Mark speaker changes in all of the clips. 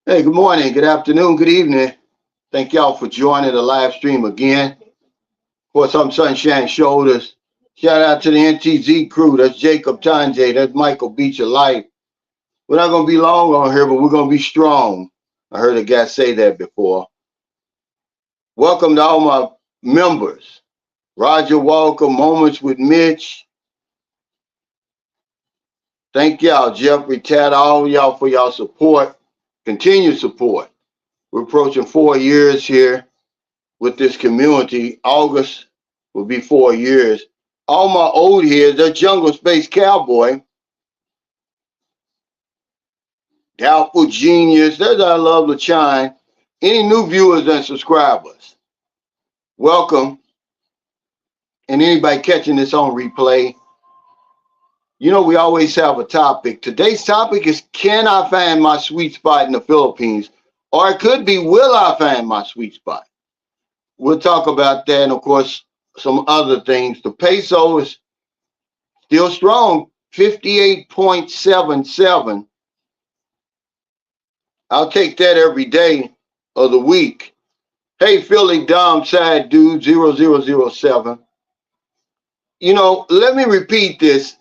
Speaker 1: Hey, good morning, good afternoon, good evening. Thank y'all for joining the live stream again. Of course, I'm Sunshine Shoulders. Shout out to the NTZ crew. That's Jacob Tanjay. That's Michael Beach of Life. We're not going to be long on here, but we're going to be strong. I heard a guy say that before. Welcome to all my members. Roger Walker, Moments with Mitch. Thank y'all, Jeffrey Tad, all y'all for y'all support, continued support. We're approaching 4 years here with this community. August will be 4 years. All my old heads, that Jungle Space Cowboy, Doubtful Genius, there's our love LaChine. Any new viewers and subscribers, welcome. And anybody catching this on replay, you know we always have a topic. Today's topic is, can I find my sweet spot in the Philippines? Or it could be, will I find my sweet spot? We'll talk about that, and of course, some other things. The peso is still strong, 58.77. I'll take that every day of the week. Hey, Philly Dom Side Dude 0007. You know, let me repeat this.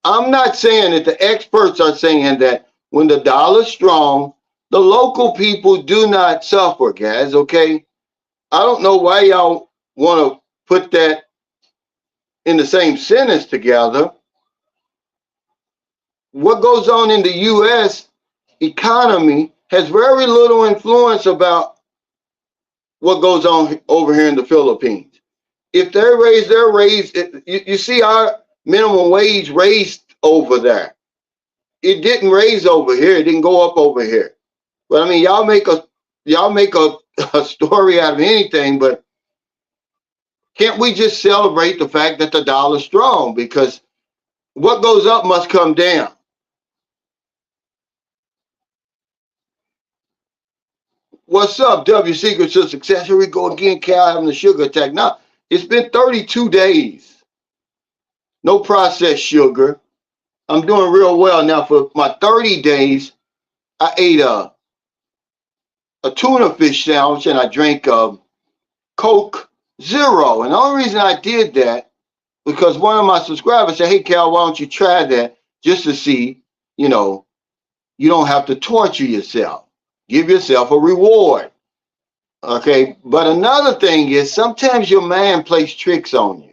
Speaker 1: I'm not saying that the experts are saying that when the dollar's strong, the local people do not suffer, guys, okay? I don't know why y'all want to put that in the same sentence together. What goes on in the U.S. economy has very little influence about what goes on over here in the Philippines. If they raise their raise, you see our minimum wage raised over there. It didn't raise over here. It didn't go up over here. But I mean, y'all make a a story out of anything. But can't we just celebrate the fact that the dollar's strong? Because what goes up must come down. What's up, W Secret to Success? Here we go again, Cal having a sugar attack. Now, it's been 32 days. No processed sugar. I'm doing real well now. For my 30 days, I ate a tuna fish sandwich and I drank Coke Zero. And the only reason I did that, because one of my subscribers said, hey, Cal, why don't you try that just to see, you know, you don't have to torture yourself. Give yourself a reward. Okay, but another thing is sometimes your mind plays tricks on you.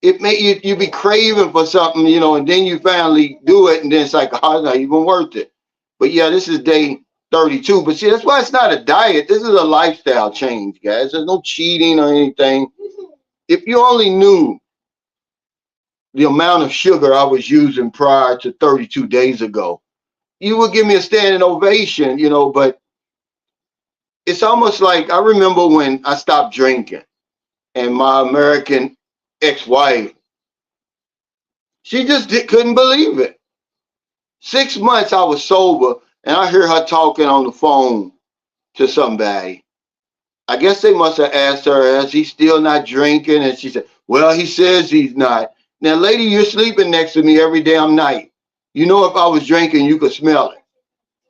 Speaker 1: It may you be craving for something, you know, and then you finally do it, and then it's like, oh, it's not even worth it. But yeah, this is day 32. But see, that's why it's not a diet. This is a lifestyle change, guys. There's no cheating or anything. If you only knew the amount of sugar I was using prior to 32 days ago, you would give me a standing ovation, you know, but it's almost like I remember when I stopped drinking and my American ex-wife, she just couldn't believe it. 6 months I was sober and I hear her talking on the phone to somebody. I guess they must have asked her, is he still not drinking? And she said, well, he says he's not. Now, lady, you're sleeping next to me every damn night. You know, if I was drinking, you could smell it.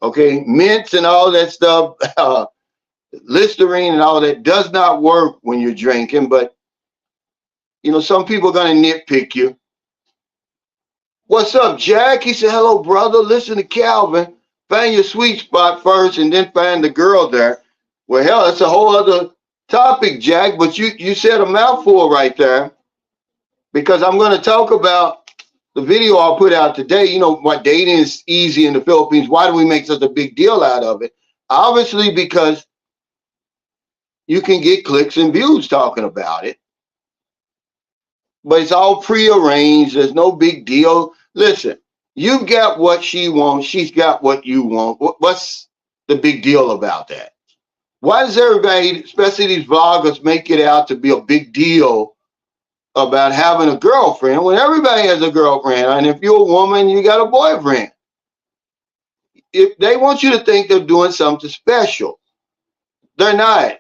Speaker 1: Okay, mints and all that stuff, Listerine and all that does not work when you're drinking, but you know, some people are going to nitpick you. What's up, Jack? He said, hello, brother. Listen to Calvin. Find your sweet spot first and then find the girl there. Well, hell, that's a whole other topic, Jack, but you said a mouthful right there, because I'm going to talk about the video I'll put out today. You know, why dating is easy in the Philippines. Why do we make such a big deal out of it? Obviously, because you can get clicks and views talking about it. But it's all prearranged. There's no big deal. Listen, you've got what she wants. She's got what you want. What's the big deal about that? Why does everybody, especially these vloggers, make it out to be a big deal about having a girlfriend when everybody has a girlfriend? And if you're a woman, you got a boyfriend. If they want you to think they're doing something special, they're not.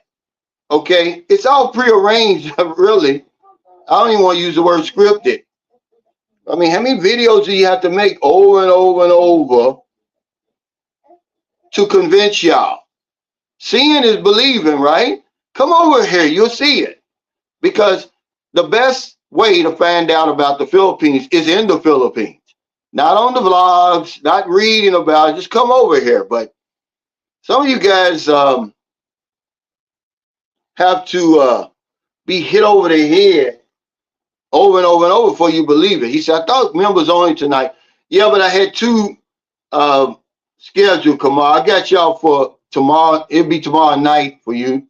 Speaker 1: Okay? It's all prearranged, really. I don't even want to use the word scripted. I mean, how many videos do you have to make over and over and over to convince y'all. Seeing is believing, right? Come over here, you'll see it. Because the best way to find out about the Philippines is in the Philippines. Not on the vlogs, not reading about it, just come over here. But some of you guys have to be hit over the head over and over and over before you believe it. He said, I thought members only tonight. Yeah, but I had two scheduled tomorrow. I got y'all for tomorrow. It'll be tomorrow night for you.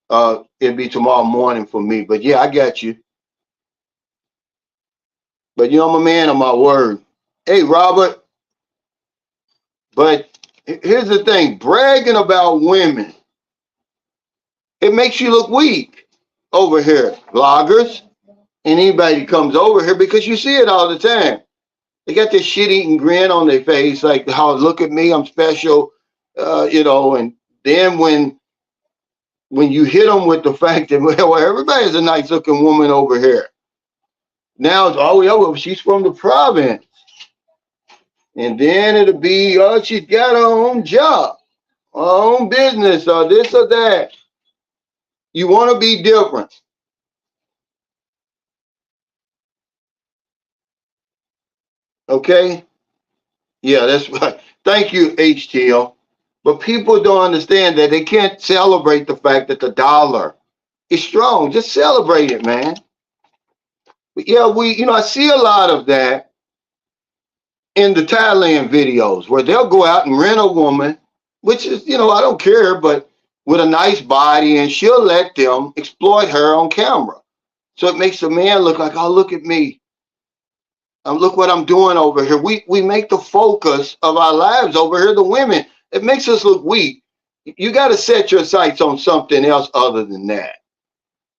Speaker 1: It'll be tomorrow morning for me. But yeah, I got you. But you know, I'm a man of my word. Hey, Robert. But here's the thing. Bragging about women, it makes you look weak over here. Vloggers and anybody that comes over here, because you see it all the time. They got this shit-eating grin on their face, like, how, look at me, I'm special, you know. And then when you hit them with the fact that, well, everybody's a nice-looking woman over here. Now it's, oh, yeah, she's from the province. And then it'll be, oh, she's got her own job, her own business, or this or that. You want to be different. Okay? Yeah, that's right. Thank you, HTL. But people don't understand that they can't celebrate the fact that the dollar is strong. Just celebrate it, man. But yeah, I see a lot of that in the Thailand videos where they'll go out and rent a woman, which is, I don't care, but with a nice body, and she'll let them exploit her on camera. So it makes the man look like, oh, look at me. Look what I'm doing over here. We make the focus of our lives over here the women. It makes us look weak. You got to set your sights on something else other than that.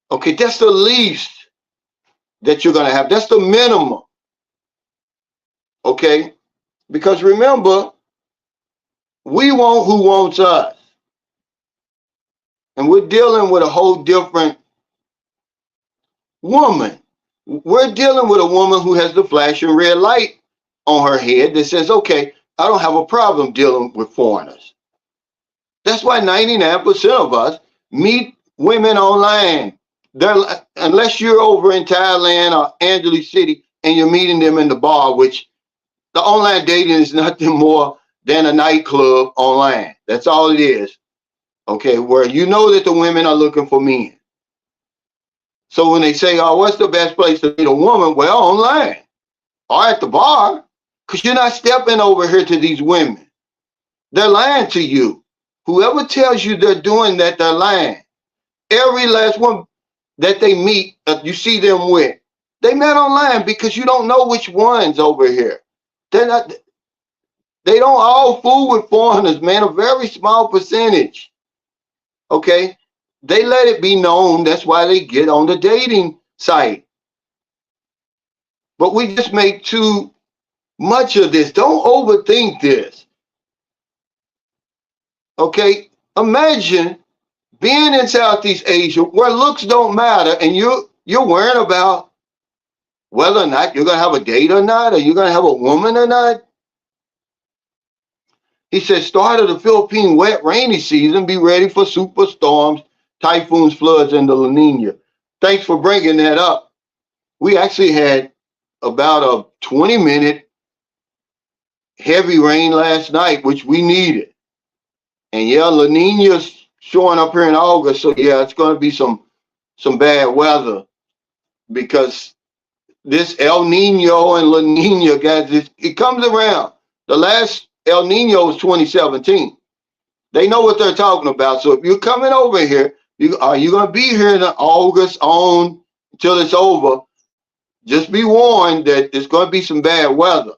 Speaker 1: Okay, that's the least that you're going to have. That's the minimum. Okay? Because remember, we want who wants us. And we're dealing with a whole different woman. We're dealing with a woman who has the flashing red light on her head that says, okay, I don't have a problem dealing with foreigners. That's why 99% of us meet women online. Unless you're over in Thailand or Angeles City and you're meeting them in the bar, which the online dating is nothing more than a nightclub online. That's all it is. Okay, where you know that the women are looking for men. So when they say, oh, what's the best place to meet a woman? Well, online or at the bar, because you're not stepping over here to these women. They're lying to you. Whoever tells you they're doing that, they're lying. Every last one that they meet, you see them with, they met online, because you don't know which ones over here. They don't all fool with foreigners, man, a very small percentage. Okay? They let it be known. That's why they get on the dating site. But we just make too much of this. Don't overthink this. Okay? Imagine being in Southeast Asia where looks don't matter, and you're worrying about whether or not you're going to have a date or not, or you're going to have a woman or not. He said, start of the Philippine wet rainy season, be ready for superstorms, typhoons, floods, and the La Nina. Thanks for bringing that up. We actually had about a 20-minute heavy rain last night, which we needed. And yeah, La Nina's showing up here in August, so yeah, it's going to be some bad weather, because this El Nino and La Nina, guys, it comes around. The last El Nino was 2017. They know what they're talking about. So if you're coming over here, you're going to be here in August on until it's over. Just be warned that there's going to be some bad weather.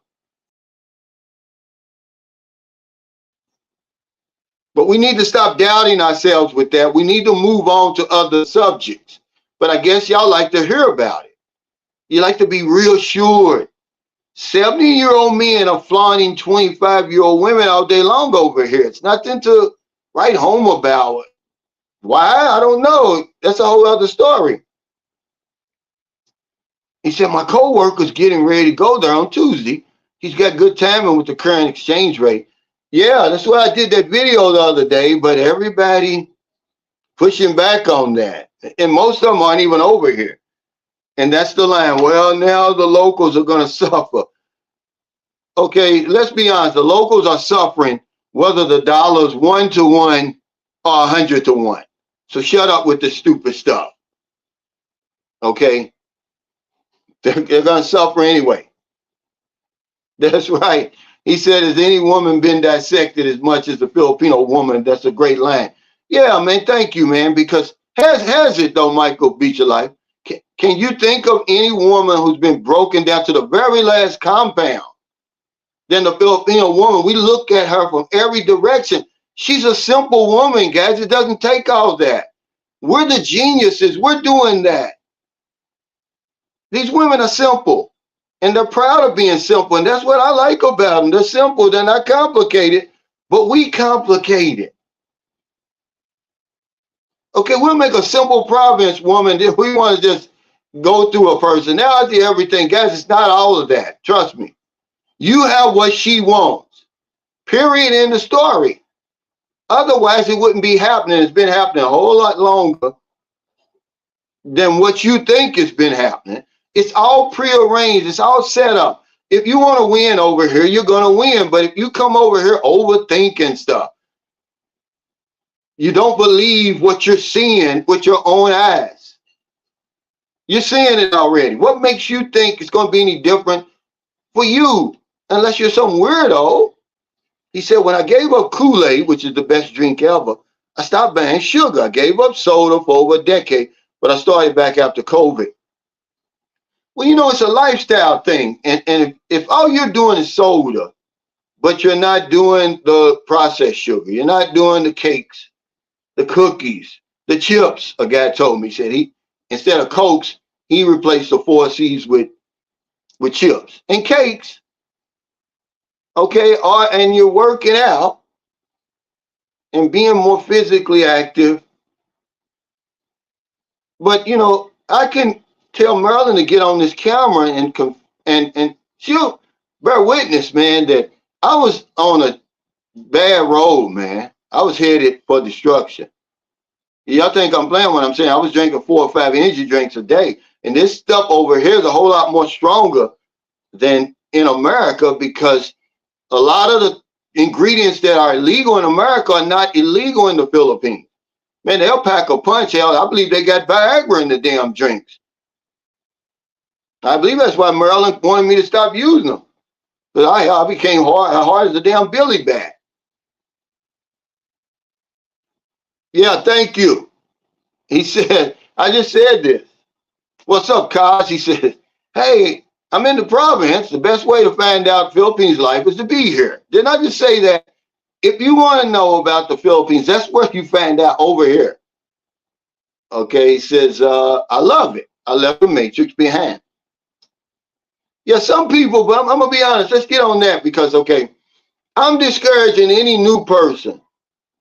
Speaker 1: But we need to stop doubting ourselves with that. We need to move on to other subjects. But I guess y'all like to hear about it. You like to be reassured. 70-year-old men are flaunting 25-year-old women all day long over here. It's nothing to write home about. Why? I don't know. That's a whole other story. He said, my co-worker's getting ready to go there on Tuesday. He's got good timing with the current exchange rate. Yeah, that's why I did that video the other day, but everybody pushing back on that. And most of them aren't even over here. And that's the line. Well, now the locals are going to suffer. Okay, let's be honest. The locals are suffering whether the dollar's 1 to 1 or 100 to 1. So shut up with the stupid stuff. Okay, they're going to suffer anyway. That's right. He said, has any woman been dissected as much as the Filipino woman? That's a great line. Yeah, man. Thank you, man. Because has it though, Michael Beecher Life? Can you think of any woman who's been broken down to the very last compound than the Filipino woman? We look at her from every direction. She's a simple woman, guys. It doesn't take all that. We're the geniuses. We're doing that. These women are simple. And they're proud of being simple. And that's what I like about them. They're simple. They're not complicated. But we complicate it. Okay, we'll make a simple province woman if we want to just go through her personality, everything. Guys, it's not all of that. Trust me. You have what she wants. Period. In the story. Otherwise, it wouldn't be happening. It's been happening a whole lot longer than what you think has been happening. It's all prearranged. It's all set up. If you want to win over here, you're going to win. But if you come over here overthinking stuff, you don't believe what you're seeing with your own eyes. You're seeing it already. What makes you think it's going to be any different for you? Unless you're some weirdo. He said, when I gave up Kool-Aid, which is the best drink ever, I stopped buying sugar. I gave up soda for over a decade, but I started back after COVID. Well, you know, it's a lifestyle thing. And if all you're doing is soda, but you're not doing the processed sugar, you're not doing the cakes, the cookies, the chips, a guy told me, he said instead of Cokes, he replaced the 4 C's with chips and cakes. Okay, and you're working out and being more physically active. But, you know, I can tell Marilyn to get on this camera and she'll bear witness, man, that I was on a bad road, man. I was headed for destruction. Y'all think I'm playing when I'm saying I was drinking 4 or 5 energy drinks a day. And this stuff over here is a whole lot more stronger than in America, because a lot of the ingredients that are illegal in America are not illegal in the Philippines. Man, they'll pack a punch. Hell, I believe they got Viagra in the damn drinks. I believe that's why Maryland wanted me to stop using them. Because I became hard as a damn billy bat. Yeah, thank you. He said, I just said this. What's up, Kaz? He said, hey, I'm in the province. The best way to find out Philippines life is to be here. Didn't I just say that? If you want to know about the Philippines, that's where you find out, over here. Okay, he says, I love it. I left the matrix behind. Yeah, some people, but I'm going to be honest. Let's get on that because, okay, I'm discouraging any new person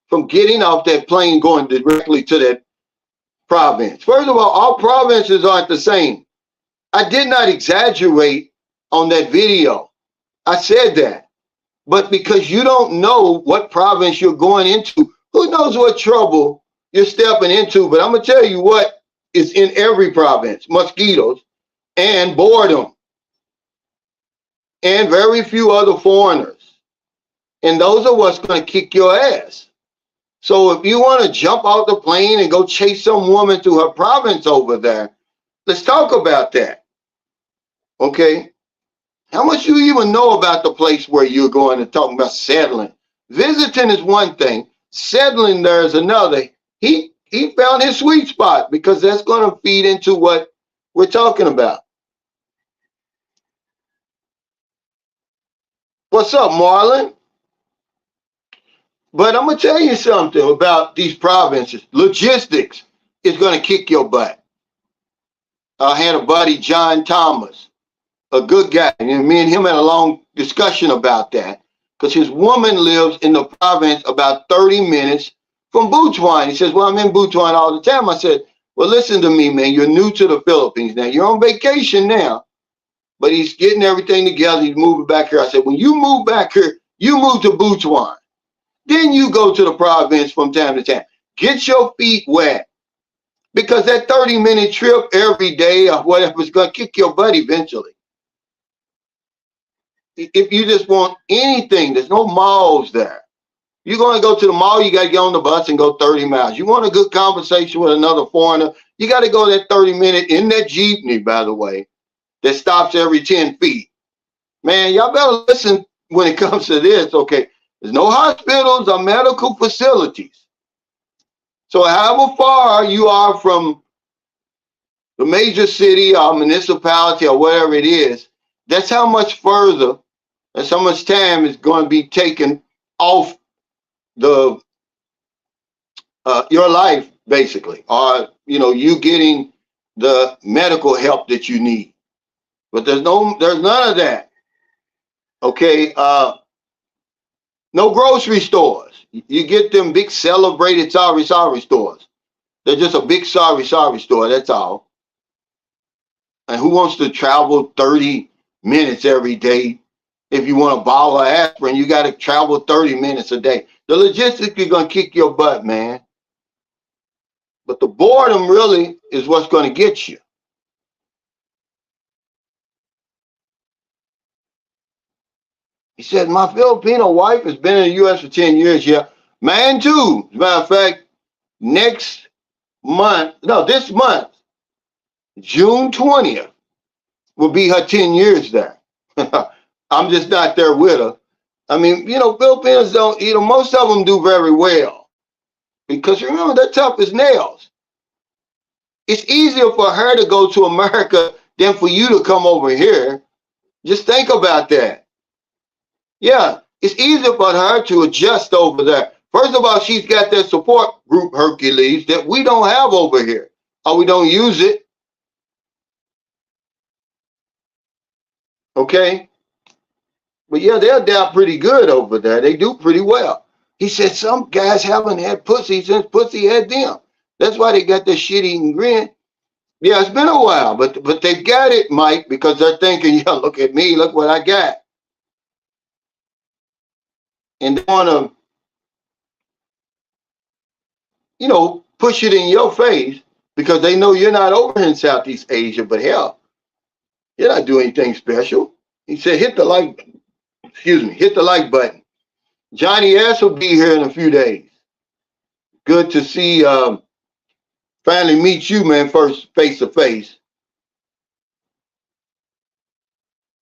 Speaker 1: from getting off that plane going directly to that province. First of all provinces aren't the same. I did not exaggerate on that video. I said that. But because you don't know what province you're going into, who knows what trouble you're stepping into. But I'm going to tell you what is in every province: mosquitoes and boredom and very few other foreigners. And those are what's going to kick your ass. So if you want to jump out the plane and go chase some woman to her province over there, let's talk about that. Okay? How much you even know about the place where you're going and talking about settling? Visiting is one thing. Settling there is another. He found his sweet spot because that's going to feed into what we're talking about. What's up, Marlon? But I'm going to tell you something about these provinces. Logistics is going to kick your butt. I had a buddy, John Thomas, a good guy. And me and him had a long discussion about that because his woman lives in the province about 30 minutes from Butuan. He says, well, I'm in Butuan all the time. I said, well, listen to me, man. You're new to the Philippines now. You're on vacation now. But he's getting everything together. He's moving back here. I said, when you move back here, you move to Butuan. Then you go to the province from time to time. Get your feet wet. Because that 30-minute trip every day or whatever is going to kick your butt eventually. If you just want anything, there's no malls there. You're going to go to the mall, you got to get on the bus and go 30 miles. You want a good conversation with another foreigner, you got to go that 30-minute in that jeepney, by the way, that stops every 10 feet. Man, y'all better listen when it comes to this, okay? There's no hospitals or medical facilities. So however far you are from the major city or municipality or whatever it is, that's how much further, that's how much time is going to be taken off the your life, basically, or you getting the medical help that you need. But there's none of that. Okay, no grocery stores. You get them big celebrated sorry stores. They're just a big sorry store. That's all. And who wants to travel 30 minutes every day? If you want a bottle of aspirin, you got to travel 30 minutes a day. The logistics are going to kick your butt, man. But the boredom really is what's going to get you. He said, my Filipino wife has been in the U.S. for 10 years. Yeah, mine too. As a matter of fact, this month, June 20th, will be her 10 years there. I'm just not there with her. I mean, Filipinos don't, most of them do very well. Because remember, they're tough as nails. It's easier for her to go to America than for you to come over here. Just think about that. Yeah, it's easier for her to adjust over there. First of all, she's got that support group, Hercules, that we don't have over here, or we don't use it. Okay? But yeah, they adapt pretty good over there. They do pretty well. He said some guys haven't had pussy since pussy had them. That's why they got this shit-eating grin. Yeah, it's been a while, but they've got it, Mike, because they're thinking, yeah, look at me, look what I got. And they want to, push it in your face because they know you're not over in Southeast Asia, but hell, you're not doing anything special. He said, hit the like button. Johnny S will be here in a few days. Good to see, finally meet you, man, first face to face.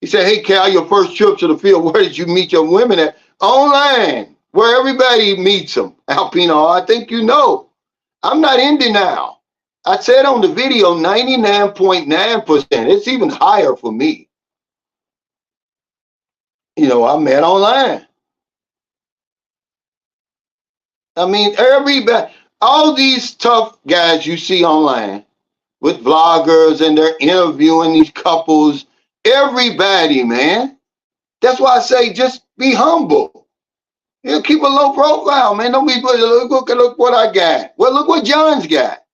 Speaker 1: He said, hey, Cal, your first trip to the field, where did you meet your women at? Online, where everybody meets them. Alpino, I think you know. I'm not in denial. I said on the video, 99.9%. It's even higher for me. I met online. I mean, everybody, all these tough guys you see online with vloggers and they're interviewing these couples, everybody, man. That's why I say just be humble. Keep a low profile, man. Don't be look what I got. Well, look what John's got.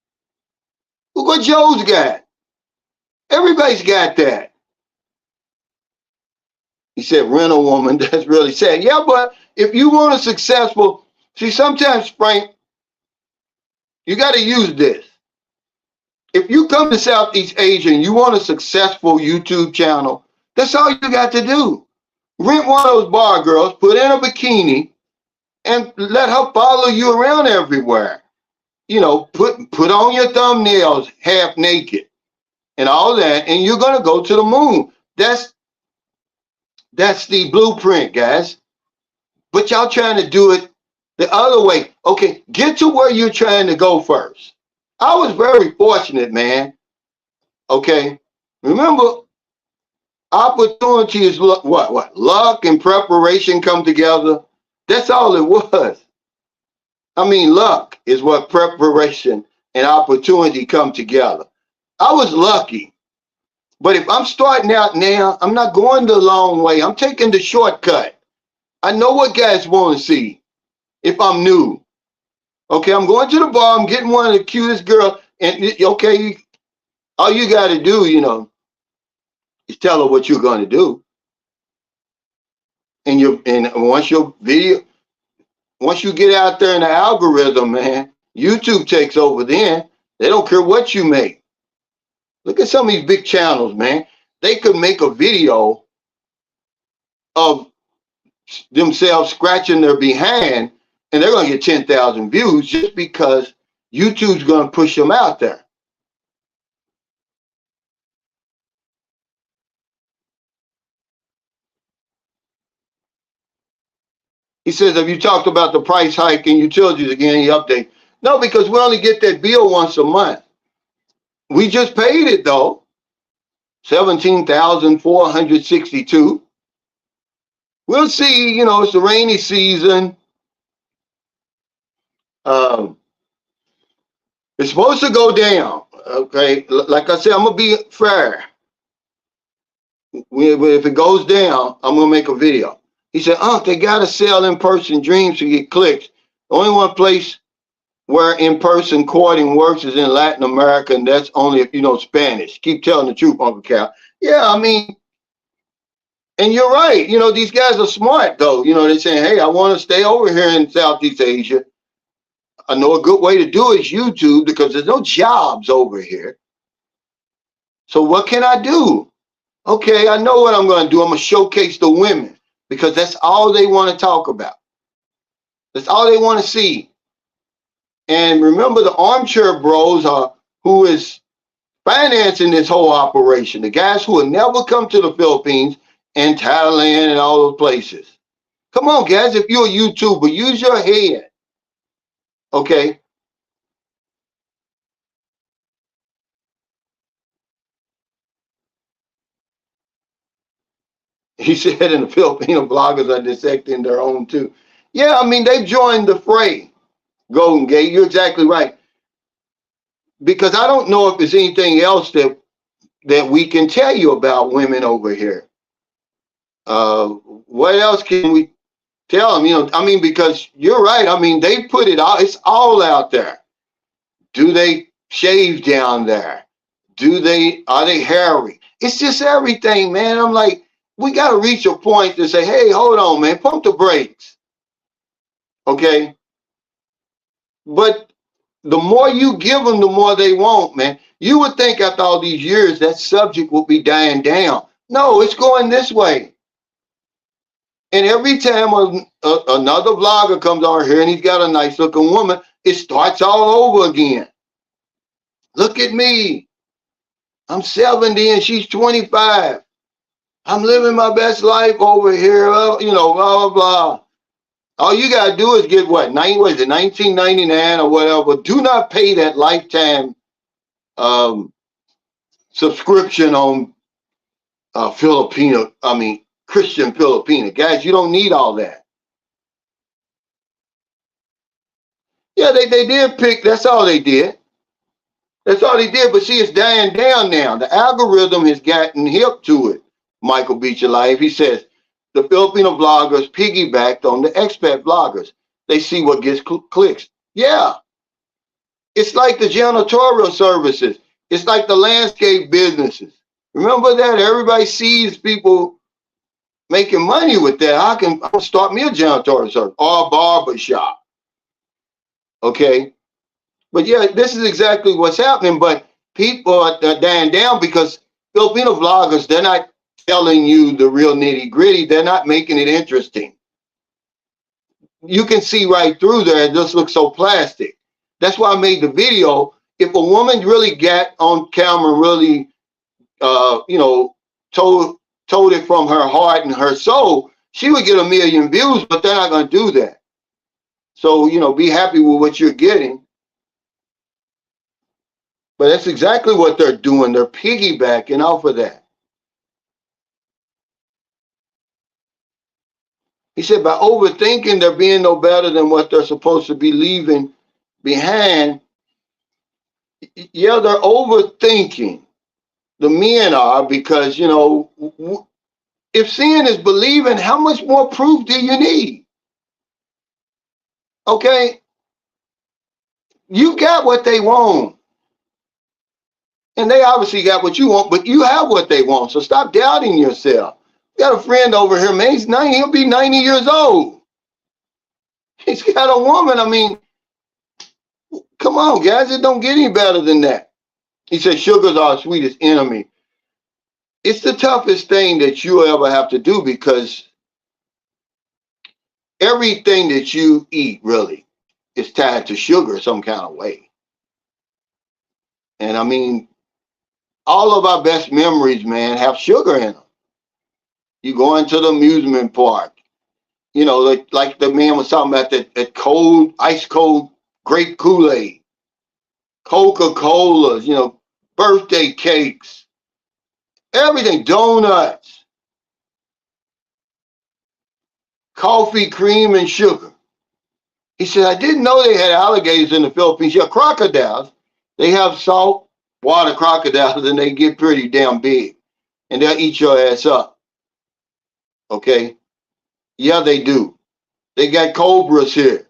Speaker 1: Look what Joe's got. Everybody's got that. He said, rent a woman. That's really sad. Yeah, but if you want a successful, see, sometimes, Frank, you got to use this. If you come to Southeast Asia and you want a successful YouTube channel, that's all you got to do. Rent one of those bar girls, put in a bikini, and let her follow you around everywhere. Put on your thumbnails half naked and all that, and you're gonna go to the moon. That's the blueprint, guys. But y'all trying to do it the other way. Okay, get to where you're trying to go first. I was very fortunate, man. Okay, remember, opportunity is what? Luck and preparation come together. That's all it was. I mean, luck is what preparation and opportunity come together. I was lucky. But if I'm starting out now, I'm not going the long way. I'm taking the shortcut. I know what guys want to see if I'm new. Okay, I'm going to the bar. I'm getting one of the cutest girls. And, okay, all you got to do, is tell her what you're going to do. And once your video, once you get out there in the algorithm, man, YouTube takes over then. They don't care what you make. Look at some of these big channels, man. They could make a video of themselves scratching their behind and they're going to get 10,000 views just because YouTube's going to push them out there. He says, have you talked about the price hike in utilities again? He update. No, because we only get that bill once a month. We just paid it though. 17,462. We'll see, you know, it's the rainy season. It's supposed to go down. Okay. Like I said, I'm gonna be fair. If it goes down, I'm gonna make a video. He said, they gotta sell in-person dreams to get clicks. The only one place where in-person courting works is in Latin America, and that's only if you know Spanish. Keep telling the truth, Uncle Cal. Yeah, I mean, and you're right. You know, these guys are smart, though. You know, they're saying, hey, I want to stay over here in Southeast Asia. I know a good way to do it is YouTube because there's no jobs over here. So what can I do? Okay, I know what I'm going to do. I'm going to showcase the women because that's all they want to talk about. That's all they want to see. And remember, the armchair bros are who is financing this whole operation. The guys who will never come to the Philippines and Thailand and all those places. Come on, guys. If you're a YouTuber, use your head. Okay. He said, and the Filipino bloggers are dissecting their own too. Yeah, I mean, they've joined the fray. Golden Gate, you're exactly right. Because I don't know if there's anything else that we can tell you about women over here. What else can we tell them? You know, I mean, because you're right. I mean, they put it all. It's all out there. Do they shave down there? Are they hairy? It's just everything, man. I'm like, we got to reach a point to say, hey, hold on, man, pump the brakes. Okay. But the more you give them, the more they want, man. You would think after all these years that subject will be dying down. No, it's going this way. And every time another vlogger comes on here and he's got a nice looking woman, it starts all over again. Look at me. I'm 70 and she's 25. I'm living my best life over here, you know, blah, blah, blah. All you got to do is get what? What is it, $19.99 or whatever. Do not pay that lifetime subscription on Christian Filipina. Guys, you don't need all that. Yeah, they did pick, that's all they did. That's all they did, but see, it's dying down now. The algorithm has gotten hip to it, Michael Beecher Life. He says, the Filipino bloggers piggybacked on the expat bloggers. They see what gets clicks. Yeah. It's like the janitorial services. It's like the landscape businesses. Remember that? Everybody sees people making money with that. I'll start me a janitorial service or a barber shop. Okay. But yeah, this is exactly what's happening. But people are dying down because Filipino vloggers, they're not telling you the real nitty gritty. They're not making it interesting. You can see right through there. It just looks so plastic. That's why I made the video. If a woman really got on camera, really, you know, told it from her heart and her soul, she would get 1 million views, but they're not going to do that. So, you know, be happy with what you're getting. But that's exactly what they're doing. They're piggybacking off of that. He said, by overthinking, they're being no better than what they're supposed to be leaving behind. Yeah, they're overthinking. The men are, because, you know, if seeing is believing, how much more proof do you need? Okay? You got what they want. And they obviously got what you want, but you have what they want. So stop doubting yourself. Got a friend over here, man. He's 90. He'll be 90 years old. He's got a woman. I mean, come on, guys. It don't get any better than that. He said, sugar's our sweetest enemy. It's the toughest thing that you'll ever have to do because everything that you eat really is tied to sugar some kind of way. And I mean, all of our best memories, man, have sugar in them. You go into the amusement park, you know, like the man was talking about that cold, ice cold grape Kool-Aid, Coca-Colas, you know, birthday cakes, everything, donuts, coffee, cream, and sugar. He said, I didn't know they had alligators in the Philippines. Yeah, crocodiles. They have salt water crocodiles and they get pretty damn big. And they'll eat your ass up. Okay? Yeah, they do. They got cobras here.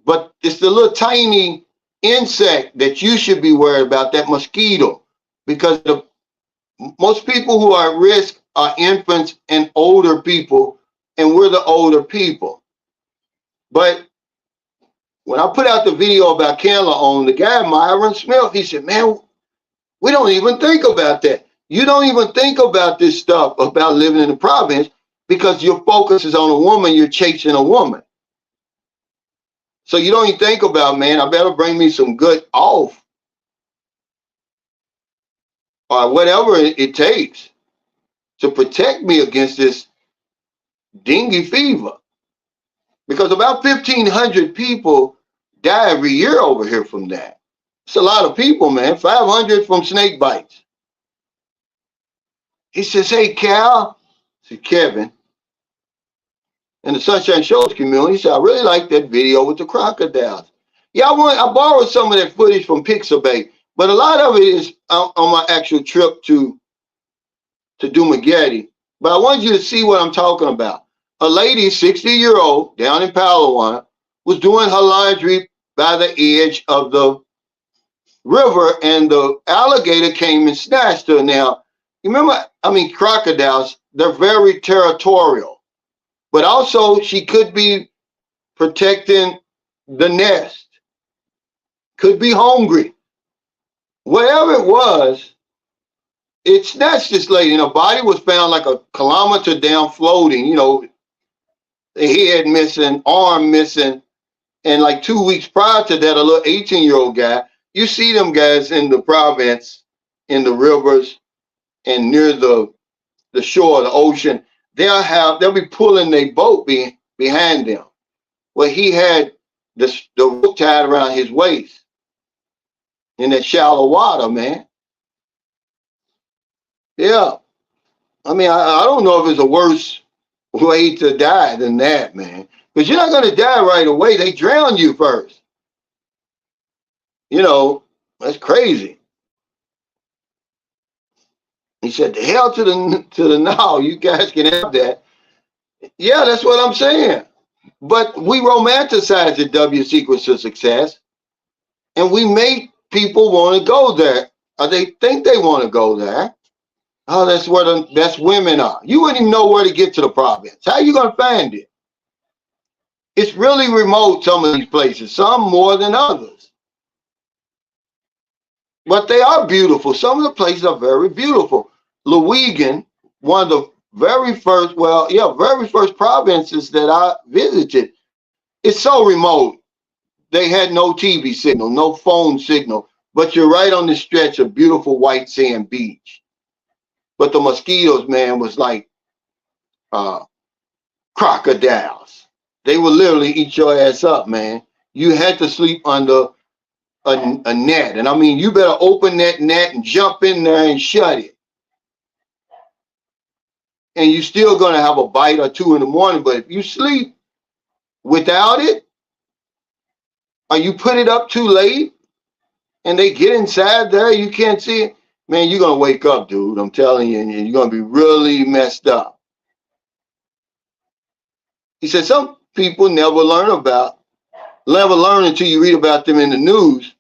Speaker 1: But it's the little tiny insect that you should be worried about, that mosquito. Because most people who are at risk are infants and older people, and we're the older people. But when I put out the video about Candler on, the guy, Myron Smith, he said, man, we don't even think about that. You don't even think about this stuff about living in the province because your focus is on a woman, you're chasing a woman. So you don't even think about, man, I better bring me some good off or whatever it takes to protect me against this dengue fever. Because about 1,500 people die every year over here from that. It's a lot of people, man. 500 from snake bites. He says, hey, Cal, I said, Kevin, in the Sunshine Shows community, he said, I really like that video with the crocodiles. Yeah, I borrowed some of that footage from Pixabay, but a lot of it is on my actual trip to Dumaguete. But I wanted you to see what I'm talking about. A lady, 60-year-old, down in Palawan, was doing her laundry by the edge of the river, and the alligator came and snatched her. Now, you remember, crocodiles, they're very territorial, but also she could be protecting the nest, could be hungry. Whatever it was, it snatched this lady, and her body was found like a kilometer down floating, you know, the head missing, arm missing. And like 2 weeks prior to that, a little 18-year-old guy, you see them guys in the province, in the rivers and near the shore, the ocean, they'll be pulling their boat behind them. Well, he had the rope tied around his waist in that shallow water, man. Yeah. I mean, I don't know if it's a worse way to die than that, man. Because you're not going to die right away. They drown you first. You know, that's crazy. He said, the hell to the no, you guys can have that. Yeah, that's what I'm saying. But we romanticize the W sequence to success, and we make people want to go there. Or they think they want to go there. Oh, that's where the best women are. You wouldn't even know where to get to the province. How are you going to find it? It's really remote, some of these places, some more than others. But they are beautiful. Some of the places are very beautiful. Lewegan, one of the very first provinces that I visited, it's so remote. They had no TV signal, no phone signal, but you're right on the stretch of beautiful white sand beach. But the mosquitoes, man, was like crocodiles. They would literally eat your ass up, man. You had to sleep under a net. And I mean, you better open that net and jump in there and shut it. And you're still going to have a bite or two in the morning. But if you sleep without it, or you put it up too late and they get inside there, you can't see it, man, you're going to wake up, dude. I'm telling you, and you're going to be really messed up. He said some people never learn until you read about them in the news.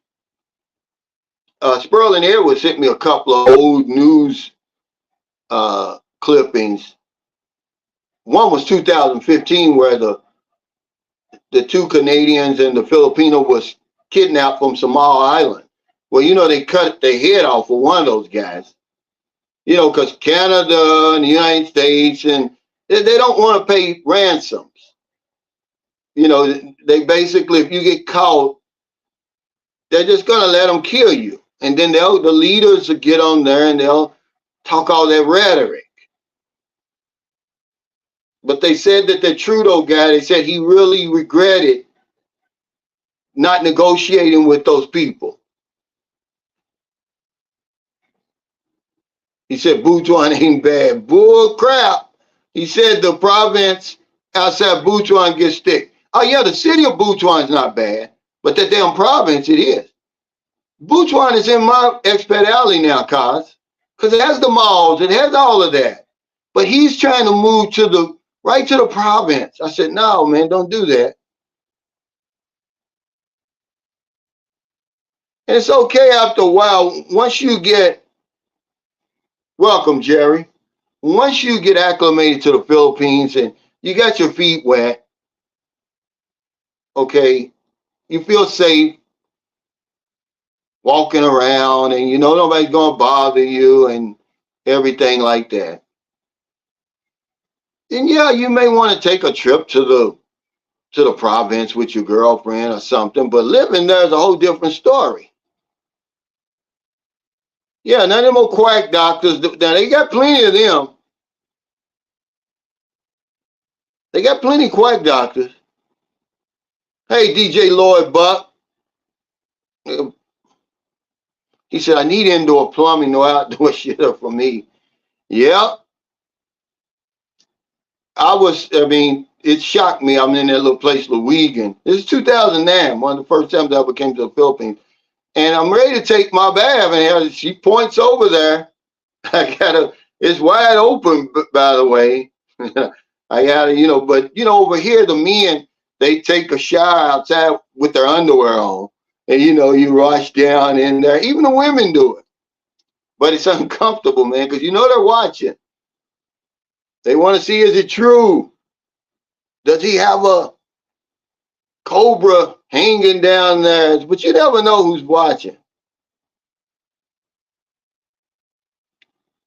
Speaker 1: Sperling Edwards sent me a couple of old news clippings. One was 2015 where the two Canadians and the Filipino was kidnapped from Samoa Island. Well, they cut their head off for one of those guys. Because Canada and the United States, and they don't want to pay ransoms. They basically, if you get caught, they're just going to let them kill you. And then the leaders will get on there and they'll talk all that rhetoric. But they said that the Trudeau guy, they said he really regretted not negotiating with those people. He said Butuan ain't bad. Bull crap. He said the province outside Butuan gets thick. Oh yeah, the city of Butuan is not bad, but that damn province it is. Butuan is in my expat alley now, cuz. Because it has the malls, it has all of that. But he's trying to move right to the province. I said, no, man, don't do that. And it's okay after a while, once you get, welcome, Jerry. Once you get acclimated to the Philippines and you got your feet wet, okay, you feel safe walking around and nobody's going to bother you and everything like that. And yeah, you may want to take a trip to the province with your girlfriend or something, but living there is a whole different story. Yeah, none of them old quack doctors. Now, they got plenty of them. They got plenty of quack doctors. Hey, DJ Lloyd Buck. He said, I need indoor plumbing, no outdoor shit for me. Yeah. It shocked me. I'm in that little place, Louisiana. This is 2009, one of the first times I ever came to the Philippines. And I'm ready to take my bath, and she points over there. It's wide open, by the way. I gotta, but over here, the men, they take a shower outside with their underwear on. And you rush down in there. Even the women do it. But it's uncomfortable, man, because they're watching. They want to see, is it true? Does he have a cobra hanging down there? But you never know who's watching.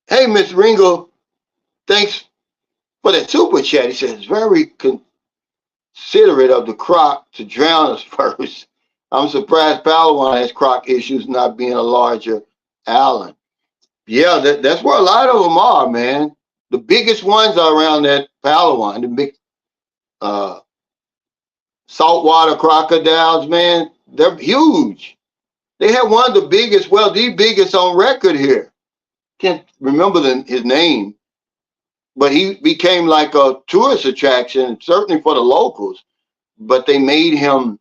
Speaker 1: Hey, Miss Ringo, thanks for that super chat. He says, it's very considerate of the Croc to drown us first. I'm surprised Palawan has Croc issues not being a larger island. Yeah, that's where a lot of them are, man. The biggest ones are around that Palawan, the big saltwater crocodiles, man. They're huge. They have one of the biggest, the biggest on record here. Can't remember his name, but he became like a tourist attraction, certainly for the locals. But they made him,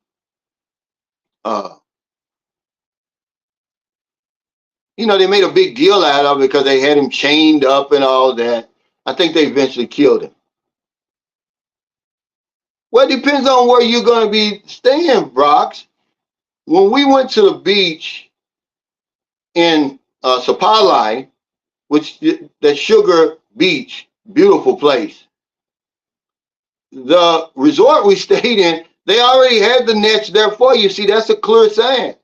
Speaker 1: they made a big deal out of it because they had him chained up and all that. I think they eventually killed him. Well, it depends on where you're going to be staying, Brox. When we went to the beach in Sapalai, which that Sugar Beach, beautiful place. The resort we stayed in, they already had the nets there for you. See, that's a clear sign.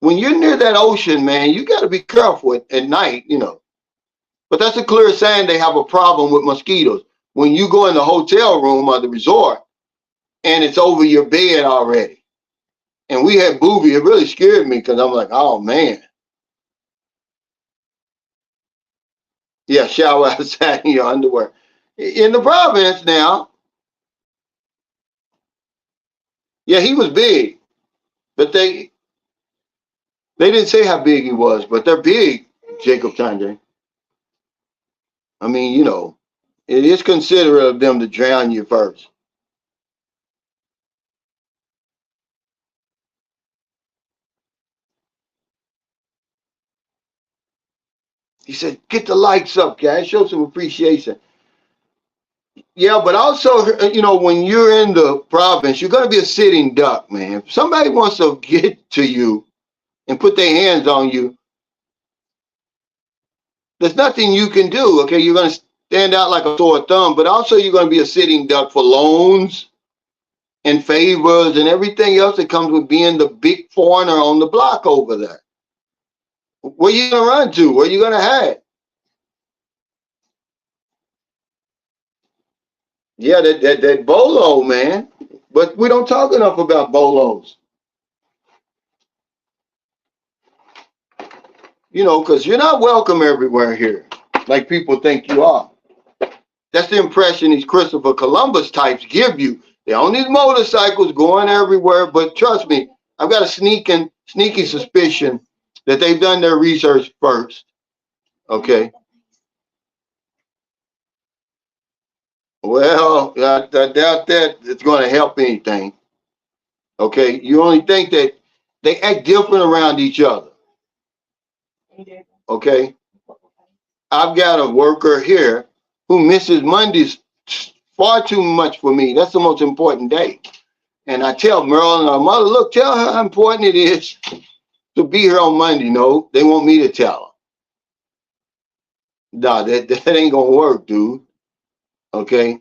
Speaker 1: When you're near that ocean, man, you got to be careful at night, But that's a clear sign they have a problem with mosquitoes. When you go in the hotel room or the resort and it's over your bed already. And we had booby. It really scared me because I'm like, oh, man. Yeah, shower outside in your underwear. In the province now, yeah, he was big. But they didn't say how big he was, but they're big, Jacob Tande. I mean, it is considerate of them to drown you first. He said, get the likes up, guys. Show some appreciation. Yeah, but also, when you're in the province, you're going to be a sitting duck, man. If somebody wants to get to you and put their hands on you, there's nothing you can do, okay? You're going to stand out like a sore thumb, but also you're going to be a sitting duck for loans. and favors and everything else that comes with being the big foreigner on the block over there. Where you gonna run to? Where you gonna hide? Yeah, that bolo, man. But we don't talk enough about bolos. You know, because you're not welcome everywhere here, like people think you are. That's the impression these Christopher Columbus types give you. They're on these motorcycles going everywhere, but trust me, I've got a sneaky suspicion that they've done their research first. Okay. Well, I doubt that it's going to help anything. Okay. You only think that they act different around each other. Okay. I've got a worker here who misses Mondays far too much for me. That's the most important day. And I tell Merle and her mother, look, tell her how important it is to be here on Monday. No, they want me to tell her. Nah, that ain't gonna work, dude. Okay.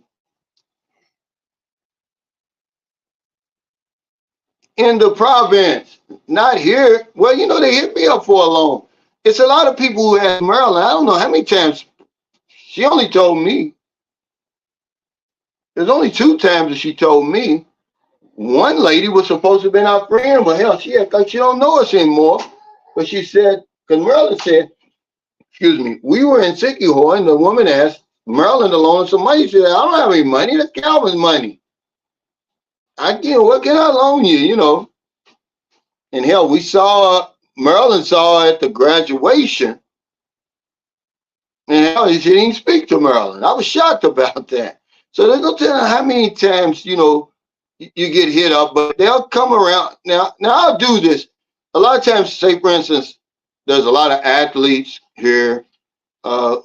Speaker 1: In the province, not here. Well, you know, they hit me up for a loan. It's a lot of people who ask Maryland. I don't know how many times. She only told me. There's only 2 times that she told me. One lady was supposed to have been our friend, but hell, she act like she don't know us anymore. But she said, because Maryland said, excuse me, we were in Sikiho, and the woman asked Maryland to loan us some money. She said, I don't have any money. That's Calvin's money. What can I loan you, you know? And hell, Maryland saw her at the graduation, and hell, she didn't speak to Maryland. I was shocked about that. So they're going to tell her how many times, you know, you get hit up, but they'll come around. Now I'll do this. A lot of times, say, for instance, there's a lot of athletes here. You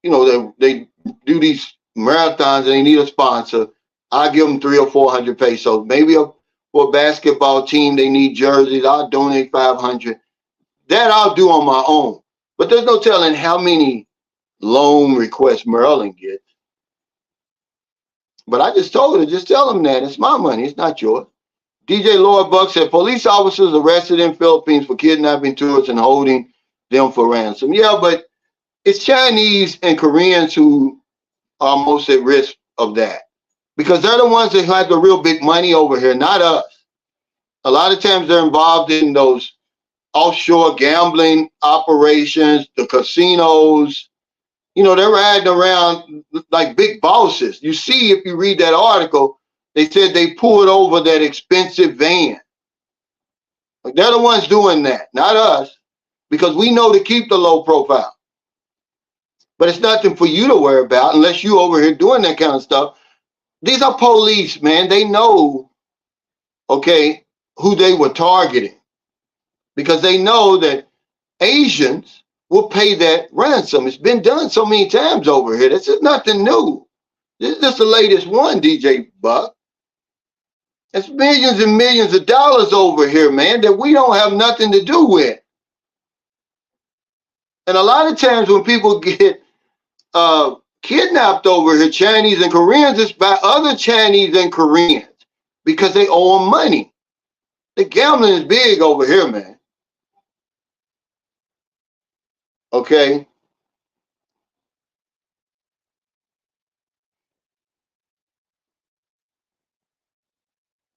Speaker 1: know, they do these marathons and they need a sponsor. I give them 300 or 400 pesos. Maybe for a basketball team, they need jerseys. I'll donate 500. That I'll do on my own. But there's no telling how many loan requests Maryland gets. But I just told her, just tell them that it's my money, it's not yours. DJ Lloyd Buck said, police officers arrested in Philippines for kidnapping tourists and holding them for ransom. Yeah, but it's Chinese and Koreans who are most at risk of that because they're the ones that have the real big money over here, not us. A lot of times they're involved in those offshore gambling operations, the casinos. You know, they're riding around like big bosses. You see, if you read that article, they said they pulled over that expensive van. Like they're the ones doing that, not us, because we know to keep the low profile. But it's nothing for you to worry about unless you over here doing that kind of stuff. These are police, man. They know, okay, who they were targeting because they know that Asians will pay that ransom. It's been done so many times over here. This is nothing new. This is just the latest one, DJ Buck. It's millions and millions of dollars over here, man, that we don't have nothing to do with. And a lot of times when people get kidnapped over here, Chinese and Koreans, it's by other Chinese and Koreans because they owe them money. The gambling is big over here, man. Okay.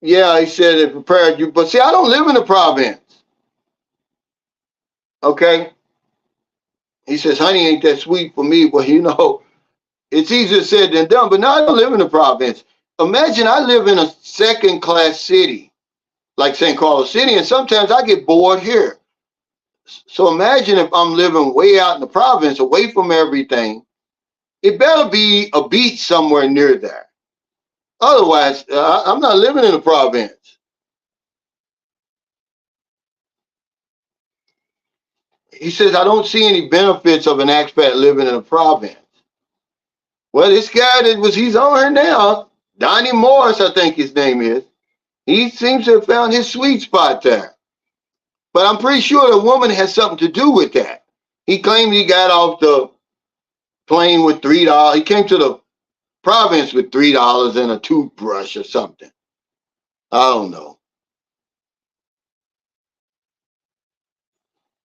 Speaker 1: Yeah, he said it prepared you. But see, I don't live in the province. Okay. He says, honey ain't that sweet for me. Well, you know, it's easier said than done. But now I don't live in the province. Imagine I live in a second-class city, like St. Carlos City, and sometimes I get bored here. So imagine if I'm living way out in the province, away from everything. It better be a beach somewhere near there. Otherwise, I'm not living in the province. He says, I don't see any benefits of an expat living in a province. Well, this guy he's on here now, Donnie Morris, I think his name is. He seems to have found his sweet spot there. But I'm pretty sure the woman has something to do with that. He claimed he got off the plane with $3. He came to the province with $3 and a toothbrush or something. I don't know.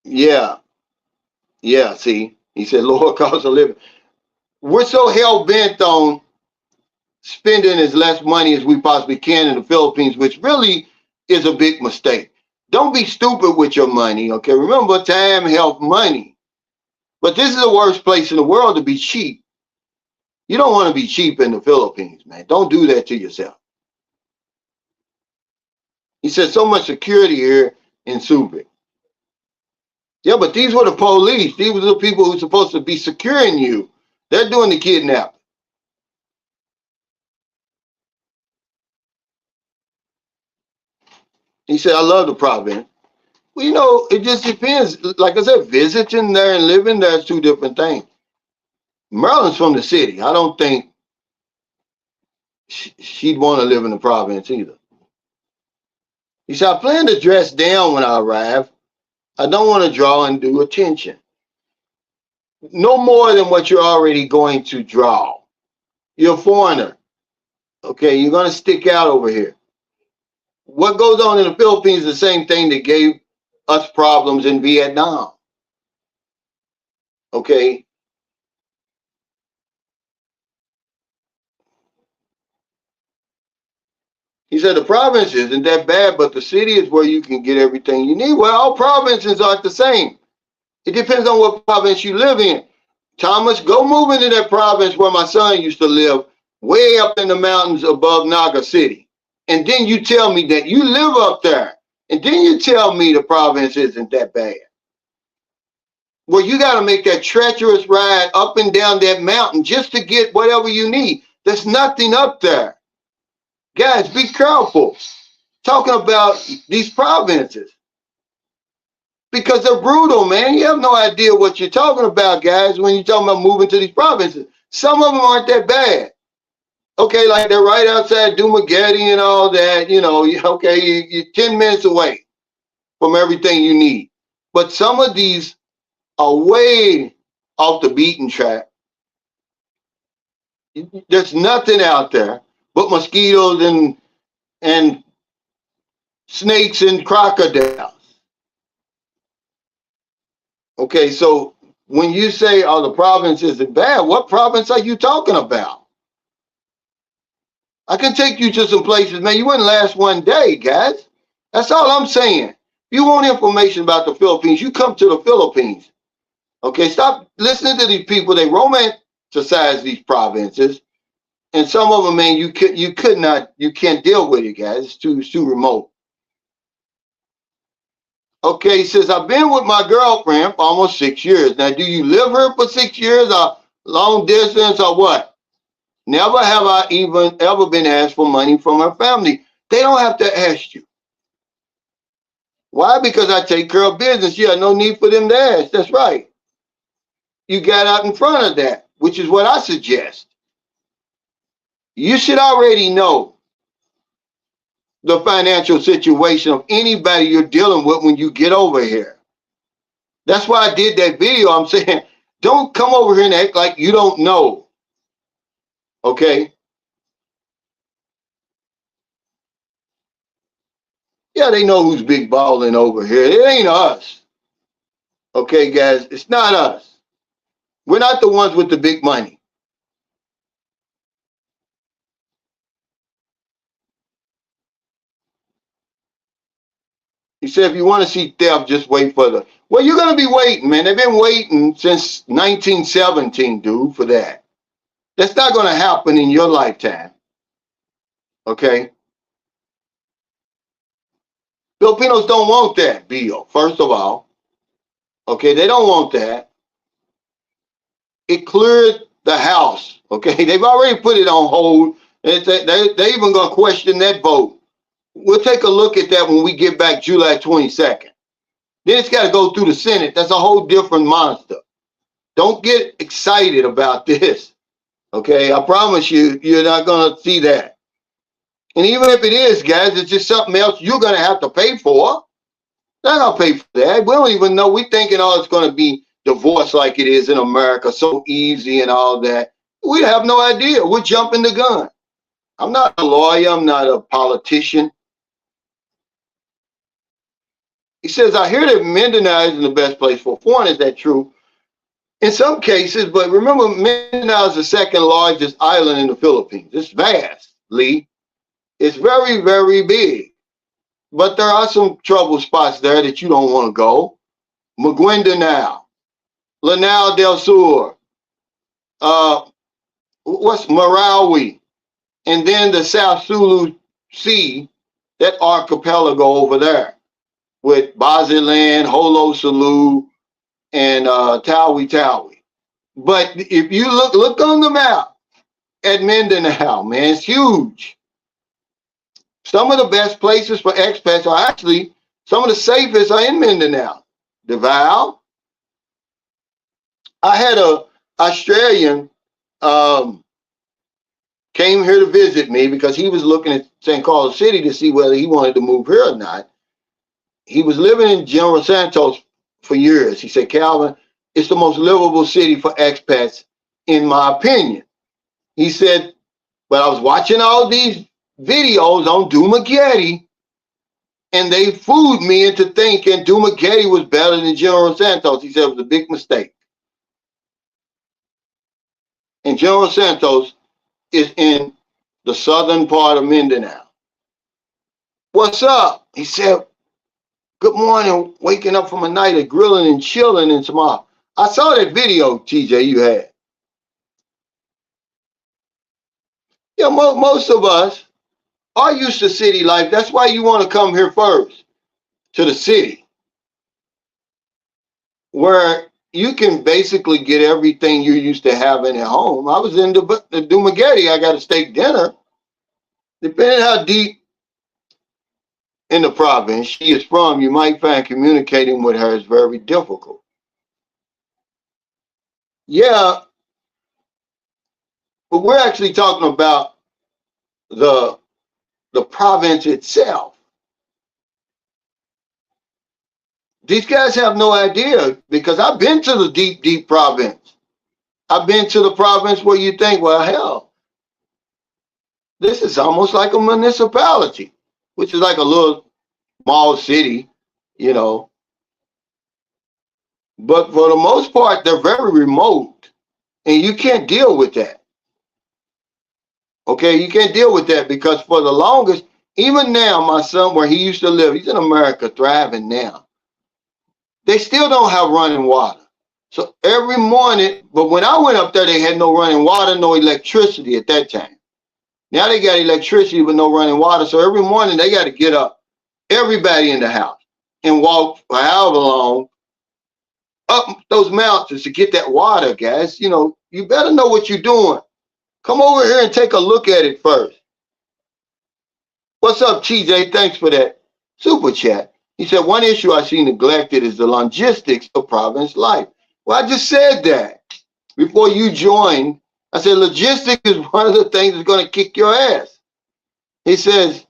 Speaker 1: Yeah, yeah. See, he said lower cost of living. We're so hell bent on spending as less money as we possibly can in the Philippines, which really is a big mistake. Don't be stupid with your money, okay? Remember, time, health, money. But this is the worst place in the world to be cheap. You don't want to be cheap in the Philippines, man. Don't do that to yourself. He said so much security here in Subic. Yeah, but these were the police. These were the people who were supposed to be securing you. They're doing the kidnapping. He said, I love the province. Well, it just depends. Like I said, visiting there and living there is two different things. Maryland's from the city. I don't think she'd want to live in the province either. He said, I plan to dress down when I arrive. I don't want to draw undue attention. No more than what you're already going to draw. You're a foreigner. Okay, you're going to stick out over here. What goes on in the Philippines is the same thing that gave us problems in Vietnam. Okay. He said the province isn't that bad, but the city is where you can get everything you need. Well, all provinces aren't the same. It depends on what province you live in. Thomas, go move into that province where my son used to live, way up in the mountains above Naga City. And then you tell me that you live up there. And then you tell me the province isn't that bad. Well, you got to make that treacherous ride up and down that mountain just to get whatever you need. There's nothing up there. Guys, be careful talking about these provinces because they're brutal, man. You have no idea what you're talking about, guys, when you're talking about moving to these provinces. Some of them aren't that bad. Okay, like they're right outside Dumaguete and all that. Okay, you're 10 minutes away from everything you need. But some of these are way off the beaten track. There's nothing out there but mosquitoes and snakes and crocodiles. Okay, so when you say, oh, the province isn't bad, what province are you talking about? I can take you to some places, man. You wouldn't last one day, guys. That's all I'm saying. If you want information about the Philippines, you come to the Philippines. Okay, stop listening to these people. They romanticize these provinces. And some of them, man, you can't deal with it, guys. It's too remote. Okay, he says, I've been with my girlfriend for almost 6 years. Now, do you live here for 6 years or long distance or what? Never have I even ever been asked for money from her family. They don't have to ask you. Why? Because I take care of business. Yeah, no need for them to ask. That's right. You got out in front of that, which is what I suggest. You should already know the financial situation of anybody you're dealing with when you get over here. That's why I did that video. I'm saying, don't come over here and act like you don't know. Okay? Yeah, they know who's big balling over here. It ain't us. Okay, guys? It's not us. We're not the ones with the big money. He said, if you want to see theft, just wait for the... Well, you're going to be waiting, man. They've been waiting since 1917, dude, for that. That's not going to happen in your lifetime. Okay? Filipinos don't want that bill, first of all. Okay, they don't want that. It cleared the House. Okay, they've already put it on hold. They're even going to question that vote. We'll take a look at that when we get back July 22nd. Then it's got to go through the Senate. That's a whole different monster. Don't get excited about this. Okay, I promise you, you're not going to see that. And even if it is, guys, it's just something else you're going to have to pay for. They're not going to pay for that. We don't even know. We're thinking, oh, it's going to be divorce like it is in America, so easy and all that. We have no idea. We're jumping the gun. I'm not a lawyer. I'm not a politician. He says, I hear that Mindanao isn't the best place for foreign. Is that true? In some cases, but remember, Mindanao is the second largest island in the Philippines. It's vast, Lee. It's very, very big. But there are some trouble spots there that you don't want to go. Maguindanao, Lanao del Sur, uh, what's Marawi, and then the South Sulu Sea, that archipelago over there with Basilan, Holo Sulu, and Tawi Tawi. But if you look on the map at Mindanao, man, it's huge. Some of the best places for expats are actually, some of the safest are in Mindanao. Davao. I had a Australian came here to visit me because he was looking at St. Carlos City to see whether he wanted to move here or not. He was living in General Santos for years. He said, Calvin, it's the most livable city for expats, in my opinion. He said, but I was watching all these videos on Dumaguete, and they fooled me into thinking Dumaguete was better than General Santos. He said it was a big mistake. And General Santos is in the southern part of Mindanao. What's up? He said, good morning, waking up from a night of grilling and chilling and tomorrow. I saw that video, TJ, you had. Yeah, most of us are used to city life. That's why you want to come here first, to the city, where you can basically get everything you're used to having at home. I was in the Dumaguete. I got a steak dinner. Depending how deep in the province she is from, you might find communicating with her is very difficult. Yeah, but we're actually talking about the province itself. These guys have no idea because I've been to the deep province. I've been to the province where you think, well, hell, this is almost like a municipality, which is like a little small city, you know. But for the most part, they're very remote, and you can't deal with that. Okay, you can't deal with that because for the longest, even now, my son, where he used to live, he's in America, thriving now. They still don't have running water. So every morning, but when I went up there, they had no running water, no electricity at that time. Now they got electricity but no running water. So every morning they got to get up, everybody in the house, and walk for however long up those mountains to get that water, guys. You know, you better know what you're doing. Come over here and take a look at it first. What's up, TJ? Thanks for that super chat. He said, one issue I see neglected is the logistics of province life. Well, I just said that before you joined. I said, logistics is one of the things that's going to kick your ass. He says,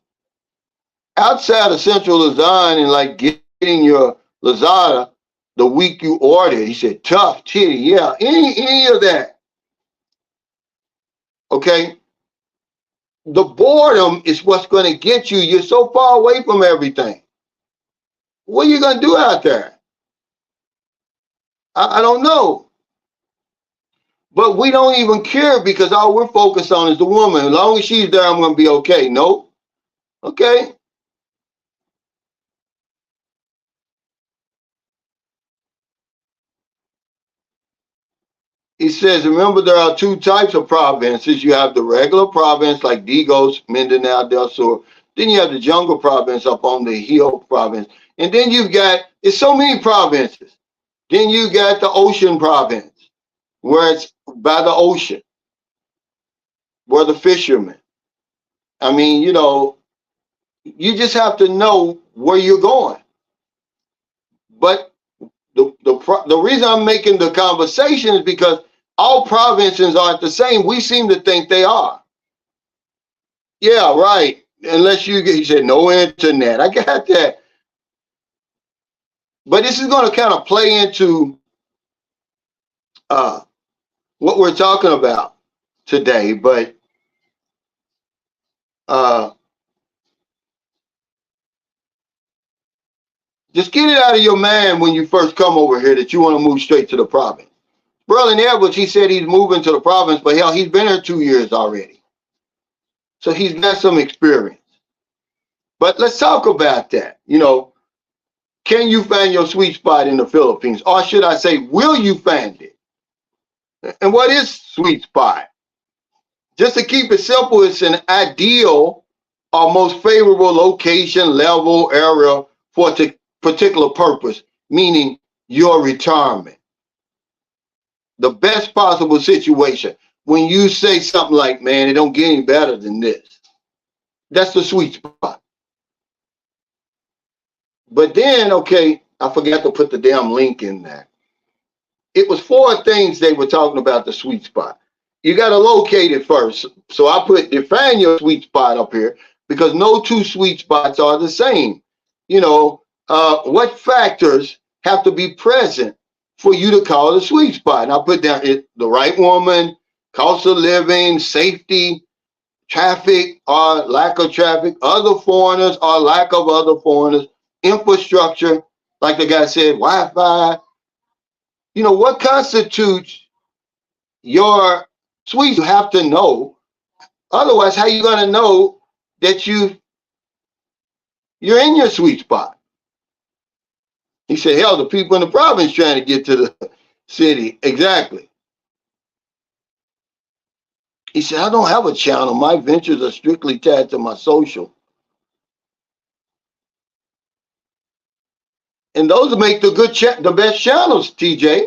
Speaker 1: outside of Central Luzon and like getting your Lazada the week you order, he said, tough titty. Yeah, any of that. Okay. The boredom is what's going to get you. You're so far away from everything. What are you going to do out there? I don't know. But we don't even care because all we're focused on is the woman. As long as she's there, I'm going to be okay. Nope. Okay. He says, remember, there are two types of provinces. You have the regular province like Digos, Mindanao del Sur. Then you have the jungle province up on the hill province. And then you've got, it's so many provinces. Then you got the ocean province, where it's by the ocean, where the fishermen. I mean, you know, you just have to know where you're going. But the reason I'm making the conversation is because all provinces aren't the same. We seem to think they are. Yeah, right. Unless you get, he said, no internet. I got that. But this is going to kind of play into what we're talking about today. But Just get it out of your mind when you first come over here that you want to move straight to the province. Berlin Edwards, he said he's moving to the province, but hell, he's been here 2 years already. So he's got some experience. But let's talk about that. You know, can you find your sweet spot in the Philippines? Or should I say, will you find it? And what is sweet spot? Just to keep it simple, it's an ideal or most favorable location, level, area for a particular purpose, meaning your retirement. The best possible situation. When you say something like, man, it don't get any better than this. That's the sweet spot. But then, okay, I forgot to put the damn link in there. It was 4 things they were talking about the sweet spot. You got to locate it first. So I put define your sweet spot up here because no 2 sweet spots are the same. You know, what factors have to be present for you to call it a sweet spot? And I put down the right woman, cost of living, safety, traffic or lack of traffic, other foreigners or lack of other foreigners, infrastructure, like the guy said, Wi-Fi. You know, what constitutes your sweet? You have to know. Otherwise, how are you going to know that you're in your sweet spot? He said, hell, the people in the province trying to get to the city. Exactly. He said, I don't have a channel. My ventures are strictly tied to my social. And those make the best channels, TJ.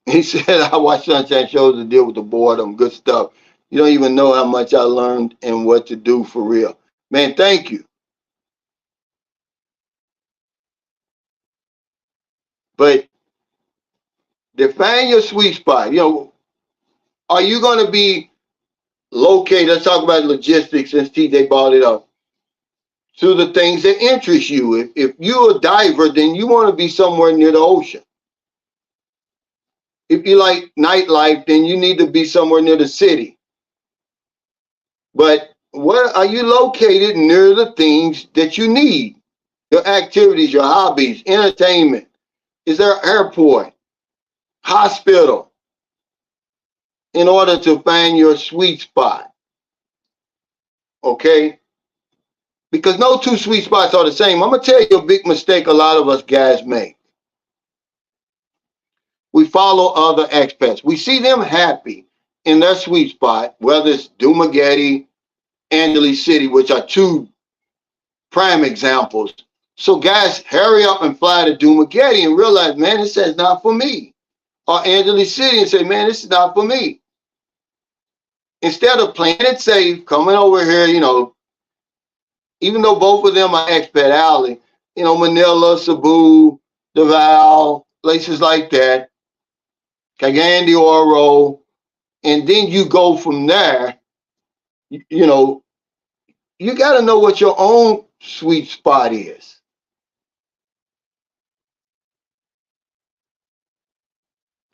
Speaker 1: He said, I watch sunshine shows to deal with the boredom, good stuff. You don't even know how much I learned and what to do for real. Man, thank you. But define your sweet spot. You know, are you going to be located? Let's talk about logistics since TJ brought it up. To the things that interest you. If you're a diver, then you want to be somewhere near the ocean. If you like nightlife, then you need to be somewhere near the city. But where are you located near the things that you need? Your activities, your hobbies, entertainment. Is there an airport, hospital, in order to find your sweet spot? Okay? Because no 2 sweet spots are the same. I'm going to tell you a big mistake a lot of us guys make. We follow other expats. We see them happy in their sweet spot, whether it's Dumaguete, Angeles City, which are 2 prime examples. So guys, hurry up and fly to Dumaguete and realize, man, this is not for me. Or Angeles City and say, man, this is not for me. Instead of playing it safe, coming over here, you know, even though both of them are expat alley, you know, Manila, Cebu, Davao, places like that, Cagayan de Oro, and then you go from there, you know, you got to know what your own sweet spot is.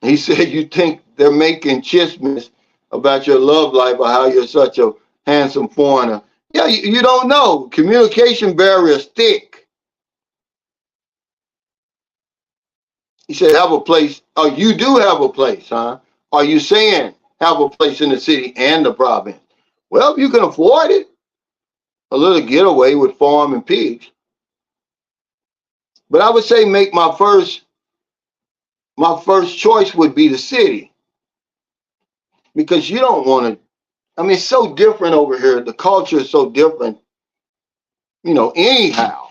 Speaker 1: He said, you think they're making chismes about your love life or how you're such a handsome foreigner. Yeah, you don't know. Communication barriers thick. He said, have a place. Oh, you do have a place, huh? Are you saying have a place in the city and the province? Well, if you can afford it, a little getaway with farm and pigs. But I would say make my first choice would be the city. Because you don't want to, I mean, it's so different over here. The culture is so different, you know, anyhow.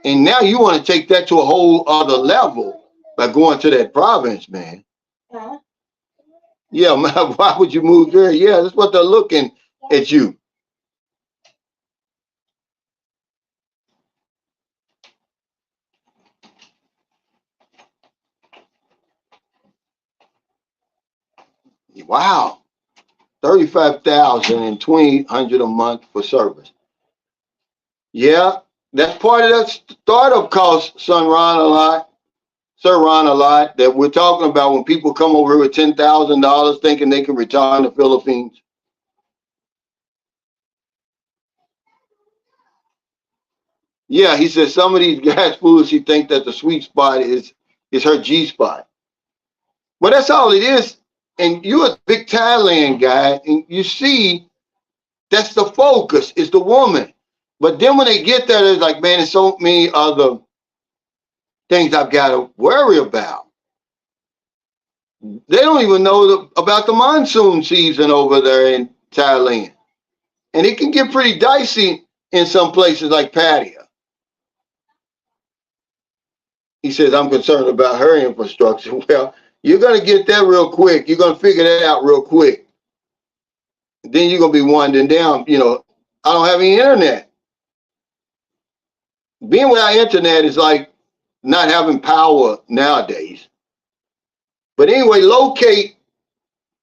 Speaker 1: And now you want to take that to a whole other level by going to that province, man. Yeah, man, why would you move there? Yeah, that's what they're looking at you. Wow. 35,000 and 2,800 a month for service. Yeah, that's part of that startup cost, Sir Ron, a lot that we're talking about when people come over here with $10,000 thinking they can retire in the Philippines. Yeah, he said some of these guys foolishly think that the sweet spot is her G spot. But that's all it is. And you're a big Thailand guy, and you see that's the focus, is the woman. But then when they get there, it's like, man, there's so many other things I've got to worry about. They don't even know about the monsoon season over there in Thailand. And it can get pretty dicey in some places like Pattaya. He says, I'm concerned about her infrastructure. Well, you're going to get that real quick. You're going to figure that out real quick. Then you're going to be winding down, I don't have any internet. Being without internet is like not having power nowadays. But anyway, locate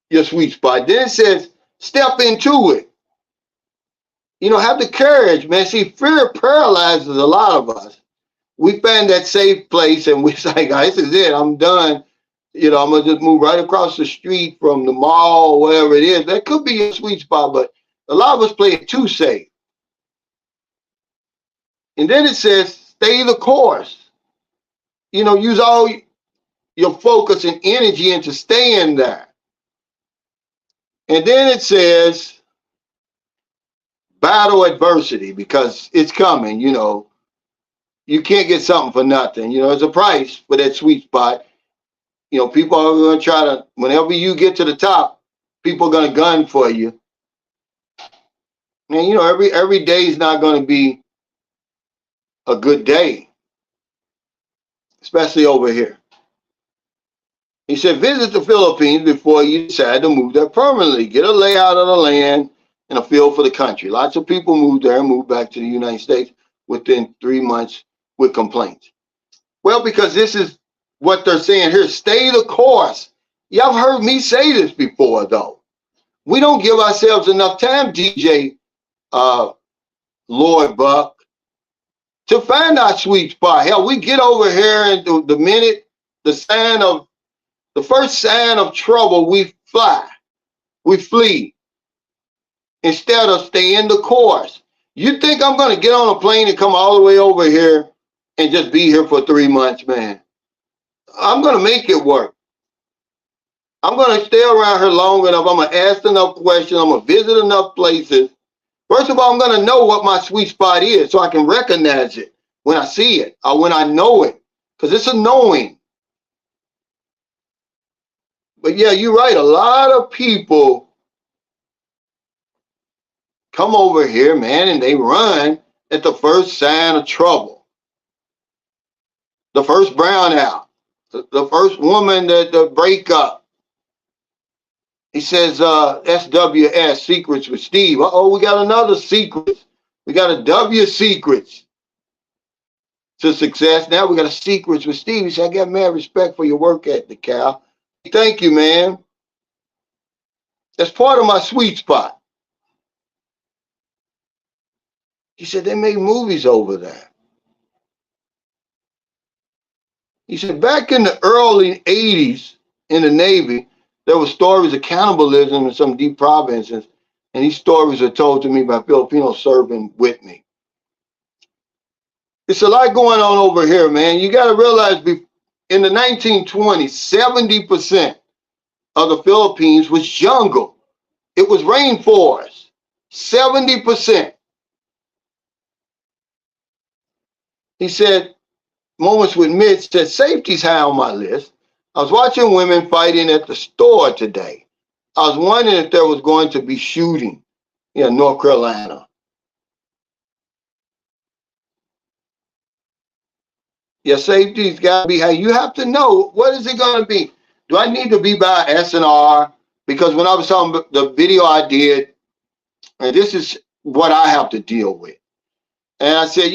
Speaker 1: your sweet spot. Then it says, step into it. Have the courage, man. See, fear paralyzes a lot of us. We find that safe place and we say, this is it. I'm done. I'm going to just move right across the street from the mall, or whatever it is. That could be a sweet spot, but a lot of us play it too safe. And then it says, stay the course. Use all your focus and energy into staying there. And then it says, battle adversity, because it's coming, You can't get something for nothing. There's a price for that sweet spot. People are going to try to, whenever you get to the top, people are going to gun for you. And, every day is not going to be a good day, especially over here. He said, visit the Philippines before you decide to move there permanently. Get a layout of the land and a feel for the country. Lots of people move there and move back to the United States within 3 months with complaints. Well, because this is what they're saying here, stay the course. Y'all heard me say this before, though. We don't give ourselves enough time, DJ Lloyd Buck, to find our sweet spot. Hell, we get over here and the minute the first sign of trouble, we fly, we flee, instead of staying the course. You think I'm going to get on a plane and come all the way over here and just be here for 3 months, man? I'm going to make it work. I'm going to stay around here long enough. I'm going to ask enough questions. I'm going to visit enough places. First of all, I'm going to know what my sweet spot is so I can recognize it when I see it or when I know it, because it's a knowing. But yeah, you're right. A lot of people come over here, man, and they run at the first sign of trouble. The first brownout. The first woman that the breakup. He says, SWS, Secrets with Steve. Uh-oh, we got another secret. We got a W Secrets to Success. Now we got a Secrets with Steve. He said, I got mad respect for your work ethic, Cal. Thank you, man. That's part of my sweet spot. He said, they make movies over there. He said, back in the early 80s in the Navy, there were stories of cannibalism in some deep provinces, and these stories are told to me by Filipinos serving with me. It's a lot going on over here, man. You got to realize in the 1920s, 70% of the Philippines was jungle. It was rainforest. 70%. He said, Moments with Mitch said, safety's high on my list. I was watching women fighting at the store today. I was wondering if there was going to be shooting in North Carolina. Your safety's got to be high. You have to know, what is it going to be? Do I need to be by SNR? Because when I was talking the video I did, and this is what I have to deal with. And I said,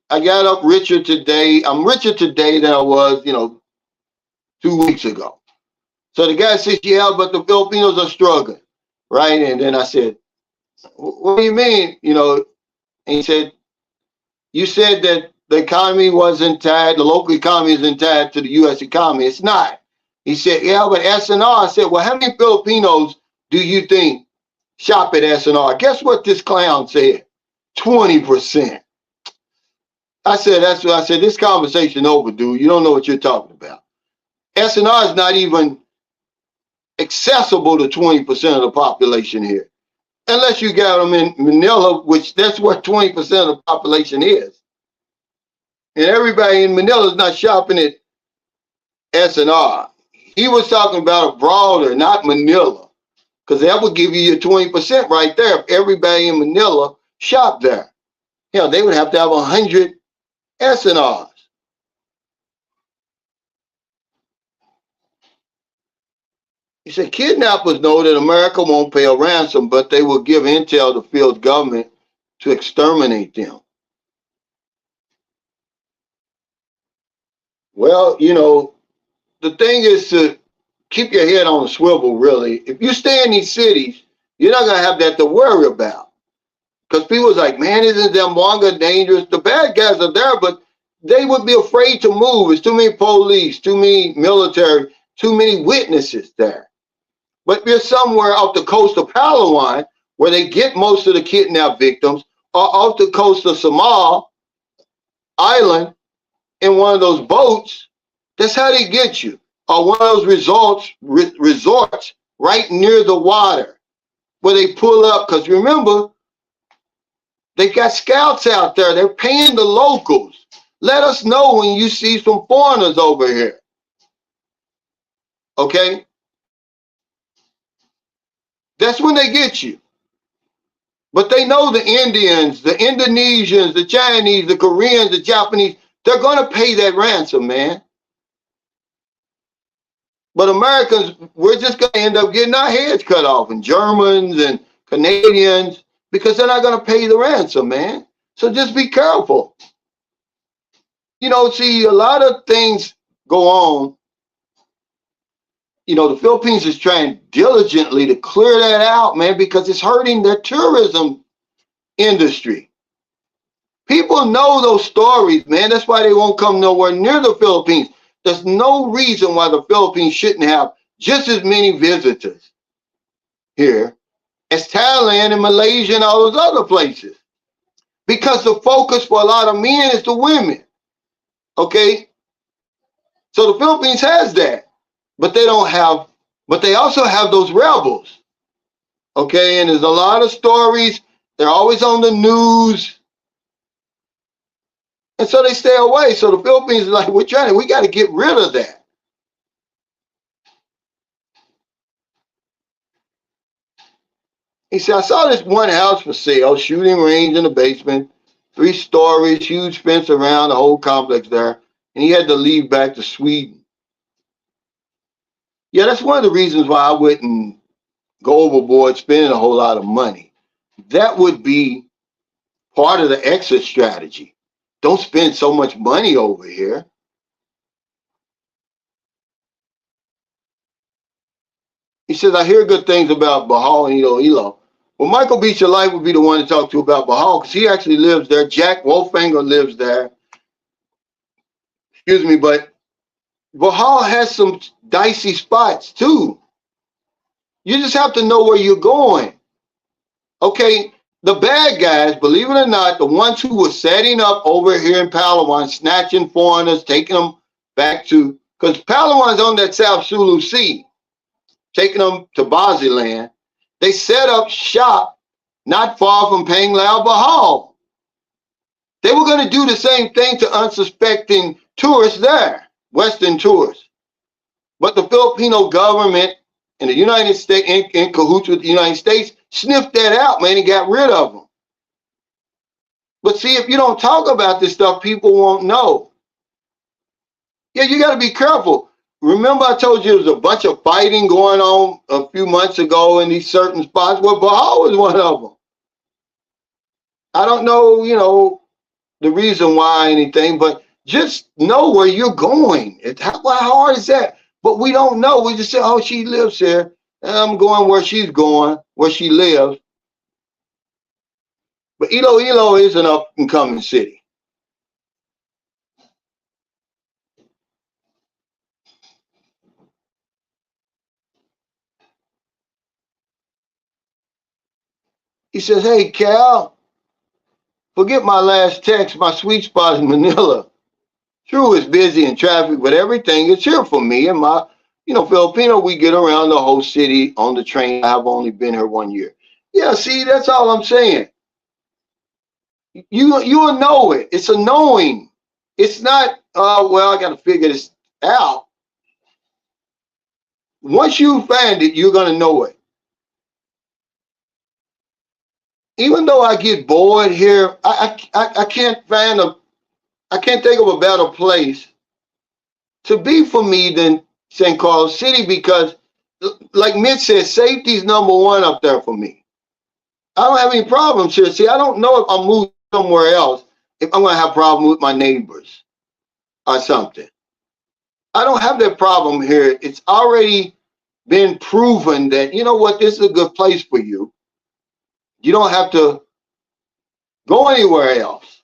Speaker 1: I got up richer today. I'm richer today than I was, 2 weeks ago. So the guy says, yeah, but the Filipinos are struggling, right? And then I said, what do you mean? And he said, you said that the economy wasn't tied, the local economy isn't tied to the U.S. economy. It's not. He said, yeah, but SNR. I said, well, how many Filipinos do you think shop at SNR? Guess what this clown said? 20%. I said, that's what I said. This conversation over, dude. You don't know what you're talking about. SNR is not even accessible to 20% of the population here. Unless you got them in Manila, which that's what 20% of the population is. And everybody in Manila is not shopping at SNR. He was talking about a broader, not Manila, because that would give you your 20% right there if everybody in Manila shopped there. Hell, they would have to have 100 SNRs. He said, kidnappers know that America won't pay a ransom, but they will give intel to field government to exterminate them. Well, the thing is to keep your head on a swivel, really. If you stay in these cities, you're not going to have that to worry about. Because people's like, man, isn't Zamboanga dangerous? The bad guys are there, but they would be afraid to move. It's too many police, too many military, too many witnesses there. But you're somewhere off the coast of Palawan, where they get most of the kidnapped victims, or off the coast of Samal Island in one of those boats. That's how they get you. Or one of those resorts right near the water where they pull up. Because remember, they got scouts out there. They're paying the locals. Let us know when you see some foreigners over here. Okay? That's when they get you. But they know the Indians, the Indonesians, the Chinese, the Koreans, the Japanese, they're going to pay that ransom, man. But Americans, we're just going to end up getting our heads cut off, and Germans and Canadians, because they're not going to pay the ransom, man. So just be careful. See, a lot of things go on. The Philippines is trying diligently to clear that out, man, because it's hurting their tourism industry. People know those stories, man. That's why they won't come nowhere near the Philippines. There's no reason why the Philippines shouldn't have just as many visitors here as Thailand and Malaysia and all those other places. Because the focus for a lot of men is the women. Okay? So the Philippines has that. But they also have those rebels. Okay? And there's a lot of stories. They're always on the news. And so they stay away. So the Philippines is like, we got to get rid of that. He said, I saw this one house for sale, shooting range in the basement, 3 stories, huge fence around the whole complex there. And he had to leave back to Sweden. Yeah, that's one of the reasons why I wouldn't go overboard spending a whole lot of money. That would be part of the exit strategy. Don't spend so much money over here. He says, I hear good things about Bohol and Iloilo. Well, Michael Beecher Light would be the one to talk to about Bohol because he actually lives there. Jack Wolfhanger lives there. Excuse me, but Bohol has some dicey spots too. You just have to know where you're going. Okay, the bad guys, believe it or not, the ones who were setting up over here in Palawan, snatching foreigners, taking them back to, because Palawan's on that South Sulu Sea, taking them to Baziland. They set up shop not far from Panglao, Bohol. They were going to do the same thing to unsuspecting tourists there, Western tourists. But the Filipino government and the United States, in cahoots with the United States, sniffed that out, man, and got rid of them. But see, if you don't talk about this stuff, people won't know. Yeah, you got to be careful. Remember I told you there was a bunch of fighting going on a few months ago in these certain spots? Well, Bohol was one of them. I don't know, the reason why anything, but just know where you're going. How hard is that? But we don't know. We just say, oh, she lives here. And I'm going where she's going, where she lives. But Iloilo is an up and coming city. He says, hey, Cal, Forget my last text. My sweet spot is Manila. True, it's busy in traffic, but everything is here for me. And my, Filipino, we get around the whole city on the train. I've only been here 1 year. Yeah, see, that's all I'm saying. You'll know it. It's annoying. It's not, well, I got to figure this out. Once you find it, you're going to know it. Even though I get bored here, I can't I can't think of a better place to be for me than St. Carlos City because, like Mitch said, safety's #1 up there for me. I don't have any problems here. See, I don't know if I'm moving somewhere else, if I'm going to have a problem with my neighbors or something. I don't have that problem here. It's already been proven that, you know what, this is a good place for you. You don't have to go anywhere else.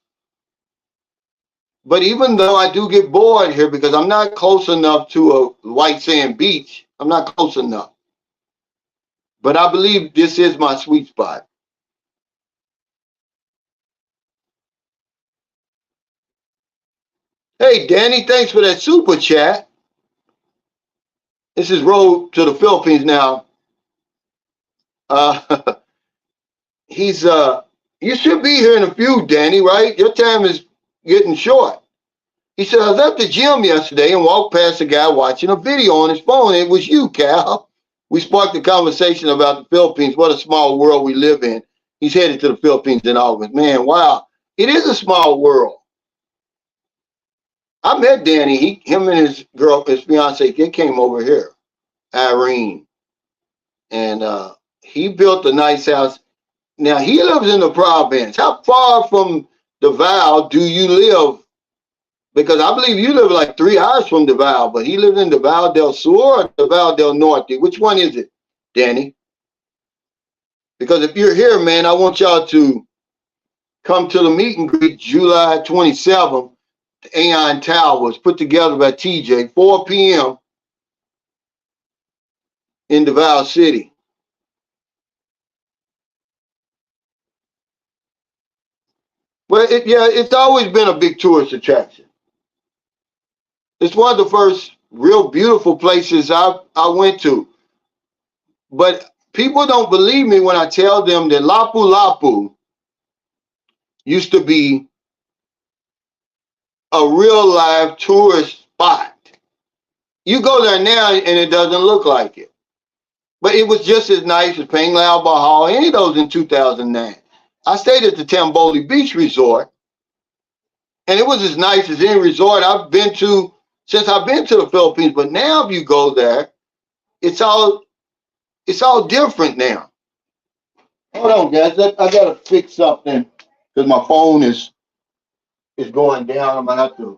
Speaker 1: But even though I do get bored here because I'm not close enough to a white sand beach, I'm not close enough. But I believe this is my sweet spot. Hey, Danny, thanks for that super chat. This is Road to the Philippines now. He's you should be here in a few, Danny, right? Your time is getting short. He said, I was at the gym yesterday and walked past a guy watching a video on his phone. It was you, Cal. We sparked a conversation about the Philippines. What a small world we live in. He's headed to the Philippines in August. Man, wow. It is a small world. I met Danny. Him and his fiance, they came over here, Irene. And he built a nice house. Now, he lives in the province. How far from Davao do you live? Because I believe you live like 3 hours from Davao, but he lives in Davao del Sur or Davao del Norte. Which one is it, Danny? Because if you're here, man, I want y'all to come to the meet and greet July 27th, the Aeon Towers, put together by TJ, 4 p.m. in Davao City. Well, it's always been a big tourist attraction. It's one of the first real beautiful places I went to. But people don't believe me when I tell them that Lapu-Lapu used to be a real live tourist spot. You go there now and it doesn't look like it. But it was just as nice as Panglao Bahal, any of those in 2009. I stayed at the Tamboli Beach Resort, and it was as nice as any resort I've been to since I've been to the Philippines. But now if you go there, it's all different now. Hold on, guys. I gotta fix something because my phone is going down. I'm gonna have to.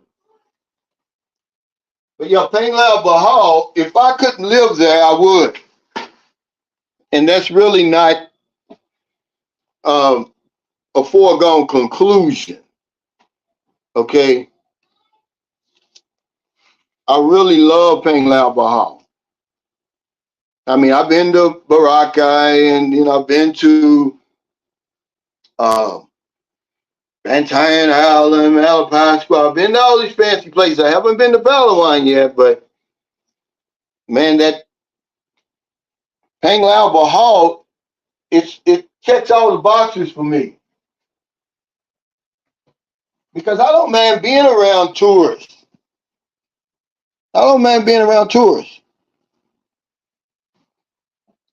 Speaker 1: But yeah, Panglao Bahal, if I couldn't live there, I would. And that's really not a foregone conclusion. Okay. I really love Panglao Bahal. I mean, I've been to Boracay and, I've been to Bantayan Island, Malapascua. I've been to all these fancy places. I haven't been to Palawan yet, but man, that Panglao Bahal, it checks all the boxes for me. Because I don't mind being around tourists. I don't mind being around tourists.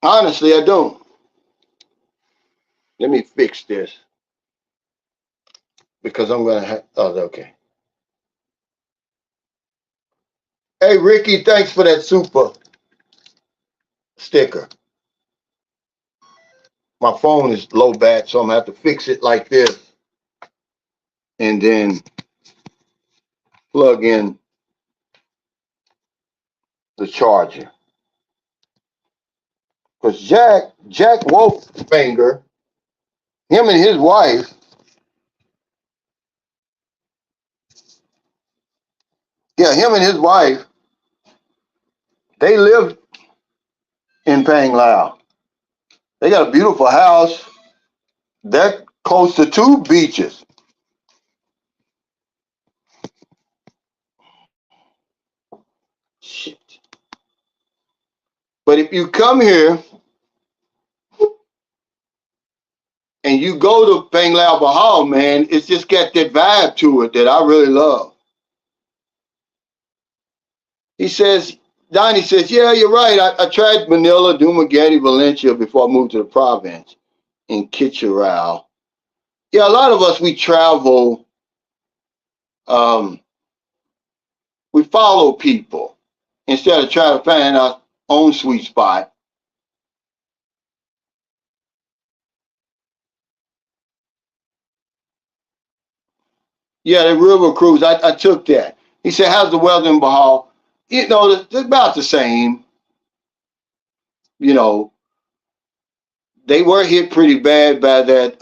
Speaker 1: Honestly, I don't. Let me fix this. Because I'm going to have, oh, okay. Hey, Ricky, thanks for that super sticker. My phone is low bat, so I'm going to have to fix it like this. And then plug in the charger. Because Jack Wolffinger, him and his wife, they live in Panglao. They got a beautiful house. They're close to 2 beaches. Shit. But if you come here and you go to Panglao Bahal, man, it's just got that vibe to it that I really love. He says, Donnie says, yeah, you're right. I tried Manila, Dumaguete, Valencia before I moved to the province in Kitcheral. Yeah, a lot of us, we travel, um, we follow people instead of trying to find our own sweet spot. Yeah, the river cruise, I took that. He said, how's the weather in Bahal? You know, it's about the same. You know, they were hit pretty bad by that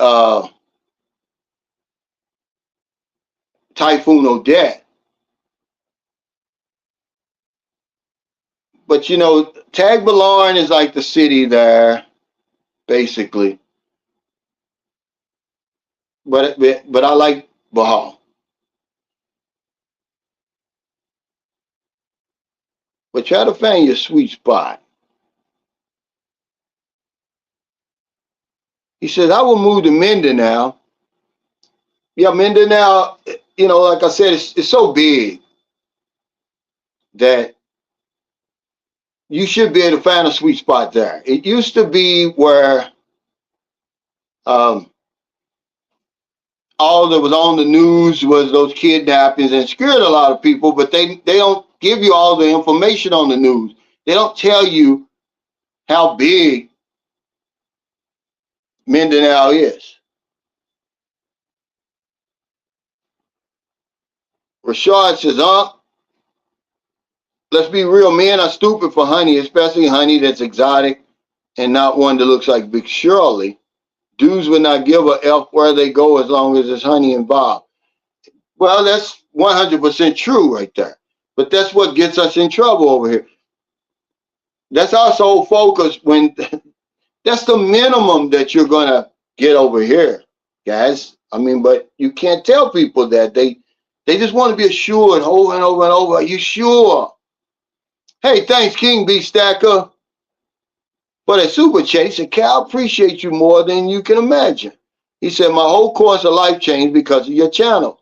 Speaker 1: Typhoon Odette. But, you know, Tagbilaran is like the city there, basically. But I like Bahal. But try to find your sweet spot. He said, I will move to Mindanao. Yeah, Mindanao, you know, like I said, it's so big that you should be able to find a sweet spot there. It used to be where um, all that was on the news was those kidnappings and scared a lot of people, but they don't give you all the information on the news. They don't tell you how big Mindanao is. Rashad says, let's be real, men are stupid for honey, especially honey that's exotic and not one that looks like Big Shirley. Dudes would not give a F where they go as long as there's honey involved. Well, that's 100% true right there. But that's what gets us in trouble over here. That's our sole focus when that's the minimum that you're going to get over here, guys. I mean, but you can't tell people that. They just want to be assured over and over and over. Are you sure? Hey, thanks, King B Stacker, for that super chase. And Cal, appreciate you more than you can imagine. He said, my whole course of life changed because of your channel.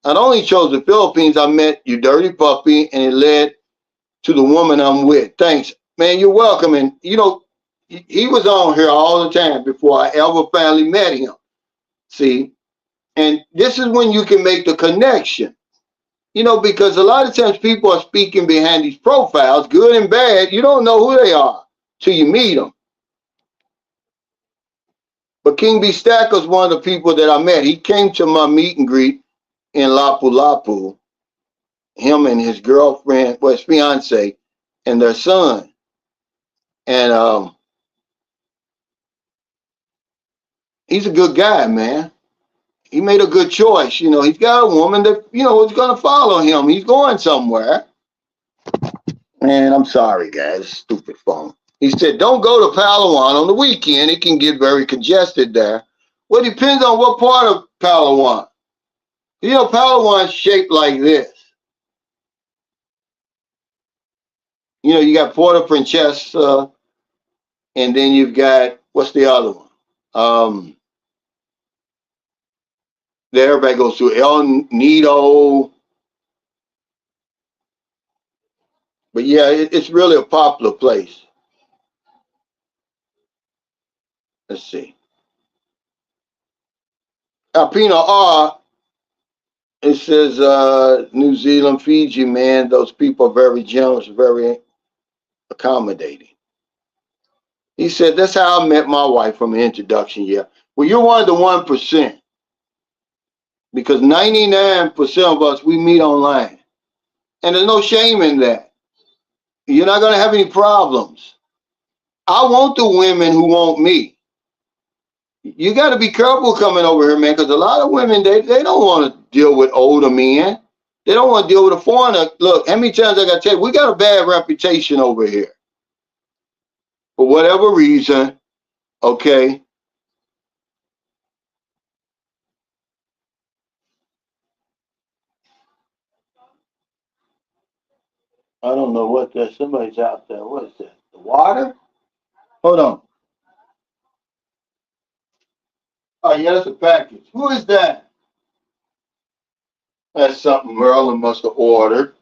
Speaker 1: Not only chose the Philippines, I met you dirty puppy, and it led to the woman I'm with. Thanks. Man, you're welcome. And, you know, he was on here all the time before I ever finally met him. See? And this is when you can make the connection. You know, because a lot of times people are speaking behind these profiles, good and bad. You don't know who they are till you meet them. But King B Stacker is one of the people that I met. He came to my meet and greet in Lapu Lapu. Him and his girlfriend, well, his fiance, and their son. And he's a good guy, man. He made a good choice. You know, he's got a woman that, you know, is going to follow him. He's going somewhere. Man, I'm sorry, guys. Stupid phone. He said, don't go to Palawan on the weekend. It can get very congested there. Well, it depends on what part of Palawan. You know, Palawan's shaped like this. You know, you got Port-au-Prince, and then you've got, what's the other one? That everybody goes to El Nido. But yeah, it's really a popular place. Let's see. Alpina R, it says New Zealand, Fiji, man, those people are very generous, very accommodating. He said, that's how I met my wife from an introduction. Yeah. Well, you're one of the 1%, because 99% of us, we meet online. And there's no shame in that. You're not going to have any problems. I want the women who want me. You got to be careful coming over here, man, because a lot of women, they don't want to deal with older men. They don't want to deal with a foreigner. Look, how many times I got to tell you, we got a bad reputation over here. For whatever reason, okay? I don't know what that. Somebody's out there. What is that? The water? Hold on. Oh yeah, that's a package. Who is that? That's something Merlin must have ordered.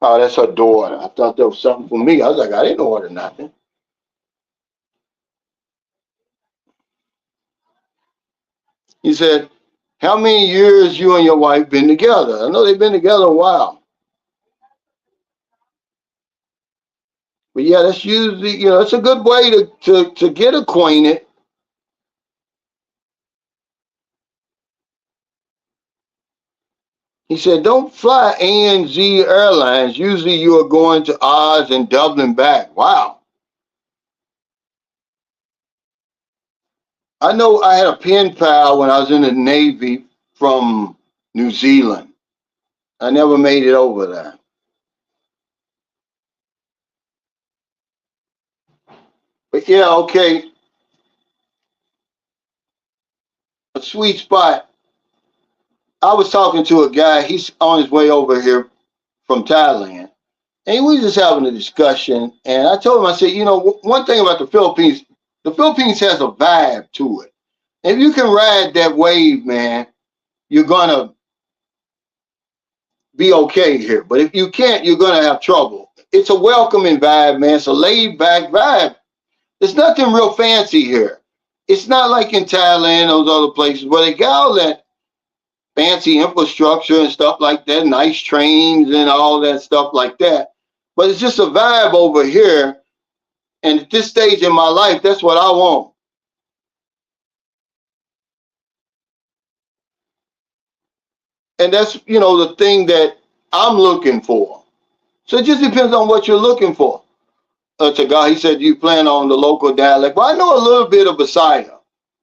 Speaker 1: Oh, that's her daughter. I thought that was something for me. I was like, I didn't order nothing. He said, how many years you and your wife been together? I know they've been together a while. But yeah, that's usually, it's a good way to get acquainted. He said, don't fly ANZ Airlines. Usually you are going to Oz and Dublin back. Wow. I know I had a pen pal when I was in the Navy from New Zealand. I never made it over there. But yeah, okay, a sweet spot. I was talking to a guy, he's on his way over here from Thailand. And we were just having a discussion. And I told him, I said, one thing about the Philippines has a vibe to it. If you can ride that wave, man, you're going to be okay here. But if you can't, you're going to have trouble. It's a welcoming vibe, man. It's a laid back vibe. There's nothing real fancy here. It's not like in Thailand, those other places where they got all that fancy infrastructure and stuff like that, nice trains and all that stuff like that. But it's just a vibe over here. And at this stage in my life, that's what I want. And that's, the thing that I'm looking for. So it just depends on what you're looking for. To God, he said, you plan on the local dialect. Well, I know a little bit of Messiah,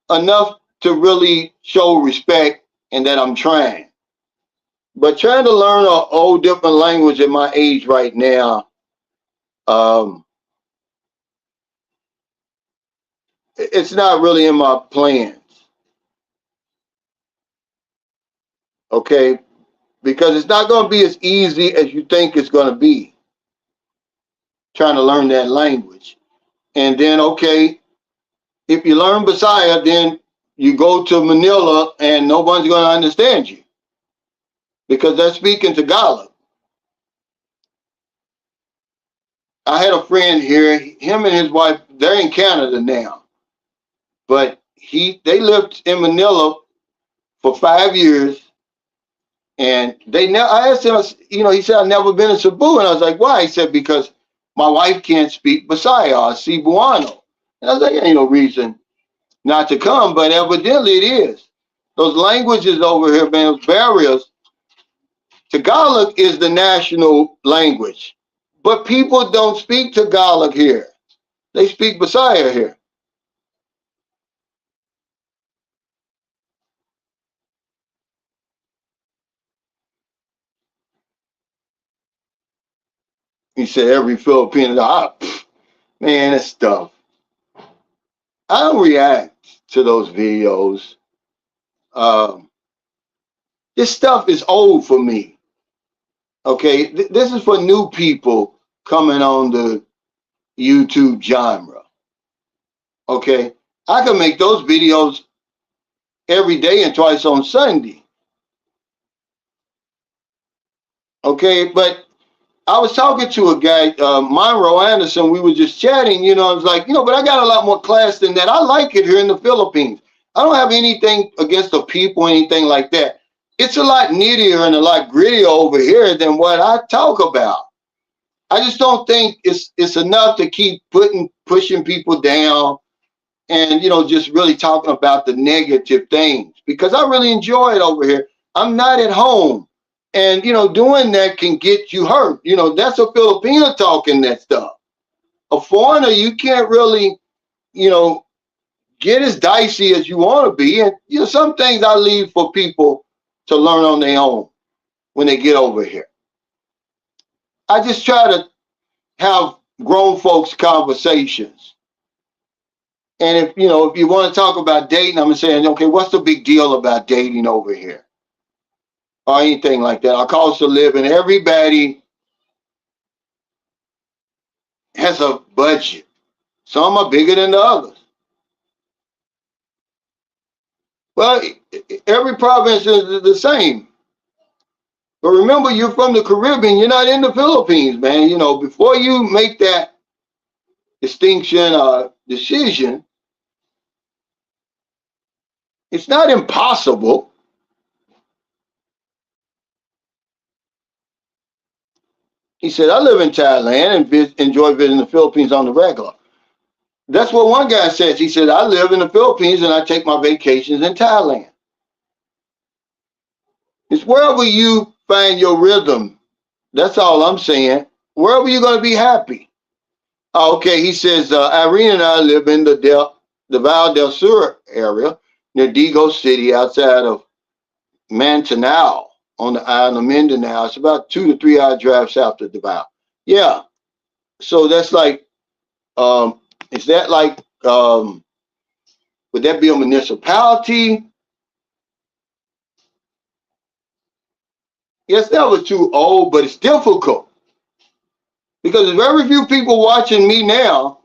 Speaker 1: enough to really show respect and that I'm trying. But trying to learn a whole different language at my age right now, um, it's not really in my plans. Okay, because it's not going to be as easy as you think it's going to be trying to learn that language. And then, okay, if you learn Bisaya, then you go to Manila and nobody's going to understand you because they're speaking Tagalog. I had a friend here, him and his wife, they're in Canada now, but they lived in Manila for 5 years. And I asked him, he said, I've never been to Cebu. And I was like, why? He said, because my wife can't speak Bisaya or Cebuano. And I was like, ain't no reason not to come, but evidently it is. Those languages over here, man, those barriers. Tagalog is the national language, but people don't speak Tagalog here. They speak Bisaya here. He said, every Filipino, man, this stuff. I don't react to those videos. Um, this stuff is old for me. Okay, this is for new people coming on the YouTube genre. Okay, I can make those videos every day and twice on Sunday. Okay, but I was talking to a guy, Monroe Anderson. We were just chatting. I was like, but I got a lot more class than that. I like it here in the Philippines. I don't have anything against the people, anything like that. It's a lot nittier and a lot grittier over here than what I talk about. I just don't think it's enough to keep pushing people down and just really talking about the negative things because I really enjoy it over here. I'm not at home. And doing that can get you hurt. That's a Filipino talking that stuff. A foreigner, you can't really, you know, get as dicey as you want to be. And some things I leave for people to learn on their own when they get over here. I just try to have grown folks conversations. And if you want to talk about dating, I'm saying, okay, what's the big deal about dating over here? or anything like that. Our cost of living, everybody has a budget. Some are bigger than the others. Well, every province is the same. But remember, you're from the Caribbean. You're not in the Philippines, man. You know, before you make that distinction or decision, it's not impossible. He said, I live in Thailand and enjoy visiting the Philippines on the regular. That's what one guy says. He said, I live in the Philippines and I take my vacations in Thailand. It's wherever you find your rhythm. That's all I'm saying. Wherever you're going to be happy. Okay, he says, Irene and I live in the Val del Sur area near Digo City outside of Mindanao on the island of Mindanao. It's about 2 to 3 hour drive south of Davao. Yeah. So that's like, is that like, would that be a municipality? Yes, that was too old, but it's difficult because there's very few people watching me now.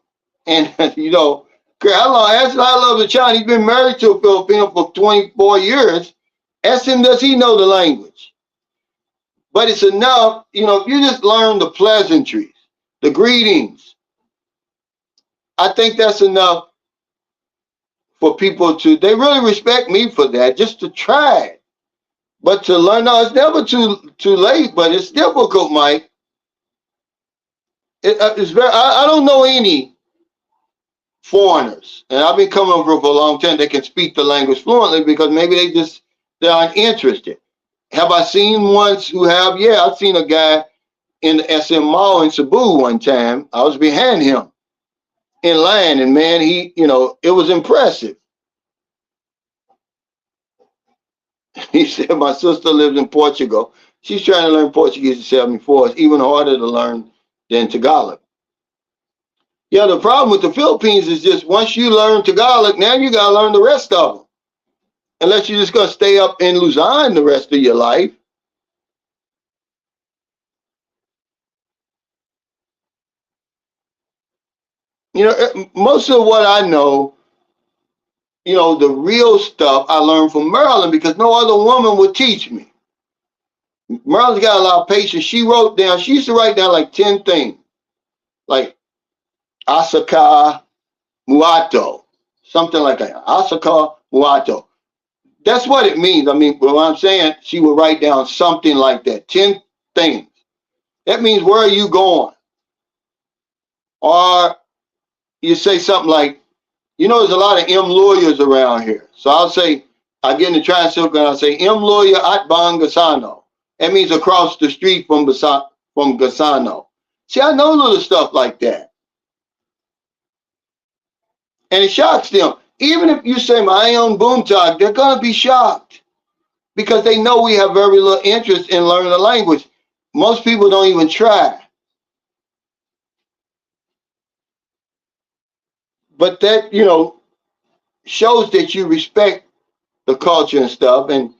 Speaker 1: And, you know, how long? Ask I love the child. He's been married to a Filipino for 24 years. Ask him, does he know the language? But it's enough, you know, if you just learn the pleasantries, the greetings, I think that's enough for people to, they really respect me for that, just to try it. But to learn, no, it's never too late, but it's difficult, Mike. It's very, I don't know any foreigners, and I've been coming over for a long time, they can speak the language fluently because maybe they aren't interested. Have I seen ones who have? Yeah, I've seen a guy in the SM Mall in Cebu one time. I was behind him in line, and man, he, you know, it was impressive. He said, my sister lives in Portugal. She's trying to learn Portuguese at 74. It's even harder to learn than Tagalog. Yeah, the problem with the Philippines is just once you learn Tagalog, now you got to learn the rest of them. Unless you're just going to stay up in Luzon the rest of your life. You know, most of what I know, you know, the real stuff I learned from Marilyn because no other woman would teach me. Marilyn's got a lot of patience. She wrote down, she used to write down like 10 things, like Asaka Muato, something like that. Asaka Muato. That's what it means. I mean, what I'm saying, she would write down something like that, 10 things. That means, where are you going? Or you say something like, you know, there's a lot of M lawyers around here. So I'll say, I get in the tricycle and I'll say, M lawyer at Bangasano. That means across the street from Gasano. See, I know little stuff like that. And it shocks them. Even if you say my own boomtalk, they're going to be shocked because they know we have very little interest in learning the language. Most people don't even try. But that, you know, shows that you respect the culture and stuff. And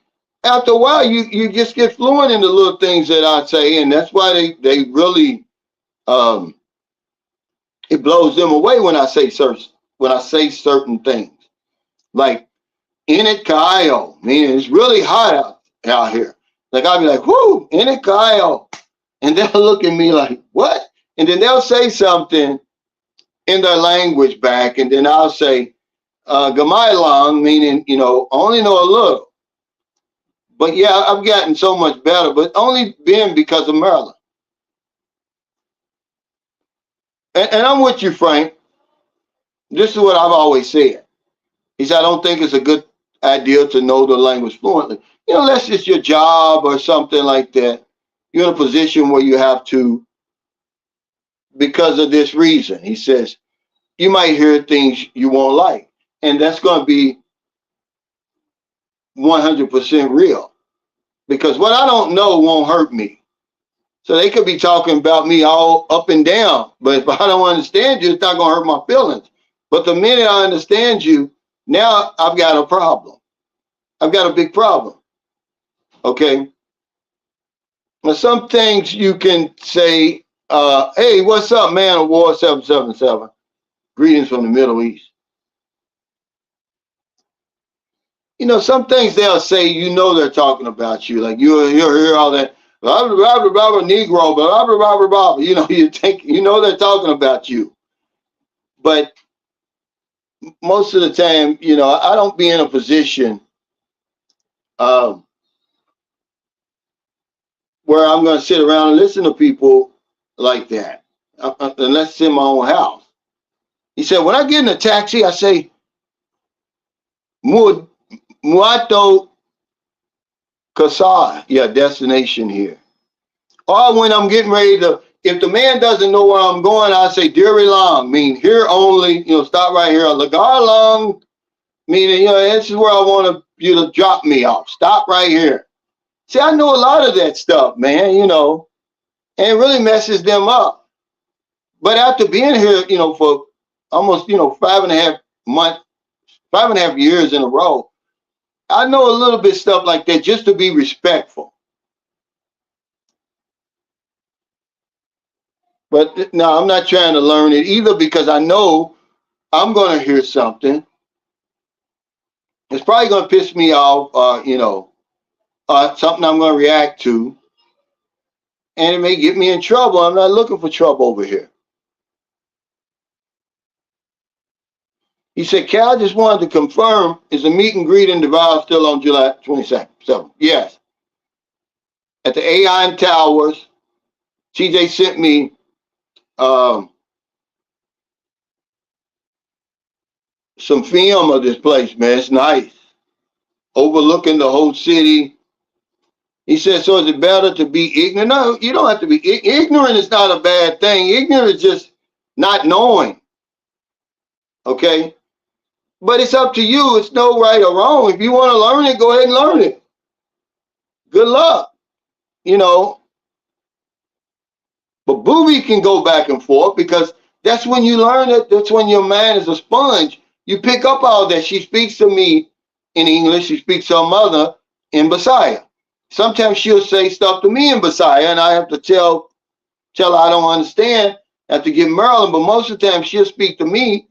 Speaker 1: after a while, you just get fluent in the little things that I say. And that's why they really, it blows them away when I say certain things. Like, in it, Kyle, meaning it's really hot out here. Like, I'll be like, whoo, in it, Kyle. And they'll look at me like, what? And then they'll say something in their language back. And then I'll say, Gamay lang, meaning, you know, only know a little. But yeah, I've gotten so much better, but only been because of Maryland. And I'm with you, Frank. This is what I've always said. He said, I don't think it's a good idea to know the language fluently. You know, unless it's your job or something like that. You're in a position where you have to, because of this reason. He says, you might hear things you won't like. And that's going to be 100% real. Because what I don't know won't hurt me. So they could be talking about me all up and down. But if I don't understand you, it's not going to hurt my feelings. But the minute I understand you, now I've got a problem. I've got a big problem. Okay? Now, some things you can say, hey, what's up, man? Of War 777. Greetings from the Middle East. You know, some things they'll say, you know, they're talking about you. Like you'll hear all that, blah, blah, blah, blah, blah, Negro, blah, blah, blah, blah, blah. You know, you know, they're talking about you. But most of the time, you know, I don't be in a position um, where I'm going to sit around and listen to people like that, unless it's in my own house. He said, when I get in a taxi, I say, Muato Kasar, yeah, destination here. Or when I'm getting ready to, if the man doesn't know where I'm going, I say, Deary Long, mean here only, you know, stop right here. Lagar Long, meaning, you know, this is where I want you to drop me off. Stop right here. See, I know a lot of that stuff, man, you know, and it really messes them up. But after being here, you know, for almost, you know, 5.5 years in a row, I know a little bit stuff like that just to be respectful. But no, I'm not trying to learn it either because I know I'm going to hear something. It's probably going to piss me off, you know, something I'm going to react to. And it may get me in trouble. I'm not looking for trouble over here. He said, Cal, just wanted to confirm, is the meet and greet in Duval still on July 22nd? So, yes. At the AI Towers, TJ sent me some film of this place, man. It's nice. Overlooking the whole city. He said, so is it better to be ignorant? No, you don't have to be. Ignorant is not a bad thing. Ignorant is just not knowing. Okay? But it's up to you. It's no right or wrong. If you want to learn it, go ahead and learn it. Good luck. You know. But Booby can go back and forth because that's when you learn it. That's when your man is a sponge. You pick up all that. She speaks to me in English. She speaks to her mother in Bisaya. Sometimes she'll say stuff to me in Bisaya, and I have to tell her I don't understand. I have to give Maryland, but most of the time she'll speak to me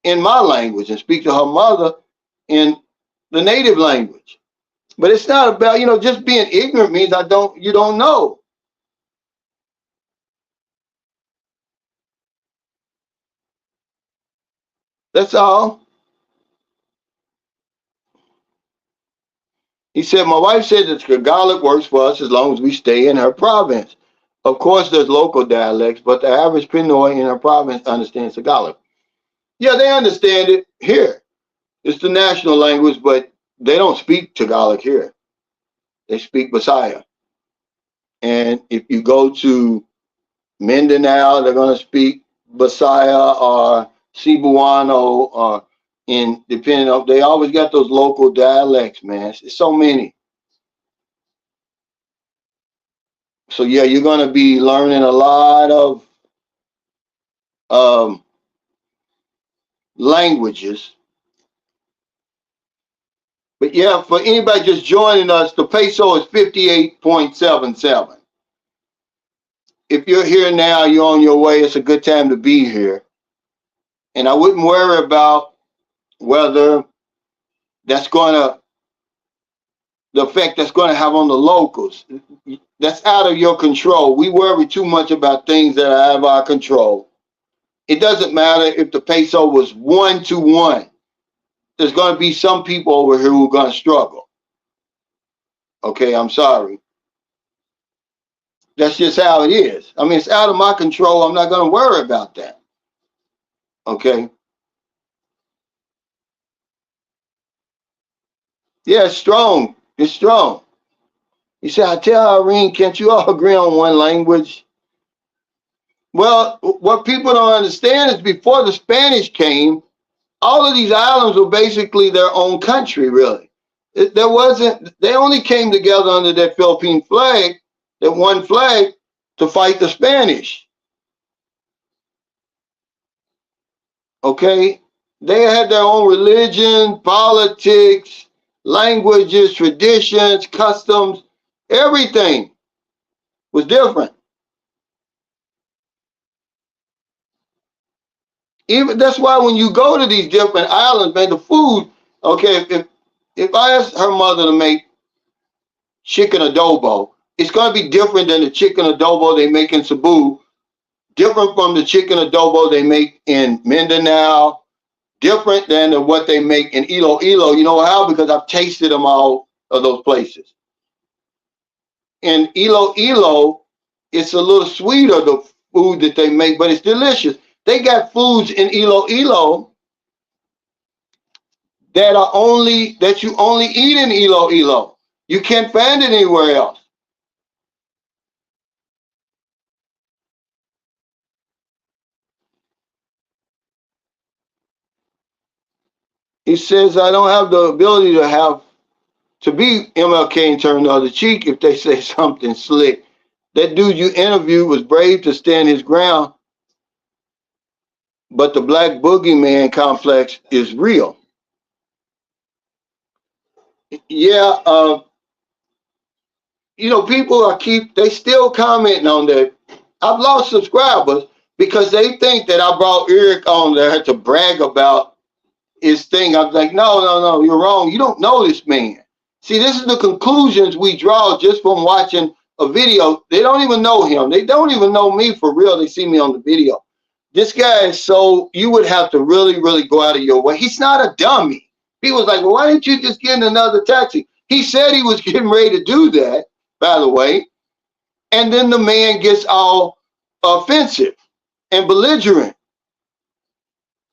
Speaker 1: in my language and speak to her mother in the native language. But it's not about, you know, just being ignorant means you don't know. That's all. He said, my wife said that Tagalog works for us as long as we stay in her province. Of course, there's local dialects, but the average Pinoy in her province understands Tagalog. Yeah, they understand it here. It's the national language, but they don't speak Tagalog here. They speak Bisaya. And if you go to Mindanao, they're going to speak Bisaya or Cebuano or depending on, they always got those local dialects, man. It's so many. So yeah, you're going to be learning a lot of languages. But yeah, for anybody just joining us, the peso is 58.77. If you're here now, you're on your way, it's a good time to be here. And I wouldn't worry about whether that's going to, the effect that's going to have on the locals. That's out of your control. We worry too much about things that are out of our control. It doesn't matter if the peso was 1-to-1. There's going to be some people over here who are going to struggle. Okay, I'm sorry. That's just how it is. I mean, it's out of my control. I'm not going to worry about that. Okay. Yeah, it's strong. It's strong. You say, I tell Irene, can't you all agree on one language? Well, what people don't understand is before the Spanish came, all of these islands were basically their own country, really. They only came together under that Philippine flag, that one flag, to fight the Spanish. Okay? They had their own religion, politics, languages, traditions, customs, everything. was different. Even that's why when you go to these different islands, man, the food. Okay, if I ask her mother to make chicken adobo, it's gonna be different than the chicken adobo they make in Cebu. Different from the chicken adobo they make in Mindanao. Different than what they make in Iloilo. You know how? Because I've tasted them all of those places. In Iloilo, it's a little sweeter, the food that they make, but it's delicious. They got foods in Iloilo that you only eat in Iloilo. You can't find it anywhere else. He says, I don't have the ability to be MLK and turn the other cheek if they say something slick. That dude you interviewed was brave to stand his ground, but the black boogeyman complex is real. Yeah, people they still commenting on that. I've lost subscribers because they think that I brought Eric on there to brag about his thing. I'm like, no, you're wrong. You don't know this man. See, this is the conclusions we draw just from watching a video. They don't even know him. They don't even know me for real. They see me on the video. This guy is you would have to really, really go out of your way. He's not a dummy. He was like, well, why didn't you just get in another taxi? He said he was getting ready to do that, by the way. And then the man gets all offensive and belligerent.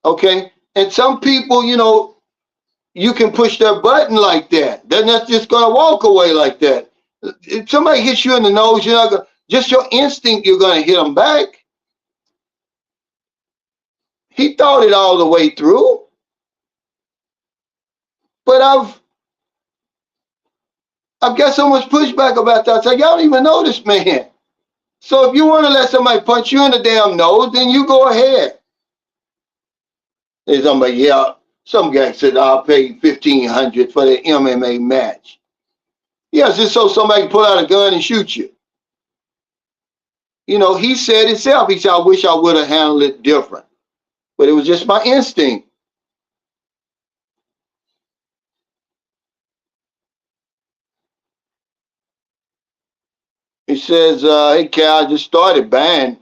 Speaker 1: Okay. And some people, you can push their button like that. They're not just going to walk away like that. If somebody hits you in the nose, you're not going to, just your instinct, you're going to hit them back. He thought it all the way through. But I've got so much pushback about that. It's like, y'all don't even know this man. So if you want to let somebody punch you in the damn nose, then you go ahead. There's somebody, yeah, some guy said, I'll pay $1,500 for the MMA match. Yeah, just so somebody can pull out a gun and shoot you. He said himself, he said, I wish I would have handled it different. But it was just my instinct. He says, hey, Cal, I just started buying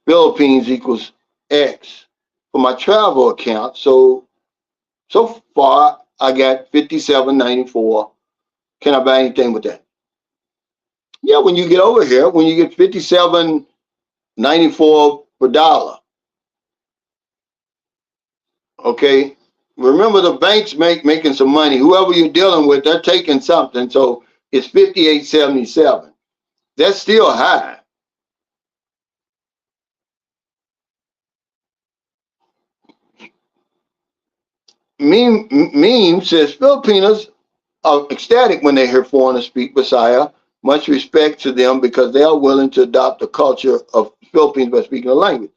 Speaker 1: Philippines equals X for my travel account. So far, I got $57.94. Can I buy anything with that? Yeah, when you get over here, when you get $57.94 per dollar. Okay, remember the banks making some money. Whoever you're dealing with, they're taking something. So it's $58.77. That's still high. Meme says Filipinos are ecstatic when they hear foreigners speak Bisaya. Much respect to them because they are willing to adopt the culture of Philippines by speaking the language.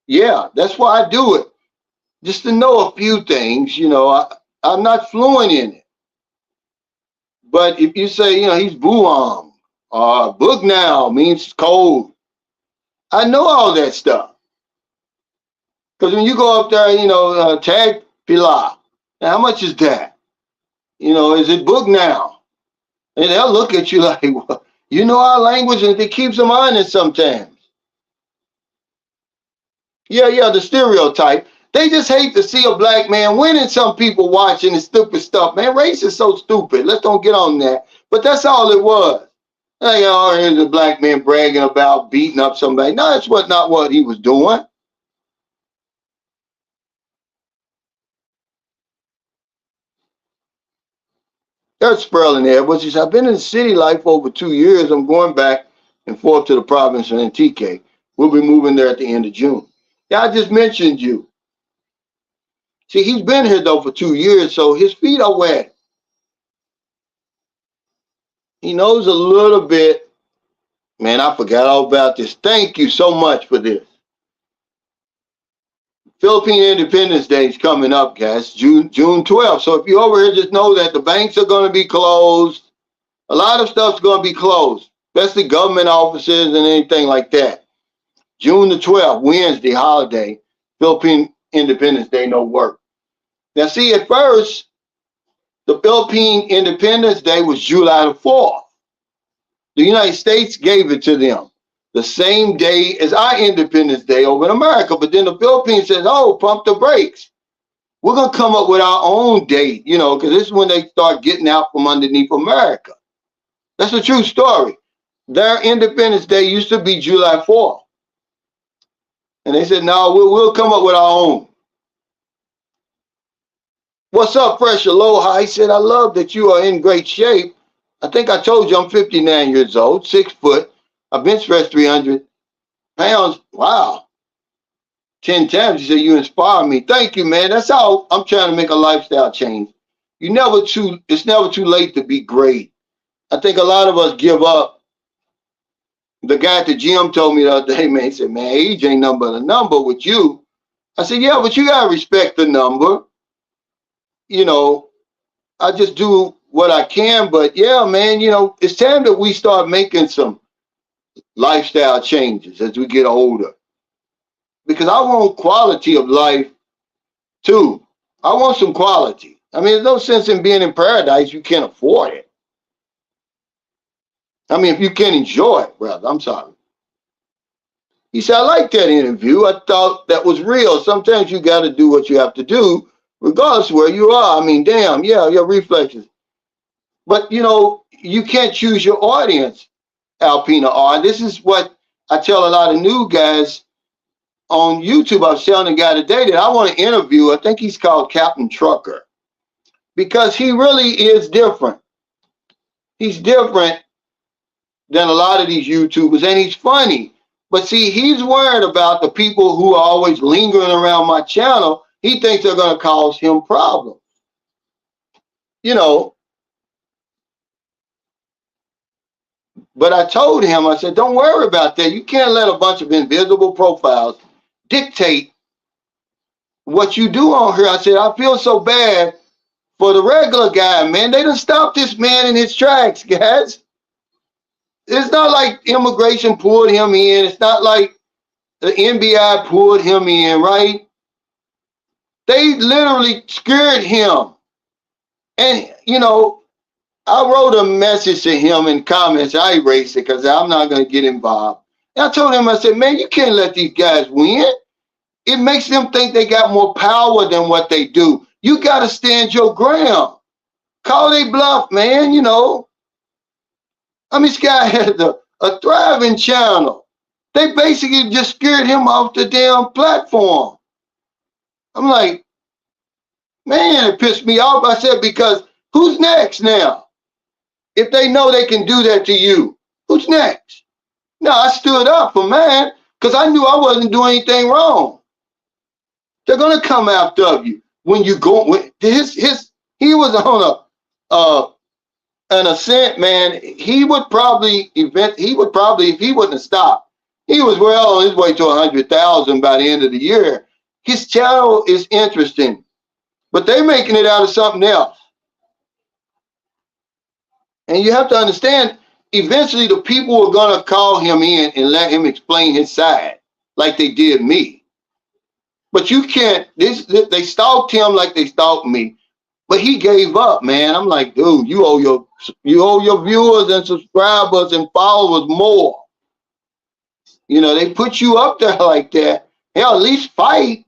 Speaker 1: Yeah, that's why I do it. Just to know a few things, I'm not fluent in it. But if you say, he's buang, bug now means cold. I know all that stuff. Because when you go up there, tag pila. Now, how much is that? Is it book now? And they'll look at you like, well, you know our language, and it keeps them honest sometimes. Yeah, the stereotype. They just hate to see a black man winning. Some people watching the stupid stuff. Man, race is so stupid. Let's don't get on that. But that's all it was. Here's a black man bragging about beating up somebody. No, that's not what he was doing. There's Sperling Edwards. He said, I've been in the city life for over 2 years. I'm going back and forth to the province of Antique. We'll be moving there at the end of June. Yeah, I just mentioned you. See, he's been here, though, for 2 years, so his feet are wet. He knows a little bit. Man, I forgot all about this. Thank you so much for this. Philippine Independence Day is coming up, guys, June 12th. So if you're over here, just know that the banks are going to be closed. A lot of stuff's going to be closed. especially government offices and anything like that. June the 12th, Wednesday, holiday, Philippine Independence Day, no work. Now, see, at first, the Philippine Independence Day was July the 4th. The United States gave it to them the same day as our Independence Day over in America. But then the Philippines says, oh, pump the brakes. We're going to come up with our own date, because this is when they start getting out from underneath America. That's a true story. Their Independence Day used to be July 4th. And they said, no, we'll come up with our own. What's up, Fresh Aloha? He said, I love that you are in great shape. I think I told you I'm 59 years old, 6 foot. I bench press 300 pounds. Wow. 10 times. He said, you inspire me. Thank you, man. That's how I'm trying to make a lifestyle change. It's never too late to be great. I think a lot of us give up. The guy at the gym told me the other day, man, he said, man, age ain't nothing but a number with you. I said, yeah, but you got to respect the number. I just do what I can. But yeah, man, it's time that we start making some lifestyle changes as we get older. Because I want quality of life too. I want some quality. I mean, there's no sense in being in paradise. You can't afford it. I mean, if you can't enjoy it, brother, I'm sorry. He said, I like that interview. I thought that was real. Sometimes you got to do what you have to do, regardless of where you are. I mean, damn, yeah, your reflexes. But, you can't choose your audience, Alpina R. This is what I tell a lot of new guys on YouTube. I was telling a guy today that I want to interview. I think he's called Captain Trucker because he really is different. He's different than a lot of these YouTubers, and he's funny. But see, he's worried about the people who are always lingering around my channel. He thinks they're going to cause him problems. But I told him, I said, don't worry about that. You can't let a bunch of invisible profiles dictate what you do on here. I said, I feel so bad for the regular guy, man. They done stopped this man in his tracks, guys. It's not like immigration pulled him in. It's not like the NBI pulled him in, right? They literally scared him. And, I wrote a message to him in comments. I erased it because I'm not going to get involved. And I told him, I said, man, you can't let these guys win. It makes them think they got more power than what they do. You got to stand your ground. Call they bluff, man, I mean, this guy has a thriving channel. They basically just scared him off the damn platform. I'm like, man, it pissed me off. I said, because who's next now? If they know they can do that to you, who's next? No, I stood up for mine because I knew I wasn't doing anything wrong. They're gonna come after you when you go. He was on an ascent, man. He would probably if he wouldn't have stopped. He was well on his way to 100,000 by the end of the year. His channel is interesting, but they're making it out of something else. And you have to understand, eventually the people are going to call him in and let him explain his side, like they did me. But you can't, they stalked him like they stalked me. But he gave up, man. I'm like, dude, you owe your viewers and subscribers and followers more. They put you up there like that. Hell, at least fight.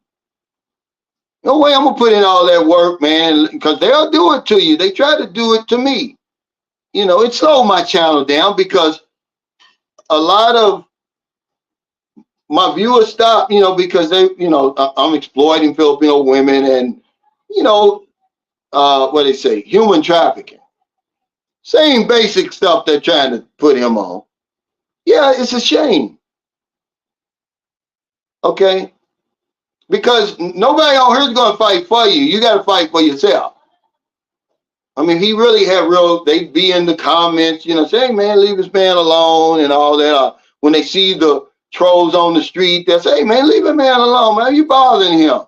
Speaker 1: No way I'm going to put in all that work, man, because they'll do it to you. They try to do it to me. It slowed my channel down because a lot of my viewers stopped, because I'm exploiting Filipino women and, what they say, human trafficking. Same basic stuff they're trying to put him on. Yeah, it's a shame. Okay? Because nobody on here is going to fight for you. You got to fight for yourself. I mean, he really had they'd be in the comments, say, hey, man, leave this man alone and all that. When they see the trolls on the street, they'll say, hey, man, leave a man alone, man. You bothering him.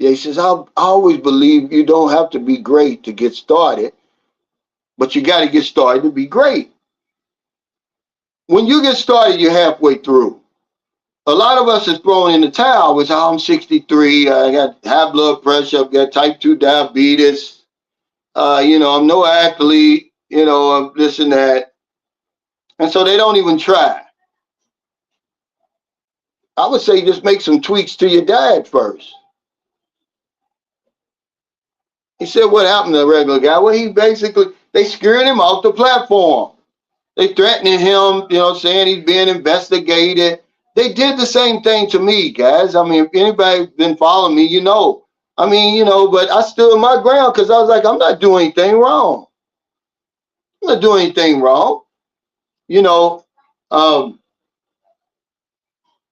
Speaker 1: day. He says, I always believe you don't have to be great to get started, but you got to get started to be great. When you get started, you're halfway through. A lot of us is thrown in the towel with how I'm 63, I got high blood pressure, I've got type 2 diabetes, I'm no athlete, I'm this and that. And so they don't even try. I would say just make some tweaks to your diet first. He said, what happened to the regular guy? Well, they scared him off the platform. They threatening him, saying he's being investigated. They did the same thing to me, guys. I mean, if anybody's been following me, but I stood my ground because I was like, I'm not doing anything wrong. I'm not doing anything wrong. Um,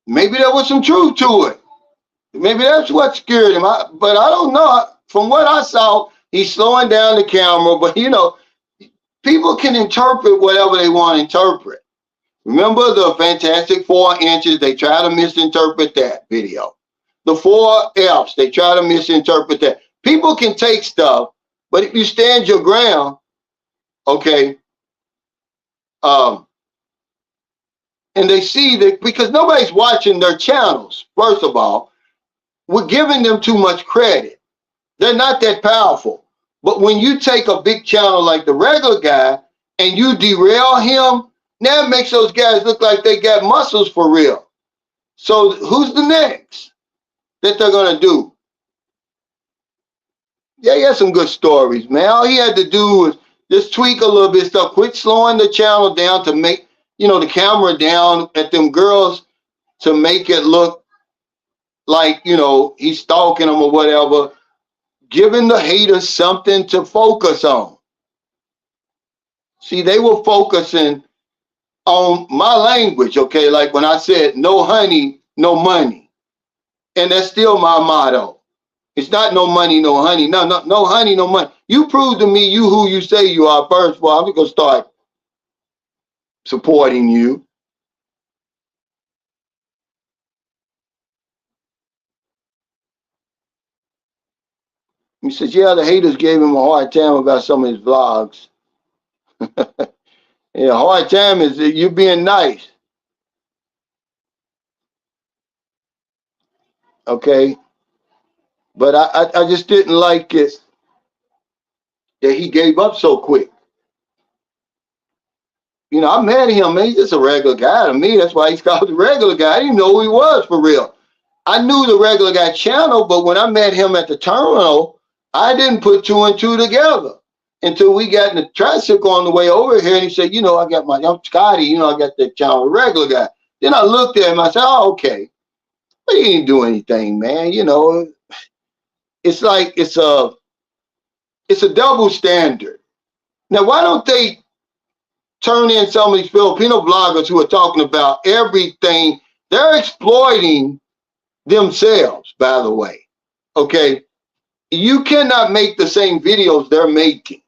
Speaker 1: maybe there was some truth to it. Maybe that's what scared him. But I don't know. From what I saw, he's slowing down the camera. But, people can interpret whatever they want to interpret. Remember the Fantastic 4 Inches? They try to misinterpret that video. The 4 Fs, they try to misinterpret that. People can take stuff, but if you stand your ground, okay, and they see that because nobody's watching their channels, first of all, we're giving them too much credit. They're not that powerful. But when you take a big channel like the regular guy and you derail him, now it makes those guys look like they got muscles for real. So who's the next that they're going to do? Yeah, he had some good stories, man. All he had to do was just tweak a little bit stuff. Quit slowing the channel down to make, the camera down at them girls to make it look like, he's stalking them or whatever. Giving the haters something to focus on. See, they were focusing on my language, okay? Like when I said, no honey, no money. And that's still my motto. It's not no money, no honey. No honey, no money. You prove to me you who you say you are first. Well, I'm going to start supporting you. He says, yeah, the haters gave him a hard time about some of his vlogs. Yeah, hard time is that you being nice. Okay? But I just didn't like it that he gave up so quick. I met him, man. He's just a regular guy to me. That's why he's called the regular guy. I didn't know who he was for real. I knew the regular guy channel, but when I met him at the terminal, I didn't put 2 and 2 together until we got in the tricycle on the way over here. And he said, I'm Scotty, I got that channel, the regular guy. Then I looked at him. I said, oh, okay. But he didn't do anything, man. It's like it's a double standard. Now, why don't they turn in some of these Filipino bloggers who are talking about everything? They're exploiting themselves, by the way. Okay? You cannot make the same videos they're making.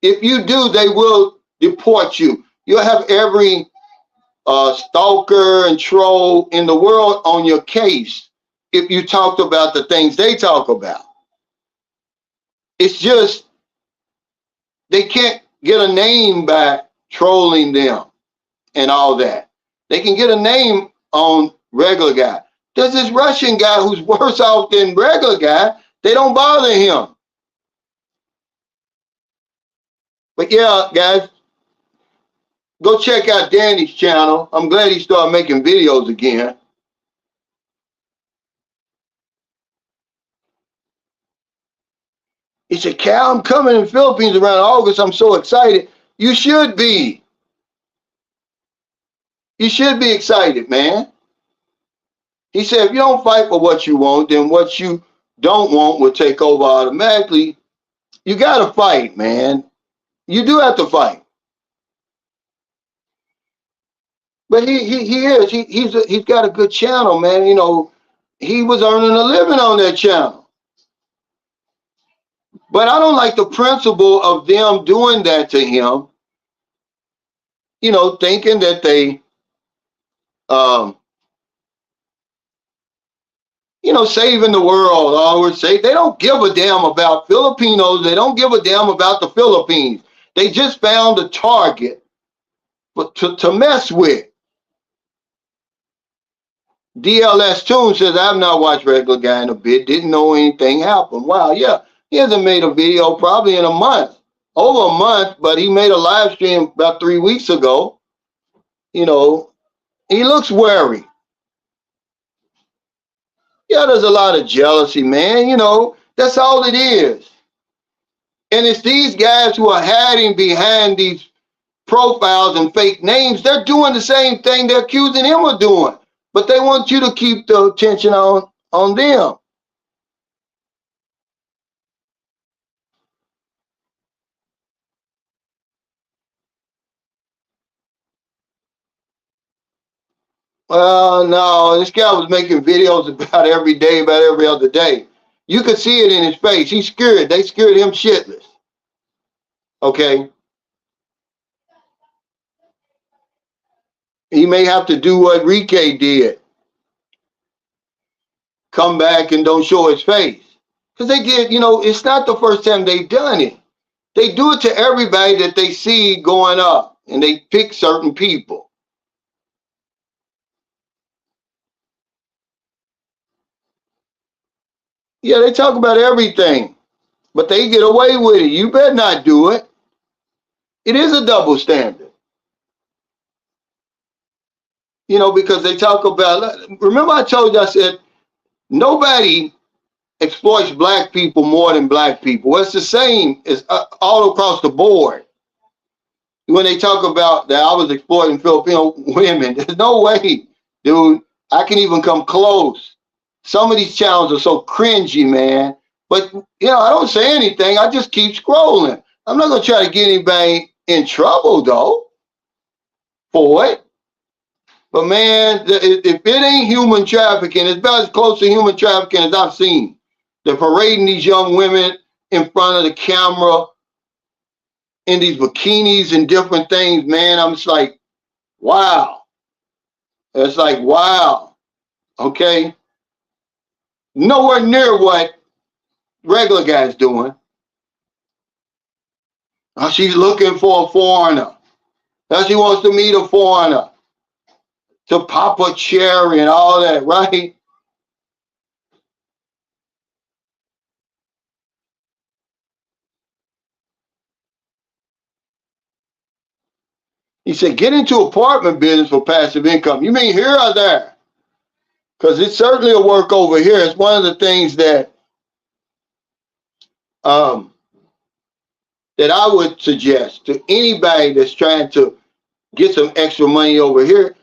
Speaker 1: If you do, they will deport you. You'll have every stalker and troll in the world on your case if you talked about the things they talk about. It's just they can't get a name by trolling them and all that. They can get a name on regular guy. There's this Russian guy who's worse off than regular guy. They don't bother him. But yeah, guys, go check out Danny's channel. I'm glad he started making videos again. He said, Cal, I'm coming in the Philippines around August. I'm so excited. You should be. You should be excited, man. He said, if you don't fight for what you want, then what you don't want will take over automatically. You got to fight, man. You do have to fight. But he is. He's got a good channel, man. He was earning a living on that channel. But I don't like the principle of them doing that to him, thinking that they, saving the world. I always say they don't give a damn about Filipinos. They don't give a damn about the Philippines. They just found a target to mess with. DLS Tune says, I have not watched Regular Guy in a bit. Didn't know anything happened. Wow, yeah. He hasn't made a video probably in a month. Over a month, but he made a live stream about 3 weeks ago. He looks wary. Yeah, there's a lot of jealousy, man. That's all it is. And it's these guys who are hiding behind these profiles and fake names. They're doing the same thing they're accusing him of doing. But they want you to keep the attention on them. Well, no, this guy was making videos about every day, about every other day. You could see it in his face. He's scared. They scared him shitless. Okay? He may have to do what Rike did. Come back and don't show his face. Because they did, it's not the first time they've done it. They do it to everybody that they see going up. And they pick certain people. Yeah, they talk about everything. But they get away with it. You better not do it. It is a double standard. Because they talk about, remember I told you, I said, nobody exploits black people more than black people. It's the same as all across the board. When they talk about that I was exploiting Filipino women, there's no way, dude, I can even come close. Some of these channels are so cringy, man. But, I don't say anything. I just keep scrolling. I'm not going to try to get anybody in trouble, though, for it. But, man, if it ain't human trafficking, it's about as close to human trafficking as I've seen. They're parading these young women in front of the camera in these bikinis and different things, man. I'm just like, wow. It's like, wow. Okay? Nowhere near what Regular Guy's doing. She's looking for a foreigner. Now she wants to meet a foreigner to pop a cherry and all that, right? He said, get into apartment business for passive income. You mean here or there? Because it's certainly a work over here. It's one of the things that that I would suggest to anybody that's trying to get some extra money over here,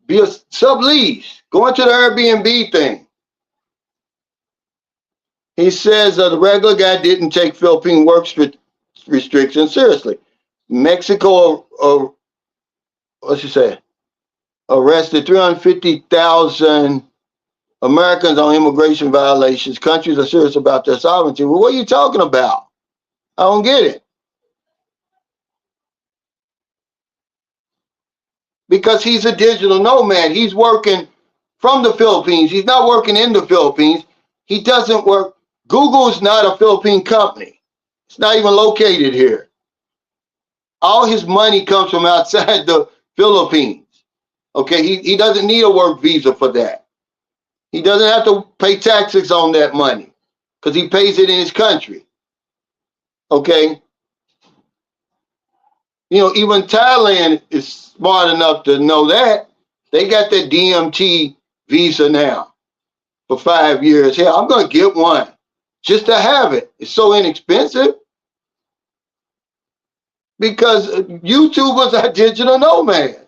Speaker 1: be a sublease. Go into the Airbnb thing. He says the Regular Guy didn't take Philippine work restrictions seriously. Mexico, what's he say? Arrested 350,000 Americans on immigration violations. Countries are serious about their sovereignty. Well, what are you talking about? I don't get it. Because he's a digital nomad. He's working from the Philippines. He's not working in the Philippines. He doesn't work. Google is not a Philippine company. It's not even located here. All his money comes from outside the Philippines. Okay, he doesn't need a work visa for that. He doesn't have to pay taxes on that money because he pays it in his country. Okay. Even Thailand is smart enough to know that. They got that DMT visa now for 5 years. Hell, I'm going to get one just to have it. It's so inexpensive because YouTubers are digital nomads.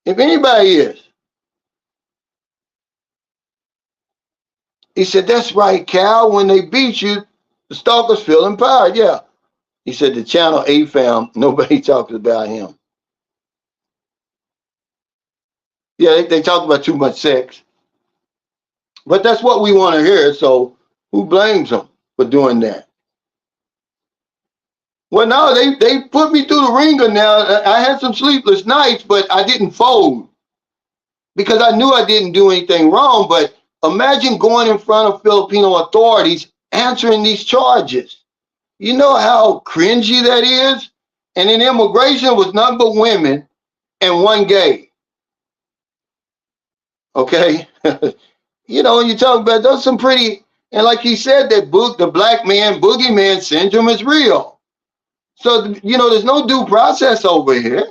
Speaker 1: If anybody is. He said, that's right, Cal. When they beat you, the stalkers feel empowered. Yeah. He said the channel A fam, nobody talks about him. Yeah, they talk about too much sex. But that's what we want to hear. So who blames them for doing that? Well, no, they put me through the ringer now. I had some sleepless nights, but I didn't fold because I knew I didn't do anything wrong. But Imagine going in front of Filipino authorities answering these charges. You know how cringy that is? And in immigration was none but women and one gay. Okay? You know, when you talk about those some pretty, and like he said, that book, the black man boogeyman syndrome is real. So, you know, there's no due process over here.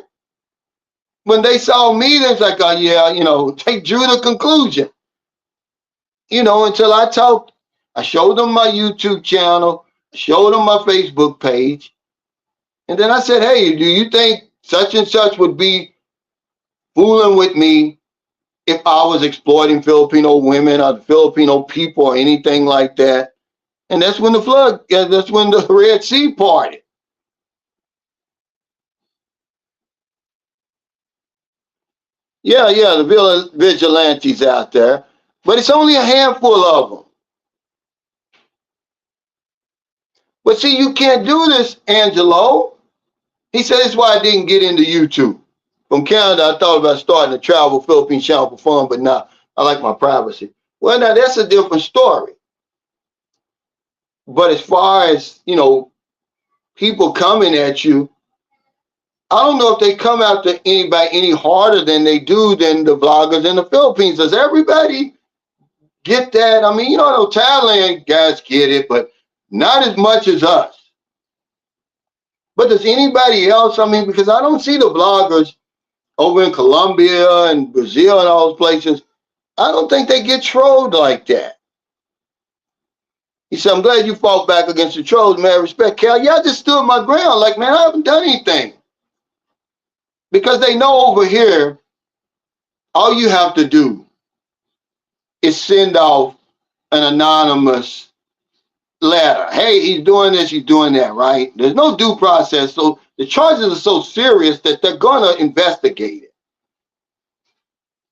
Speaker 1: When they saw me, they was like, oh, yeah, you know, they drew the conclusion. You know, until I talked, I showed them my YouTube channel, showed them my Facebook page, and then I said, hey, do you think such and such would be fooling with me if I was exploiting Filipino women or the Filipino people or anything like that? And that's when that's when the Red Sea parted. Yeah, yeah, the vigilantes out there, but it's only a handful of them. But see, you can't do this, Angelo. He said that's why I didn't get into YouTube. From Canada, I thought about starting a travel Philippine channel for fun, but now I like my privacy. Well, now that's a different story. But as far as, you know, people coming at you, I don't know if they come after anybody any harder than they do than the vloggers in the Philippines. Does everybody get that? I mean, you know, Thailand guys get it, but not as much as us. But does anybody else? I mean, because I don't see the bloggers over in Colombia and Brazil and all those places. I don't think they get trolled like that. He said, I'm glad you fought back against the trolls, man. Respect, Cal. Yeah, I just stood my ground. Like, man, I haven't done anything. Because they know over here, all you have to do is send off an anonymous letter. Hey, he's doing this, he's doing that, right? There's no due process. So the charges are so serious that they're going to investigate it.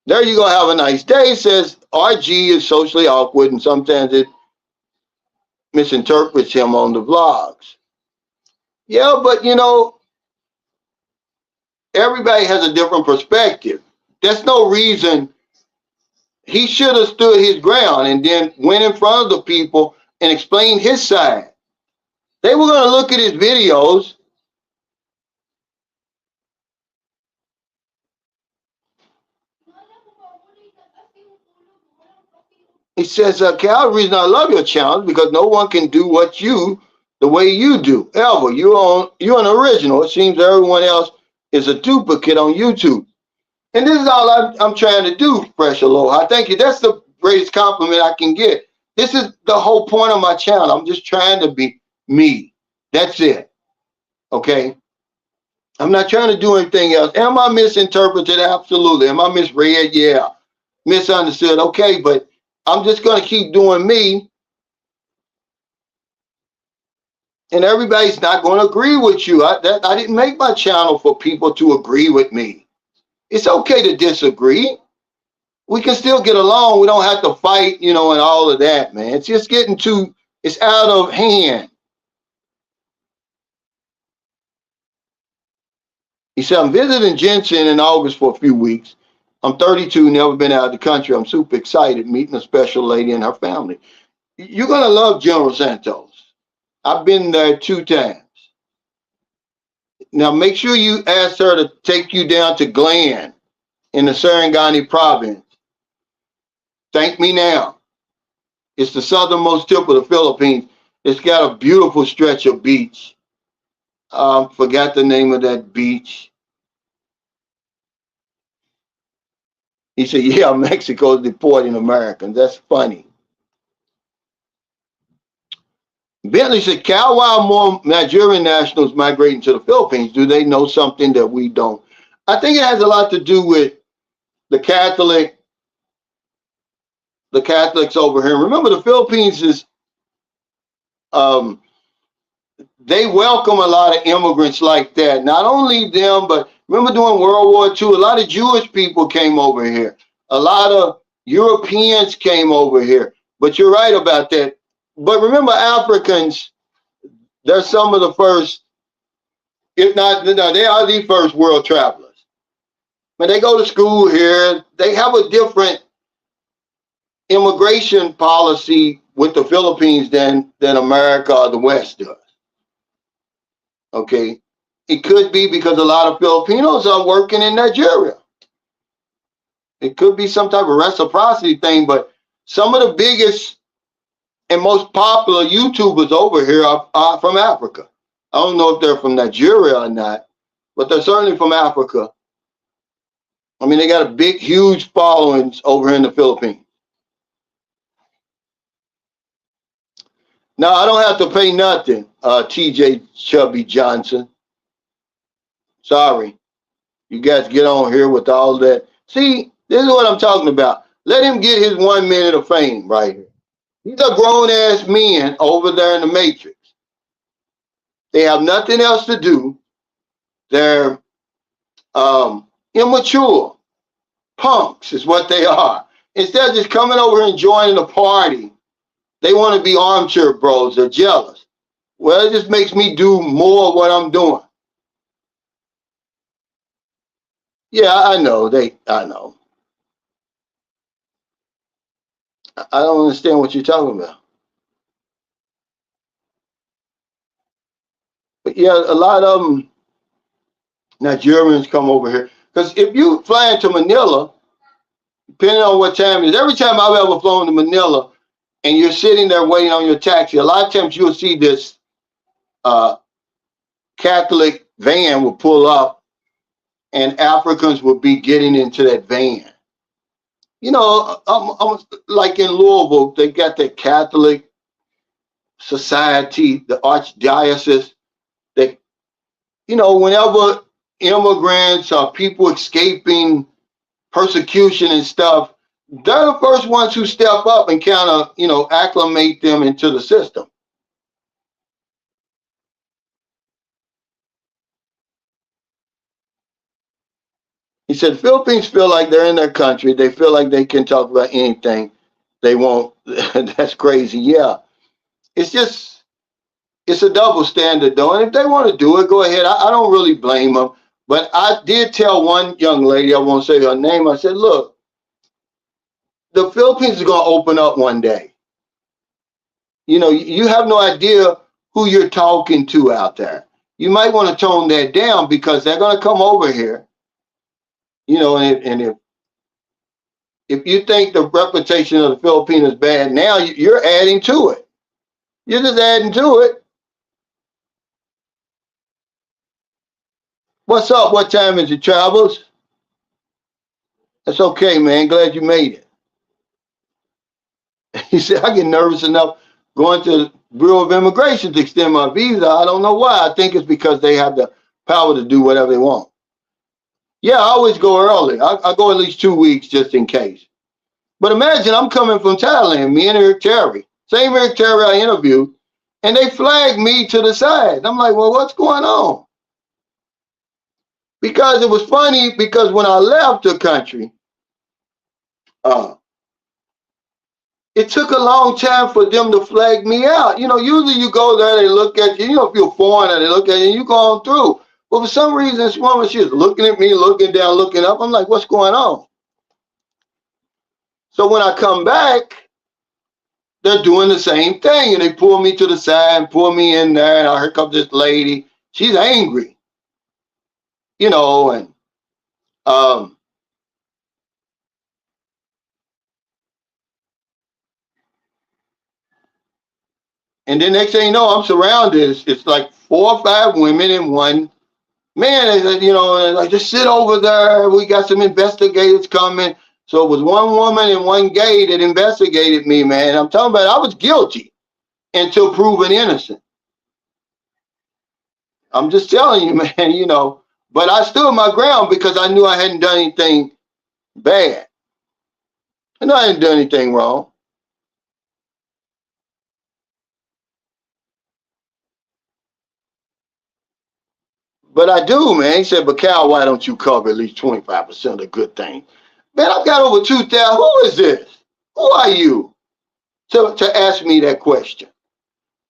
Speaker 1: There you go, have a nice day. It says RG is socially awkward and sometimes it misinterprets him on the vlogs. Yeah, but you know, everybody has a different perspective. There's no reason he should have stood his ground and then went in front of the people and explained his side. They were going to look at his videos. He says, Cal, the reason I love your channel is because no one can do what you, the way you do, ever. You're an original. It seems everyone else is a duplicate on YouTube. And this is all I'm trying to do, Fresh Aloha. Thank you. That's the greatest compliment I can get. This is the whole point of my channel. I'm just trying to be me. That's it. Okay? I'm not trying to do anything else. Am I misinterpreted? Absolutely. Am I misread? Yeah. Misunderstood? Okay, but I'm just going to keep doing me. And everybody's not going to agree with you. I didn't make my channel for people to agree with me. It's okay to disagree. We can still get along. We don't have to fight, you know, and all of that, man. It's just getting it's out of hand. He said, I'm visiting Jensen in August for a few weeks. I'm 32, never been out of the country. I'm super excited meeting a special lady and her family. You're going to love General Santos. I've been there 2 times. Now, make sure you ask her to take you down to Glen in the Sarangani province. Thank me now. It's the southernmost tip of the Philippines. It's got a beautiful stretch of beach. Forgot the name of that beach. He said, yeah, Mexico's deporting Americans. That's funny. Bentley said, Cal, while more Nigerian nationals migrating to the Philippines, do they know something that we don't? I think it has a lot to do with the Catholics over here. Remember, the Philippines is, they welcome a lot of immigrants like that. Not only them, but remember during World War II, a lot of Jewish people came over here. A lot of Europeans came over here. But you're right about that. But remember, Africans, they're some of the first, if not, no, they are the first world travelers. When they go to school here, they have a different immigration policy with the Philippines than America or the West does. Okay. It could be because a lot of Filipinos are working in Nigeria. It could be some type of reciprocity thing, but some of the biggest and most popular YouTubers over here are from Africa. I don't know if they're from Nigeria or not, but they're certainly from Africa. I mean, they got a big, huge followings over here in the Philippines. Now, I don't have to pay nothing, TJ Chubby Johnson. Sorry. You guys get on here with all that. See, this is what I'm talking about. Let him get his 1 minute of fame right here. These are grown-ass men over there in the Matrix. They have nothing else to do. They're immature. Punks is what they are. Instead of just coming over and joining the party, they want to be armchair bros. They're jealous. Well, it just makes me do more of what I'm doing. Yeah, I know. I know. I don't understand what you're talking about. But yeah, a lot of them, Nigerians come over here. Because if you fly into Manila, depending on what time it is, every time I've ever flown to Manila and you're sitting there waiting on your taxi, a lot of times you'll see this Catholic van will pull up and Africans will be getting into that van. You know, like in Louisville, they got the Catholic Society, the Archdiocese. That, you know, whenever immigrants or people escaping persecution and stuff, they're the first ones who step up and kind of, you know, acclimate them into the system. He said, Philippines feel like they're in their country. They feel like they can talk about anything they want. That's crazy. Yeah. It's just, it's a double standard though. And if they want to do it, go ahead. I don't really blame them. But I did tell one young lady, I won't say her name, I said, look, the Philippines is going to open up one day. You know, you have no idea who you're talking to out there. You might want to tone that down because they're going to come over here. You know, and if you think the reputation of the Philippines is bad now, you're adding to it. You're just adding to it. What's up? What time is it, Travels? That's okay, man. Glad you made it. He said, I get nervous enough going to the Bureau of Immigration to extend my visa. I don't know why. I think it's because they have the power to do whatever they want. Yeah, I always go early. I go at least 2 weeks just in case. But imagine I'm coming from Thailand, me and Eric Terry. Same Eric Terry I interviewed, and they flagged me to the side. I'm like, well, what's going on? Because it was funny because when I left the country, it took a long time for them to flag me out. You know, usually you go there, they look at you. You know, if you're foreigner, they look at you and you go on through. But for some reason, this woman, she was looking at me, looking down, looking up. I'm like, what's going on? So when I come back, they're doing the same thing. And they pull me to the side and pull me in there. And here comes this lady. She's angry. You know, and then next thing you know, I'm surrounded. It's like 4 or 5 women and one man. You know, like, just sit over there. We got some investigators coming. So it was one woman and one gay that investigated me, man. I'm talking about I was guilty until proven innocent. I'm just telling you, man, you know. But I stood my ground because I knew I hadn't done anything bad. I knew I hadn't done anything wrong. But I do, man. He said, but Cal, why don't you cover at least 25% of the good things? Man, I've got over 2,000. Who is this? Who are you to ask me that question?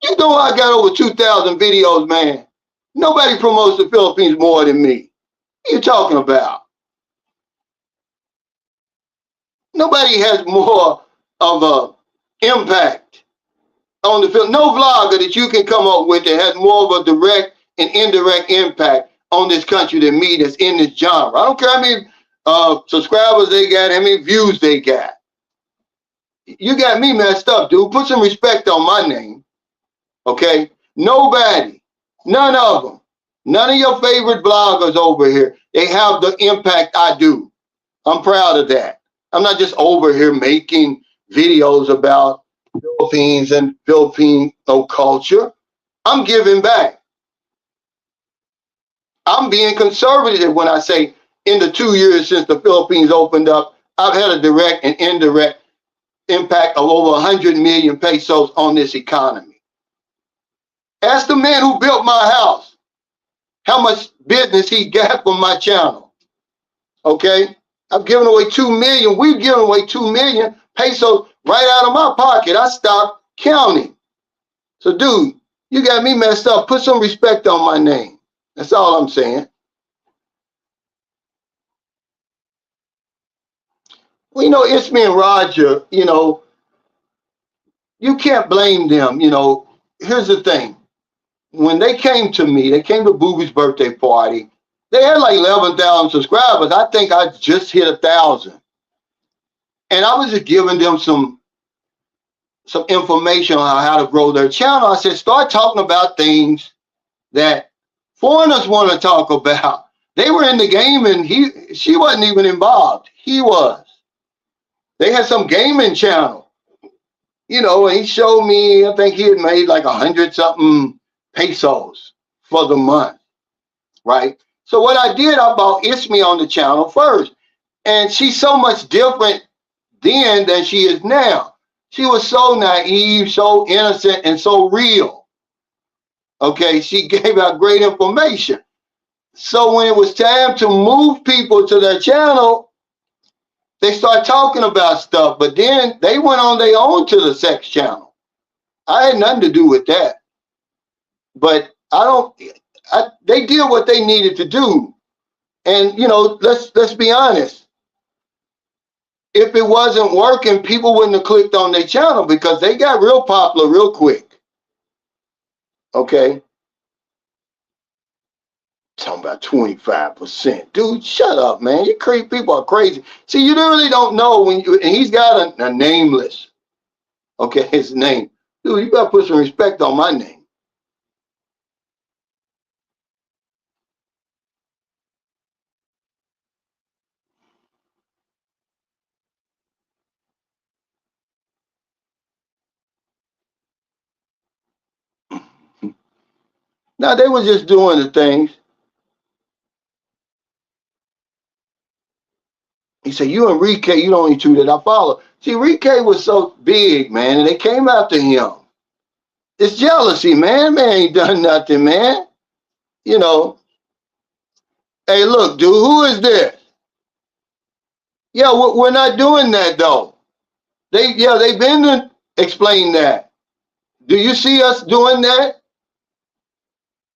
Speaker 1: You know I got over 2,000 videos, man. Nobody promotes the Philippines more than me. What are you talking about? Nobody has more of impact on the film. No vlogger that you can come up with that has more of a direct and indirect impact on this country than me that's in this genre. I don't care how many subscribers they got, how many views they got. You got me messed up, dude. Put some respect on my name, okay? Nobody, none of them, none of your favorite bloggers over here, they have the impact I do. I'm proud of that. I'm not just over here making videos about Philippines and Filipino culture. I'm giving back. I'm being conservative when I say in the 2 years since the Philippines opened up, I've had a direct and indirect impact of over 100 million pesos on this economy. Ask the man who built my house how much business he got from my channel. Okay? I've given away 2 million. We've given away 2 million pesos right out of my pocket. I stopped counting. So, dude, you got me messed up. Put some respect on my name. That's all I'm saying. Well, it's me and Roger, you can't blame them. Here's the thing. When they came to me, they came to Boobie's birthday party. They had like 11,000 subscribers. I think I just hit 1,000. And I was just giving them some information on how to grow their channel. I said, start talking about things that foreigners want to talk about. They were in the game and she wasn't even involved. He was. They had some gaming channel, and he showed me, I think he had made like 100 something pesos for the month, right? So what I did, I brought Ismi on the channel first. And she's so much different then than she is now. She was so naive, so innocent, and so real. Okay, she gave out great information. So when it was time to move people to their channel, they start talking about stuff, but then they went on their own to the sex channel. I had nothing to do with that. But they did what they needed to do. And let's be honest. If it wasn't working, people wouldn't have clicked on their channel because they got real popular real quick. Okay. Talking about 25%. Dude, shut up, man. You crazy people are crazy. See, you really don't know and he's got a nameless. Okay, his name. Dude, you gotta put some respect on my name. Now they were just doing the things. He said, you and Rike, you the only two that I follow. See, Rike was so big, man, and they came after him. It's jealousy, man. Man ain't done nothing, man. Hey, look, dude, who is this? Yeah, we're not doing that though. They've been to explain that. Do you see us doing that?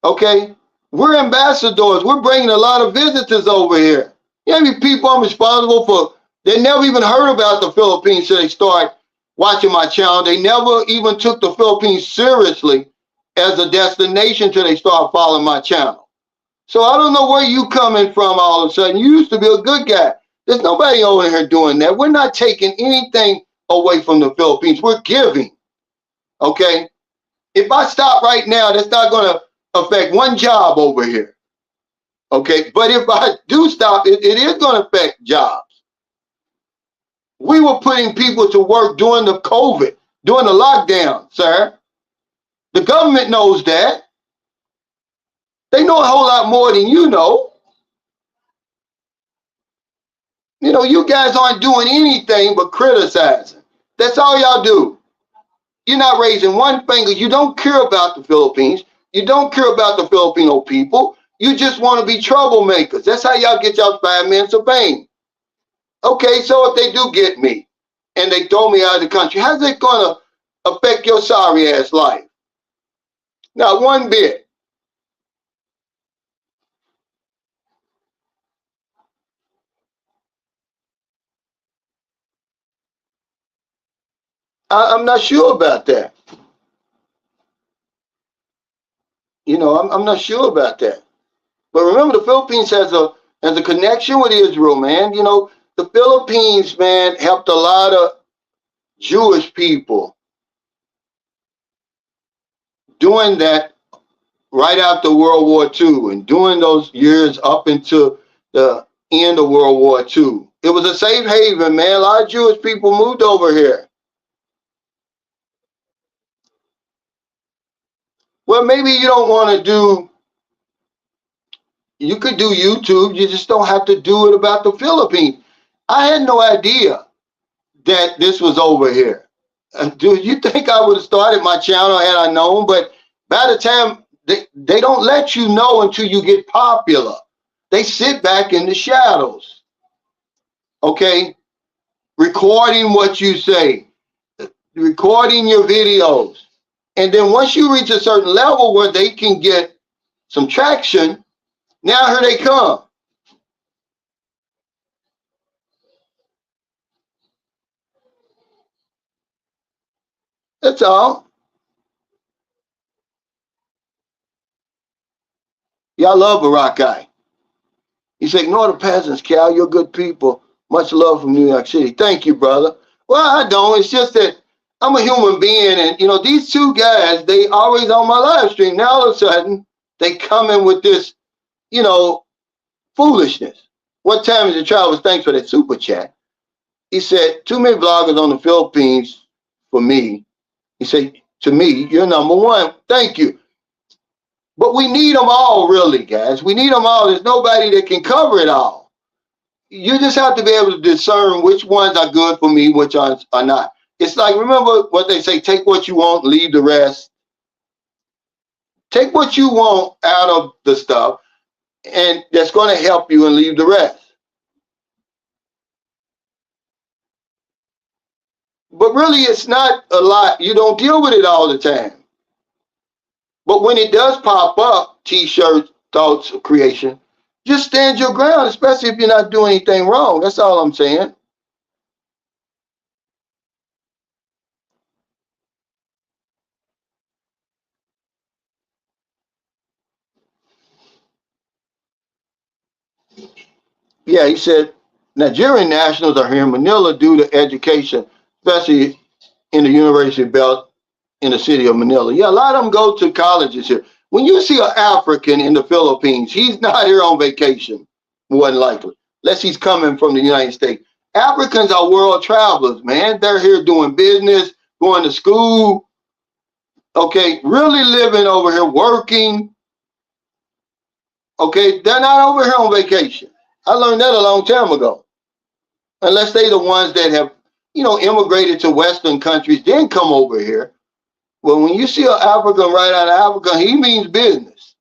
Speaker 1: Okay, we're ambassadors. We're bringing a lot of visitors over here. You know how many people I'm responsible for? They never even heard about the Philippines till they start watching my channel. They never even took the Philippines seriously as a destination till they start following my channel. So I don't know where you coming from all of a sudden. You used to be a good guy. There's nobody over here doing that. We're not taking anything away from the Philippines. We're giving. Okay? If I stop right now, that's not going to affect one job over here. Okay? But if I do stop, it is going to affect jobs. We were putting people to work during the COVID, during the lockdown, sir. The government knows that. They know a whole lot more than you know. You guys aren't doing anything but criticizing. That's all y'all do. You're not raising one finger. You don't care about the Philippines. You don't care about the Filipino people. You just want to be troublemakers. That's how y'all get y'all 5 minutes of fame. Okay, so if they do get me and they throw me out of the country, how's it going to affect your sorry ass life? Not one bit. I'm not sure about that. I'm not sure about that. But remember, the Philippines has a connection with Israel, man. The Philippines, man, helped a lot of Jewish people doing that right after World War II and during those years up into the end of World War II. It was a safe haven, man. A lot of Jewish people moved over here. Well, maybe you don't want to you could do YouTube, you just don't have to do it about the Philippines. I had no idea that this was over here. Dude, you think I would have started my channel had I known? But by the time they don't let you know until you get popular. They sit back in the shadows, okay? Recording what you say, recording your videos. And then once you reach a certain level where they can get some traction, now here they come. That's all. Y'all love Barack. He said, ignore the peasants, Cal. You're good people. Much love from New York City. Thank you, brother. Well, I don't. It's just that I'm a human being. And, these two guys, they always on my live stream. Now, all of a sudden, they come in with this, foolishness. What time is it, Travis? Thanks for that super chat. He said, too many vloggers on the Philippines for me. He said, to me, you're number one. Thank you. But we need them all, really, guys. We need them all. There's nobody that can cover it all. You just have to be able to discern which ones are good for me, which ones are not. It's like, remember what they say, take what you want, leave the rest. Take what you want out of the stuff, and that's going to help you, and leave the rest. But really, it's not a lot. You don't deal with it all the time. But when it does pop up, t-shirts, thoughts of creation, just stand your ground, especially if you're not doing anything wrong. That's all I'm saying. Yeah, he said Nigerian nationals are here in Manila due to education, especially in the University Belt in the city of Manila. Yeah, a lot of them go to colleges here. When you see an African in the Philippines, he's not here on vacation, more than likely, unless he's coming from the United States. Africans are world travelers, man. They're here doing business, going to school, okay, really living over here, working, okay. They're not over here on vacation. I learned that a long time ago. Unless they the ones that have, immigrated to Western countries, then come over here. Well, when you see an African right out of Africa, he means business.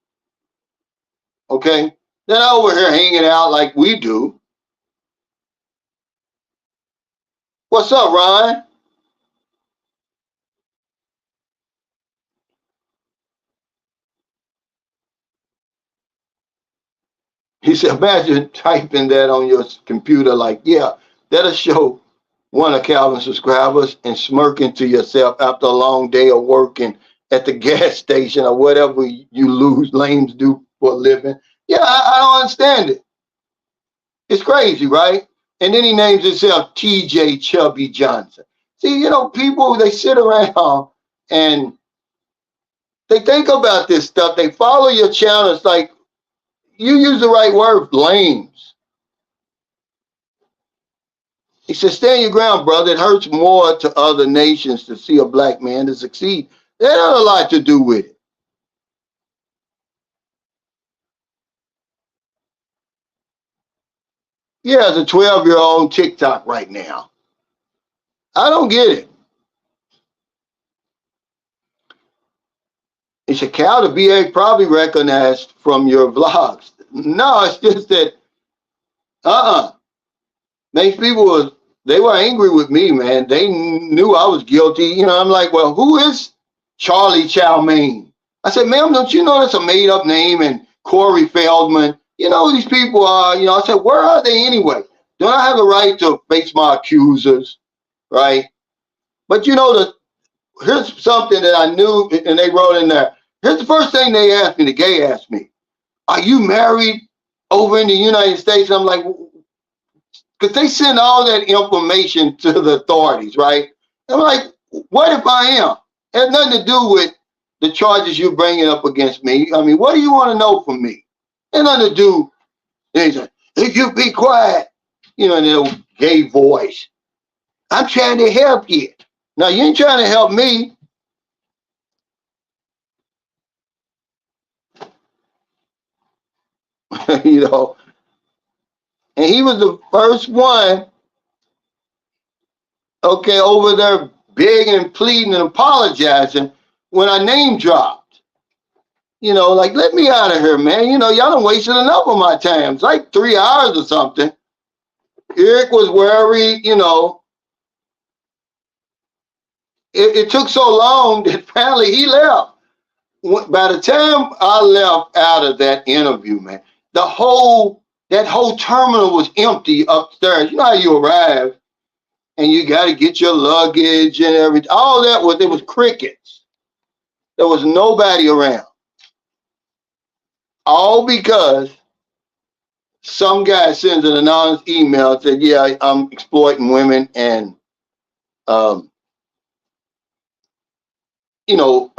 Speaker 1: Okay? They're not over here hanging out like we do. What's up, Ryan? He said, imagine typing that on your computer like, yeah, that'll show one of Calvin's subscribers and smirking to yourself after a long day of working at the gas station or whatever you lose lames do for a living. Yeah, I don't understand it. It's crazy, right? And then he names himself TJ Chubby Johnson. See, people, they sit around and they think about this stuff. They follow your channel. It's like, you use the right word, lames. He says, stand your ground, brother. It hurts more to other nations to see a black man to succeed. That had a lot to do with it. Yeah, as a 12-year-old on TikTok right now. I don't get it. He said, Cal, the VA probably recognized from your vlogs. No, it's just that, these people they were angry with me, man. They knew I was guilty. I'm like, well, who is Charlie Chow Mein? I said, ma'am, don't you know that's a made-up name? And Corey Feldman, these people are, I said, where are they anyway? Don't I have the right to face my accusers, right? But you know, here's something that I knew, and they wrote in there. Here's the first thing they asked me. The gay asked me, "Are you married over in the United States?" I'm like, because they send all that information to the authorities, right? I'm like, what if I am? It has nothing to do with the charges you're bringing up against me. I mean, what do you want to know from me? It has nothing to do. They say, if you be quiet, you know, in their gay voice. I'm trying to help you. Now, you ain't trying to help me. You know, and he was the first one, okay, over there begging and pleading and apologizing when I name dropped. You know, like, let me out of here, man. You know, y'all done wasted enough of my time. It's like 3 hours or something. Eric was worried, you know. It took so long that finally he left. By the time I left out of that interview, man, that whole terminal was empty upstairs. You know how you arrive and you got to get your luggage and everything. All that was, it was crickets. There was nobody around. All because some guy sends an anonymous email and said, yeah, I'm exploiting women and, um, you know,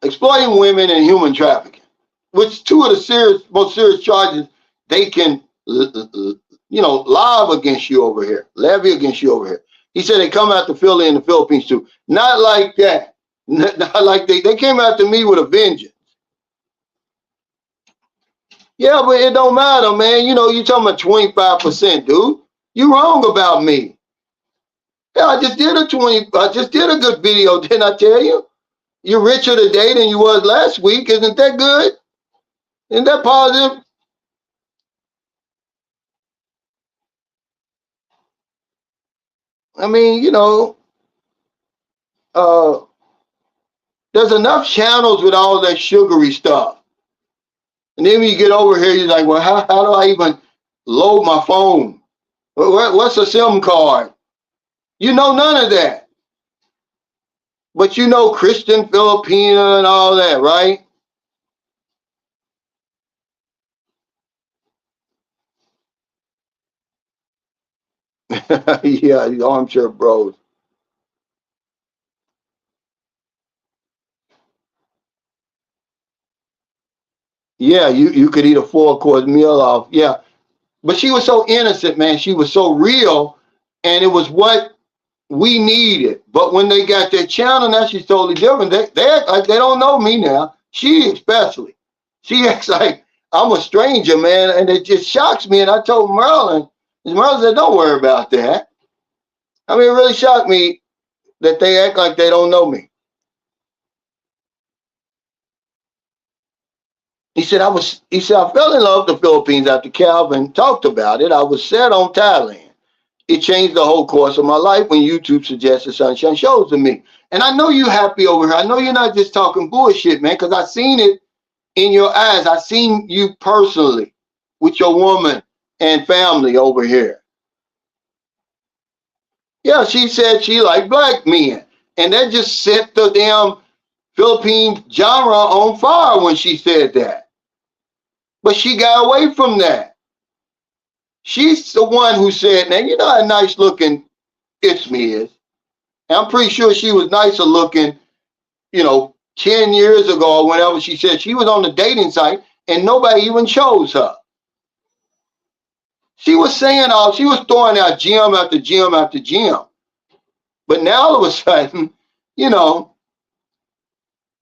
Speaker 1: exploiting women and human trafficking, which two of the most serious charges they can, you know, levy against you over here. He said they come after Philly and the Philippines too. Not like that. Not like they came after me with a vengeance. Yeah, but it don't matter, man. You know, you talking about 25%, dude. You wrong about me. Yeah, I just did a good video, didn't I tell you? You're richer today than you was last week. Isn't that good? Isn't that positive? I mean, you know, uh, there's enough channels with all that sugary stuff. And then when you get over here, you're like, well, how do I even load my phone? What's a SIM card? You know none of that. But you know Christian Filipina and all that, right? Yeah, the armchair bros. Yeah, you could eat a 4 course meal off. Yeah. But she was so innocent, man. She was so real. And it was what we needed. But when they got their channel, now she's totally different. They act like they don't know me now. She especially. She acts like I'm a stranger, man. And it just shocks me. And I told Marilyn, and Marilyn said, don't worry about that. I mean, it really shocked me that they act like they don't know me. He said, I fell in love with the Philippines after Calvin talked about it. I was set on Thailand. It changed the whole course of my life when YouTube suggested Sunshine Shows to me. And I know you happy over here. I know you're not just talking bullshit, man, because I seen it in your eyes. I seen you personally with your woman and family over here. Yeah, she said she liked black men. And that just set the damn Philippine genre on fire when she said that. But she got away from that. She's the one who said, now you know how nice looking It's Me is. And I'm pretty sure she was nicer looking, you know, 10 years ago or whenever she said she was on the dating site and nobody even chose her. She was saying she was throwing out gym after gym after gym. But now all of a sudden, you know,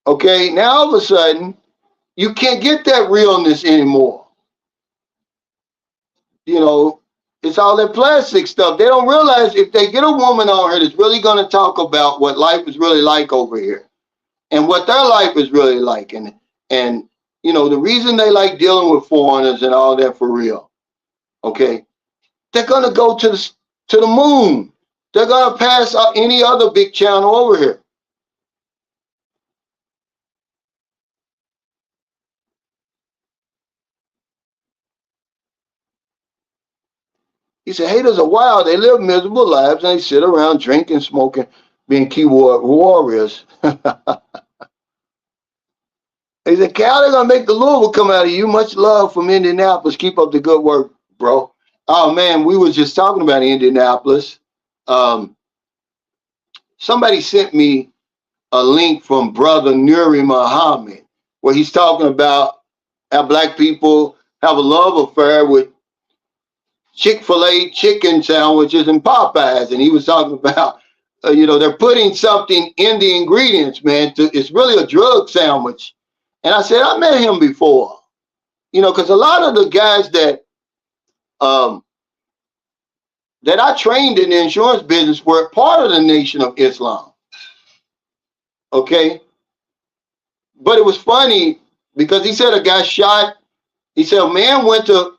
Speaker 1: okay, now all of a sudden, you can't get that realness anymore. You know, it's all that plastic stuff. They don't realize if they get a woman on here that's really going to talk about what life is really like over here and what their life is really like, and you know the reason they like dealing with foreigners and all that for real. Okay, they're going to go to the moon. They're going to pass any other big channel over here. He said, haters are wild. They live miserable lives and they sit around drinking, smoking. being keyboard warriors. He said, Cal, they're going to make the Louisville come out of you. Much love from Indianapolis. Keep up the good work, bro. Oh, man, we were just talking about Indianapolis. Somebody sent me a link from Brother Nuri Muhammad, where he's talking about how black people have a love affair with Chick-fil-A chicken sandwiches and Popeyes. And he was talking about, they're putting something in the ingredients, man. It's really a drug sandwich. And I said, I met him before, because a lot of the guys that I trained in the insurance business were part of the Nation of Islam. Okay. But it was funny because he said a guy shot, he said a man went to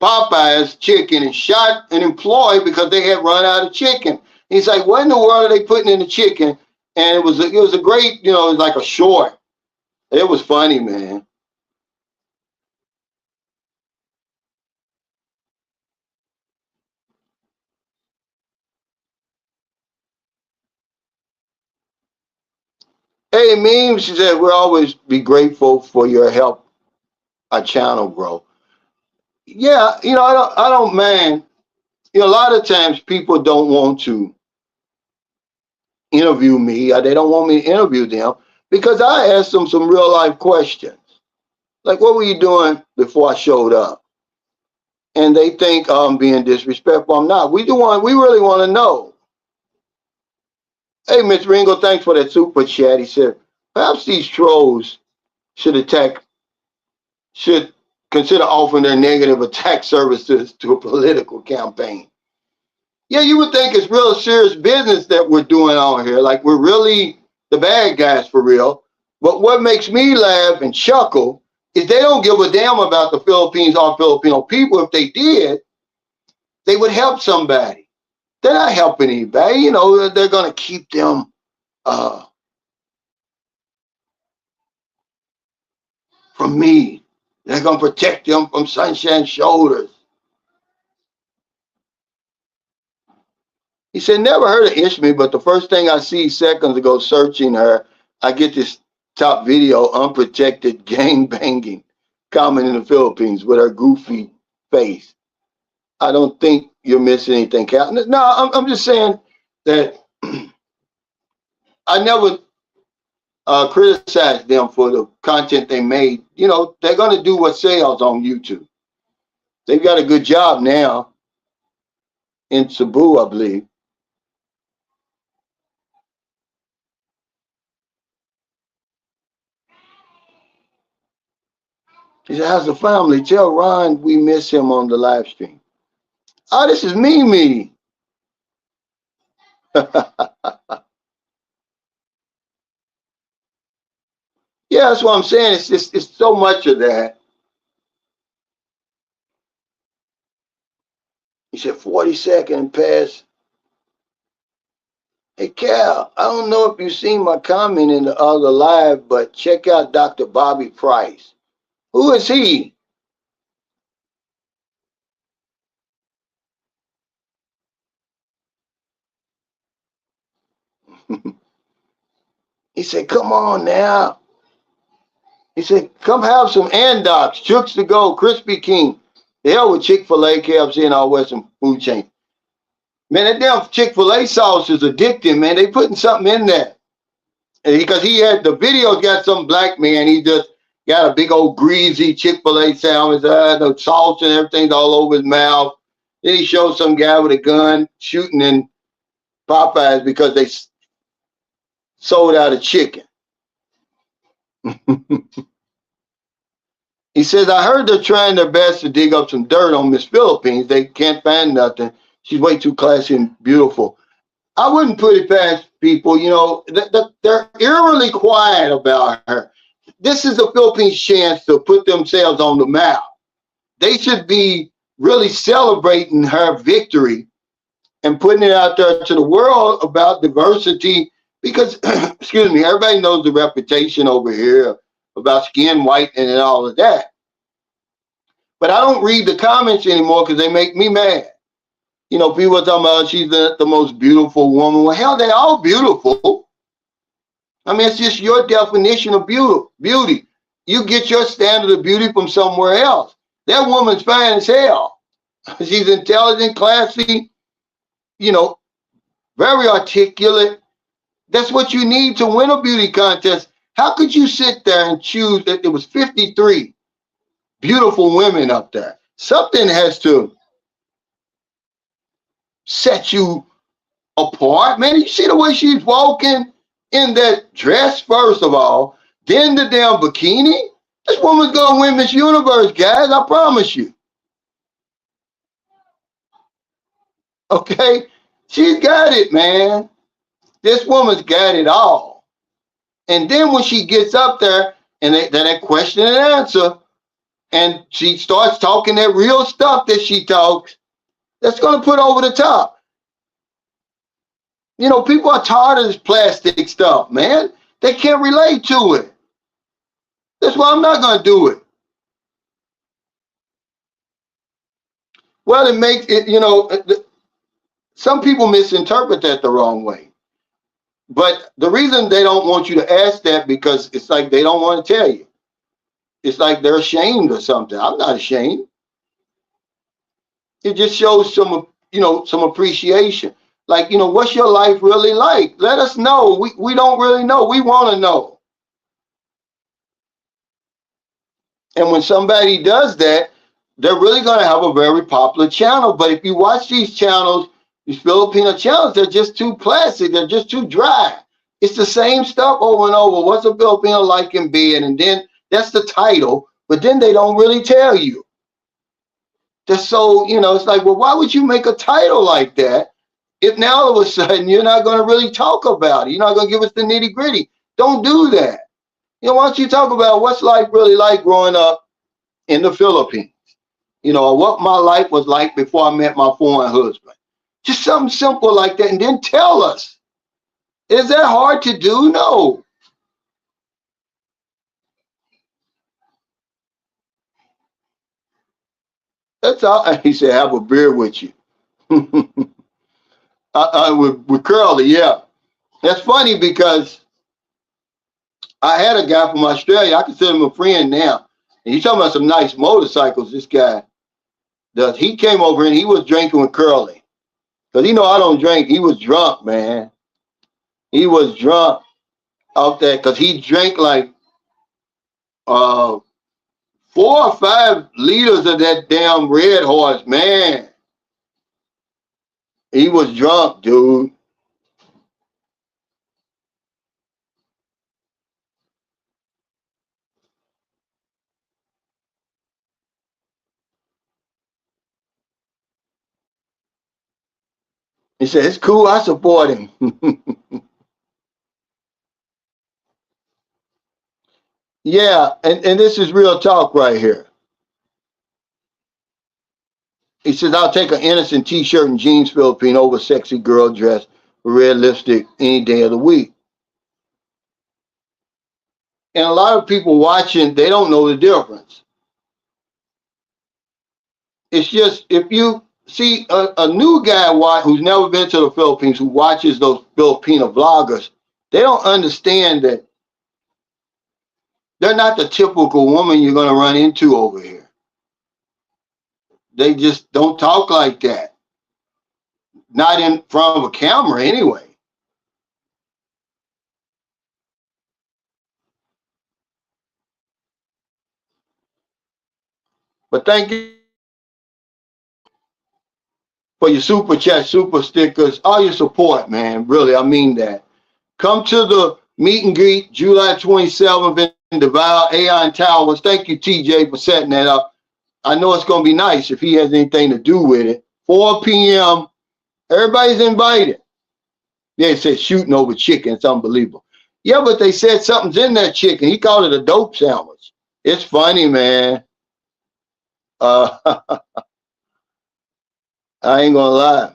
Speaker 1: Popeye's chicken and shot an employee because they had run out of chicken. He's like, what in the world are they putting in the chicken? And it was a great, it was like a short. It was funny, man. Hey, Meme, she said, we'll always be grateful for your help. Our channel, bro. Yeah, I don't, man. A lot of times people don't want to interview me, or they don't want me to interview them because I asked them some real life questions. Like, what were you doing before I showed up? And they think I'm being disrespectful. I'm not. We really want to know. Hey, Miss Ringo, thanks for that super chat. He said, perhaps these trolls should consider offering their negative attack services to a political campaign. Yeah, you would think it's real serious business that we're doing on here. Like we're really the bad guys for real. But what makes me laugh and chuckle is they don't give a damn about the Philippines or Filipino people. If they did, they would help somebody. They're not helping anybody. They're going to keep them from me. They're going to protect them from Sunshine's shoulders. He said, never heard of Ishmi, but the first thing I see seconds ago searching her, I get this top video, unprotected gang banging, common in the Philippines with her goofy face. I don't think you're missing anything, Cal. No, I'm just saying that I never criticized them for the content they made. They're going to do what sells on YouTube. They've got a good job now in Cebu, I believe. He said, how's the family? Tell Ron we miss him on the live stream. Oh, this is Mimi. Yeah, that's what I'm saying. It's so much of that. He said 40-second pass. Hey, Cal, I don't know if you've seen my comment in the other live, but check out Dr. Bobby Price. Who is he? He said, come on now. He said, come have some Andocs, Chooks to go, Krispy King. The hell with Chick-fil-A, KFC, and all Western food chains. Man, that damn Chick-fil-A sauce is addicting, man. They putting something in there. Because he had the video's got some black man. He just got a big old greasy Chick-fil-A sandwich, the sauce and everything's all over his mouth. Then he showed some guy with a gun shooting in Popeyes because they sold out of chicken. He says, I heard they're trying their best to dig up some dirt on Miss Philippines. They can't find nothing. She's way too classy and beautiful. I wouldn't put it past people, they're eerily quiet about her. This is the Philippines' chance to put themselves on the map. They should be really celebrating her victory and putting it out there to the world about diversity because, excuse me, everybody knows the reputation over here about skin whitening and all of that. But I don't read the comments anymore because they make me mad. You know, people are talking about she's the most beautiful woman. Well, hell, they all beautiful. I mean, it's just your definition of beauty. You get your standard of beauty from somewhere else. That woman's fine as hell. She's intelligent, classy, you know, very articulate. That's what you need to win a beauty contest. How could you sit there and choose that there was 53 beautiful women up there? Something has to set you apart, man. You see the way she's walking in that dress, first of all, then the damn bikini. This woman's gonna win Miss Universe, guys. I promise you. Okay, she's got it, man. This woman's got it all. And then when she gets up there and that question and answer, and she starts talking that real stuff that she talks, that's gonna put over the top. You know, people are tired of this plastic stuff, man. They can't relate to it. That's why I'm not going to do it. Well, it makes it, you know, some people misinterpret that the wrong way. But the reason they don't want you to ask that because it's like they don't want to tell you. It's like they're ashamed or something. I'm not ashamed. It just shows some, you know, some appreciation. Like, you know, what's your life really like? Let us know. We don't really know. We want to know. And when somebody does that, they're really going to have a very popular channel. But if you watch these channels, these Filipino channels, they're just too classic. They're just too dry. It's the same stuff over and over. What's a Filipino like in bed? And then that's the title. But then they don't really tell you. They're so, you know, it's like, well, why would you make a title like that if now all of a sudden you're not going to really talk about it? You're not going to give us the nitty gritty. Don't do that. You know, why don't you talk about what's life really like growing up in the Philippines? You know, what my life was like before I met my foreign husband. Just something simple like that. And then tell us. Is that hard to do? No. That's all. He said, have a beer with you. With Curly, yeah. That's funny because I had a guy from Australia. I consider him a friend now. And he's talking about some nice motorcycles, this guy does. He came over and he was drinking with Curly. Because, you know, I don't drink. He was drunk, man. He was drunk out there because he drank like 4 or 5 liters of that damn Red Horse, man. He was drunk, dude. He said, it's cool, I support him. Yeah, and this is real talk right here. He says, I'll take an innocent t-shirt and jeans Filipino over a sexy girl dress with red lipstick any day of the week. And a lot of people watching, they don't know the difference. It's just, if you see a new guy who's never been to the Philippines, who watches those Filipino vloggers, they don't understand that they're not the typical woman you're going to run into over here. They just don't talk like that. Not in front of a camera anyway. But thank you for your super chat, super stickers, all your support, man. Really, I mean that. Come to the meet and greet July 27th in Deville, Aon Towers. Thank you, TJ, for setting that up. I know it's going to be nice if he has anything to do with it. 4 p.m. Everybody's invited. Yeah, it said shooting over chicken. It's unbelievable. Yeah, but they said something's in that chicken. He called it a dope sandwich. It's funny, man. I ain't gonna lie.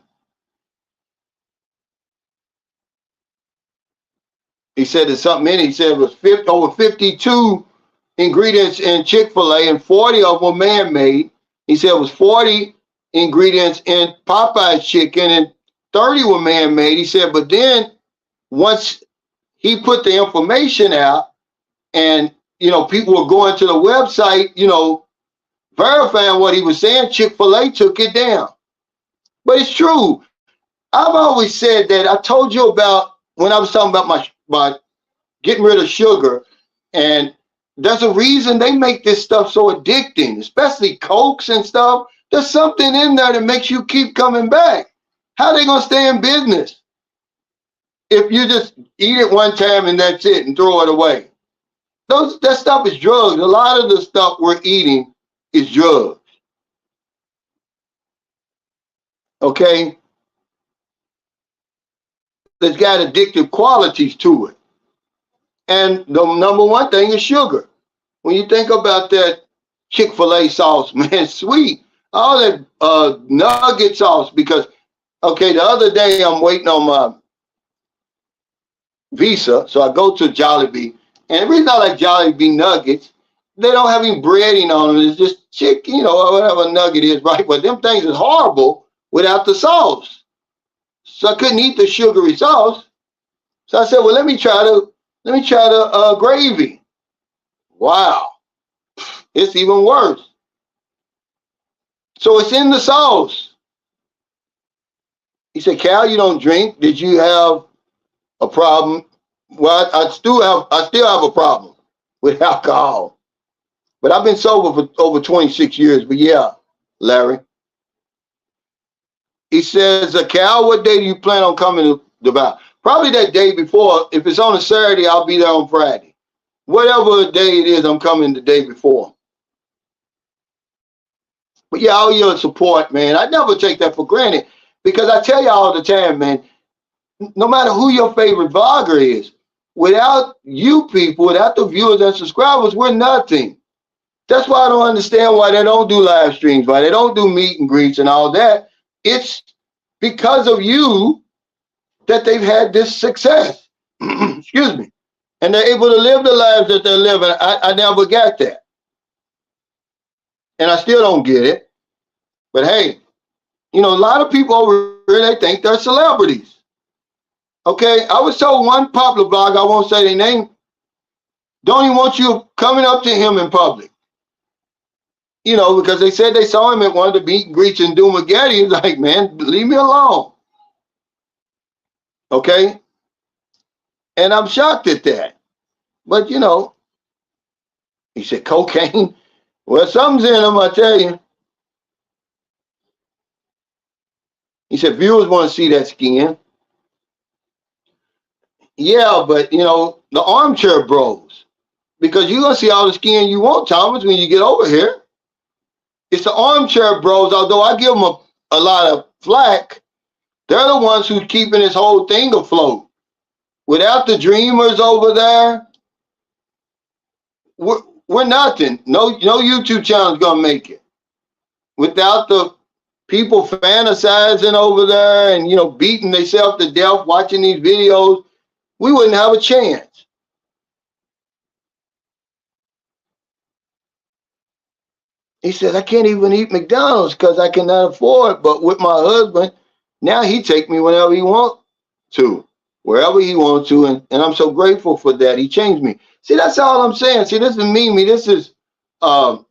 Speaker 1: He said there's something in it. He said it was over 52 ingredients in Chick-fil-A and 40 of them were man-made. He said it was 40 ingredients in Popeye's chicken and 30 were man-made. He said, but then once he put the information out and, people were going to the website, verifying what he was saying, Chick-fil-A took it down. But it's true. I've always said that. I told you about when I was talking about my getting rid of sugar, and there's a reason they make this stuff so addicting, especially Cokes and stuff. There's something in there that makes you keep coming back. How are they gonna stay in business if you just eat it one time and that's it and throw it away? That stuff is drugs. A lot of the stuff we're eating is drugs. Okay? It's got addictive qualities to it. And the number one thing is sugar. When you think about that Chick-fil-A sauce, man, sweet. All that nugget sauce, because, okay, the other day I'm waiting on my visa, so I go to Jollibee. And the reason I like Jollibee nuggets, they don't have any breading on them. It's just chicken, or whatever nugget is, right? But them things is horrible without the sauce. So I couldn't eat the sugary sauce. So I said, well, let me try the gravy. Wow, it's even worse. So it's in the sauce. He said, Cal, you don't drink. Did you have a problem? Well, I still have a problem with alcohol. But I've been sober for over 26 years. But yeah, Larry. He says, Cal, what day do you plan on coming to the bar? Probably that day before. If it's on a Saturday, I'll be there on Friday. Whatever day it is, I'm coming the day before. But yeah, all your support, man. I never take that for granted, because I tell you all the time, man, no matter who your favorite vlogger is, without you people, without the viewers and subscribers, we're nothing. That's why I don't understand why they don't do live streams, why they don't do meet and greets and all that. It's because of you that they've had this success. Excuse me. And they're able to live the lives that they're living. I never got that. And I still don't get it. But hey, a lot of people over here, they think they're celebrities. Okay, I was told one popular blogger, I won't say their name, don't even want you coming up to him in public. Because they said they saw him at one of the meet and greets in Dumageddon. He's like, man, leave me alone. Okay? And I'm shocked at that. But, he said, cocaine? Well, something's in them, I tell you. He said, viewers want to see that skin. Yeah, but, the armchair bros. Because you're going to see all the skin you want, Thomas, when you get over here. It's the armchair bros, although I give them a lot of flack. They're the ones who's keeping this whole thing afloat. Without the dreamers over there, we're nothing. No YouTube channel's gonna make it. Without the people fantasizing over there and beating themselves to death watching these videos, we wouldn't have a chance. He said, I can't even eat McDonald's because I cannot afford it. But with my husband, now he take me whenever he wants to, wherever he wants to. And I'm so grateful for that. He changed me. See, that's all I'm saying. See, this is Mimi. This is Pumpkin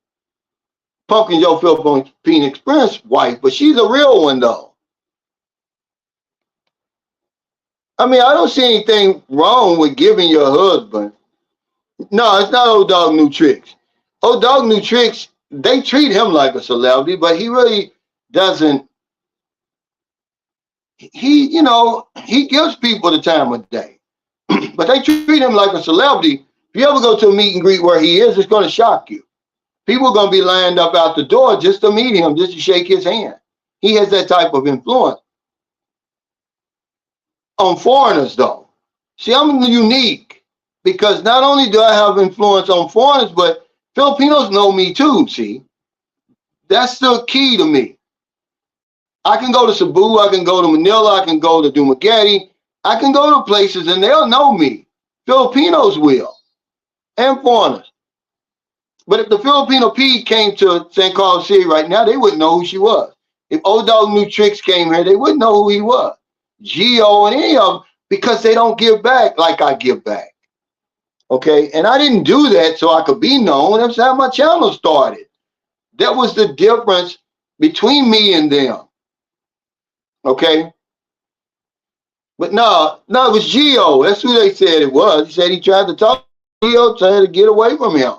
Speaker 1: Joe Filipina Experience wife. But she's a real one, though. I mean, I don't see anything wrong with giving your husband. No, it's not Old Dog New Tricks. Old Dog New Tricks, they treat him like a celebrity, but he really doesn't. He gives people the time of day, but they treat him like a celebrity. If you ever go to a meet and greet where he is, it's going to shock you. People are going to be lined up out the door just to meet him, just to shake his hand. He has that type of influence. On foreigners, though, see, I'm unique because not only do I have influence on foreigners, but Filipinos know me too, see. That's the key to me. I can go to Cebu, I can go to Manila, I can go to Dumaguete, I can go to places and they'll know me. Filipinos will, and foreigners. But if the Filipino P came to San Carlos City right now, they wouldn't know who she was. If Old Dog New Tricks came here, they wouldn't know who he was. Geo and any of them, because they don't give back like I give back. Okay, and I didn't do that so I could be known. That's how my channel started. That was the difference between me and them. Okay, but no, it was Geo. That's who they said it was. He said he tried to talk to Geo, tried to get away from him.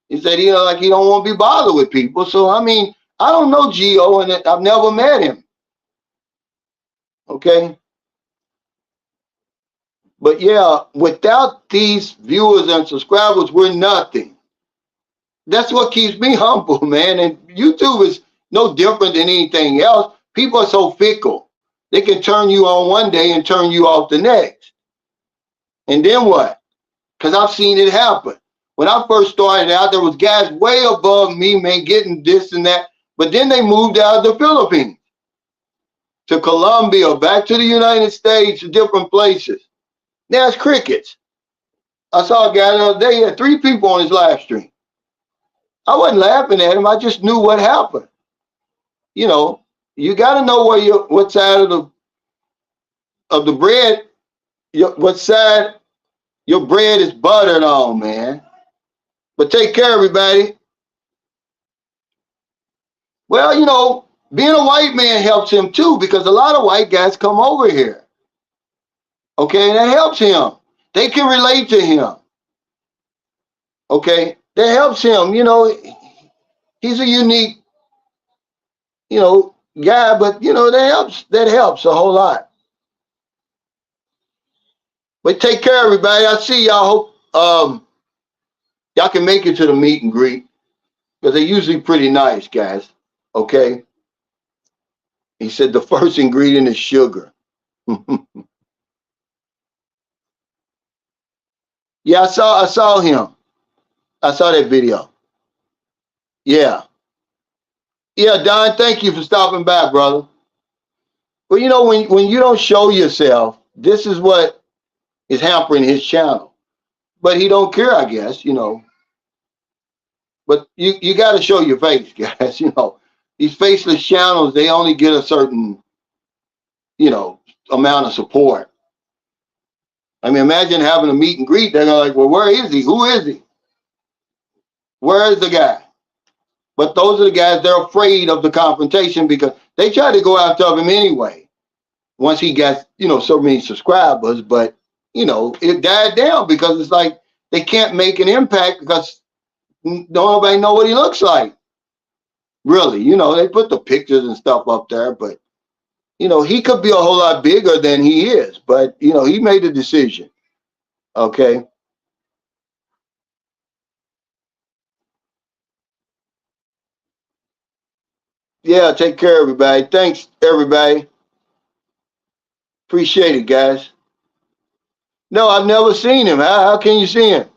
Speaker 1: He said like he don't want to be bothered with people. So I mean, I don't know Geo, and I've never met him. Okay, but yeah, without these viewers and subscribers, we're nothing. That's what keeps me humble, man. And YouTube is no different than anything else. People are so fickle. They can turn you on one day and turn you off the next. And then what? Because I've seen it happen. When I first started out, there was guys way above me, man, getting this and that. But then they moved out of the Philippines to Colombia, back to the United States, to different places. Now it's crickets. I saw a guy the other day, he had 3 people on his live stream. I wasn't laughing at him. I just knew what happened. You know, you got to know what side of the bread, what side your bread is buttered on, man. But take care, everybody. Well, you know, being a white man helps him too, because a lot of white guys come over here. Okay, and that helps him. They can relate to him. Okay, that helps him. You know, he's a unique, guy, but that helps a whole lot. But take care, everybody. I see y'all. Hope y'all can make it to the meet and greet, because they're usually pretty nice, guys. Okay. He said the first ingredient is sugar. Yeah, I saw him. I saw that video. Yeah. Yeah, Don, thank you for stopping by, brother. Well, you know, when you don't show yourself, this is what is hampering his channel. But he don't care, I guess, But you got to show your face, guys. These faceless channels, they only get a certain, amount of support. I mean, imagine having a meet and greet. They're like, well, where is he? Who is he? Where is the guy? But those are the guys, they're afraid of the confrontation, because they try to go after him anyway. Once he got, so many subscribers, but, it died down, because it's like they can't make an impact because nobody know what he looks like. Really, they put the pictures and stuff up there, but, he could be a whole lot bigger than he is, but, he made a decision. Okay. Yeah, take care, everybody. Thanks, everybody. Appreciate it, guys. No, I've never seen him. How can you see him?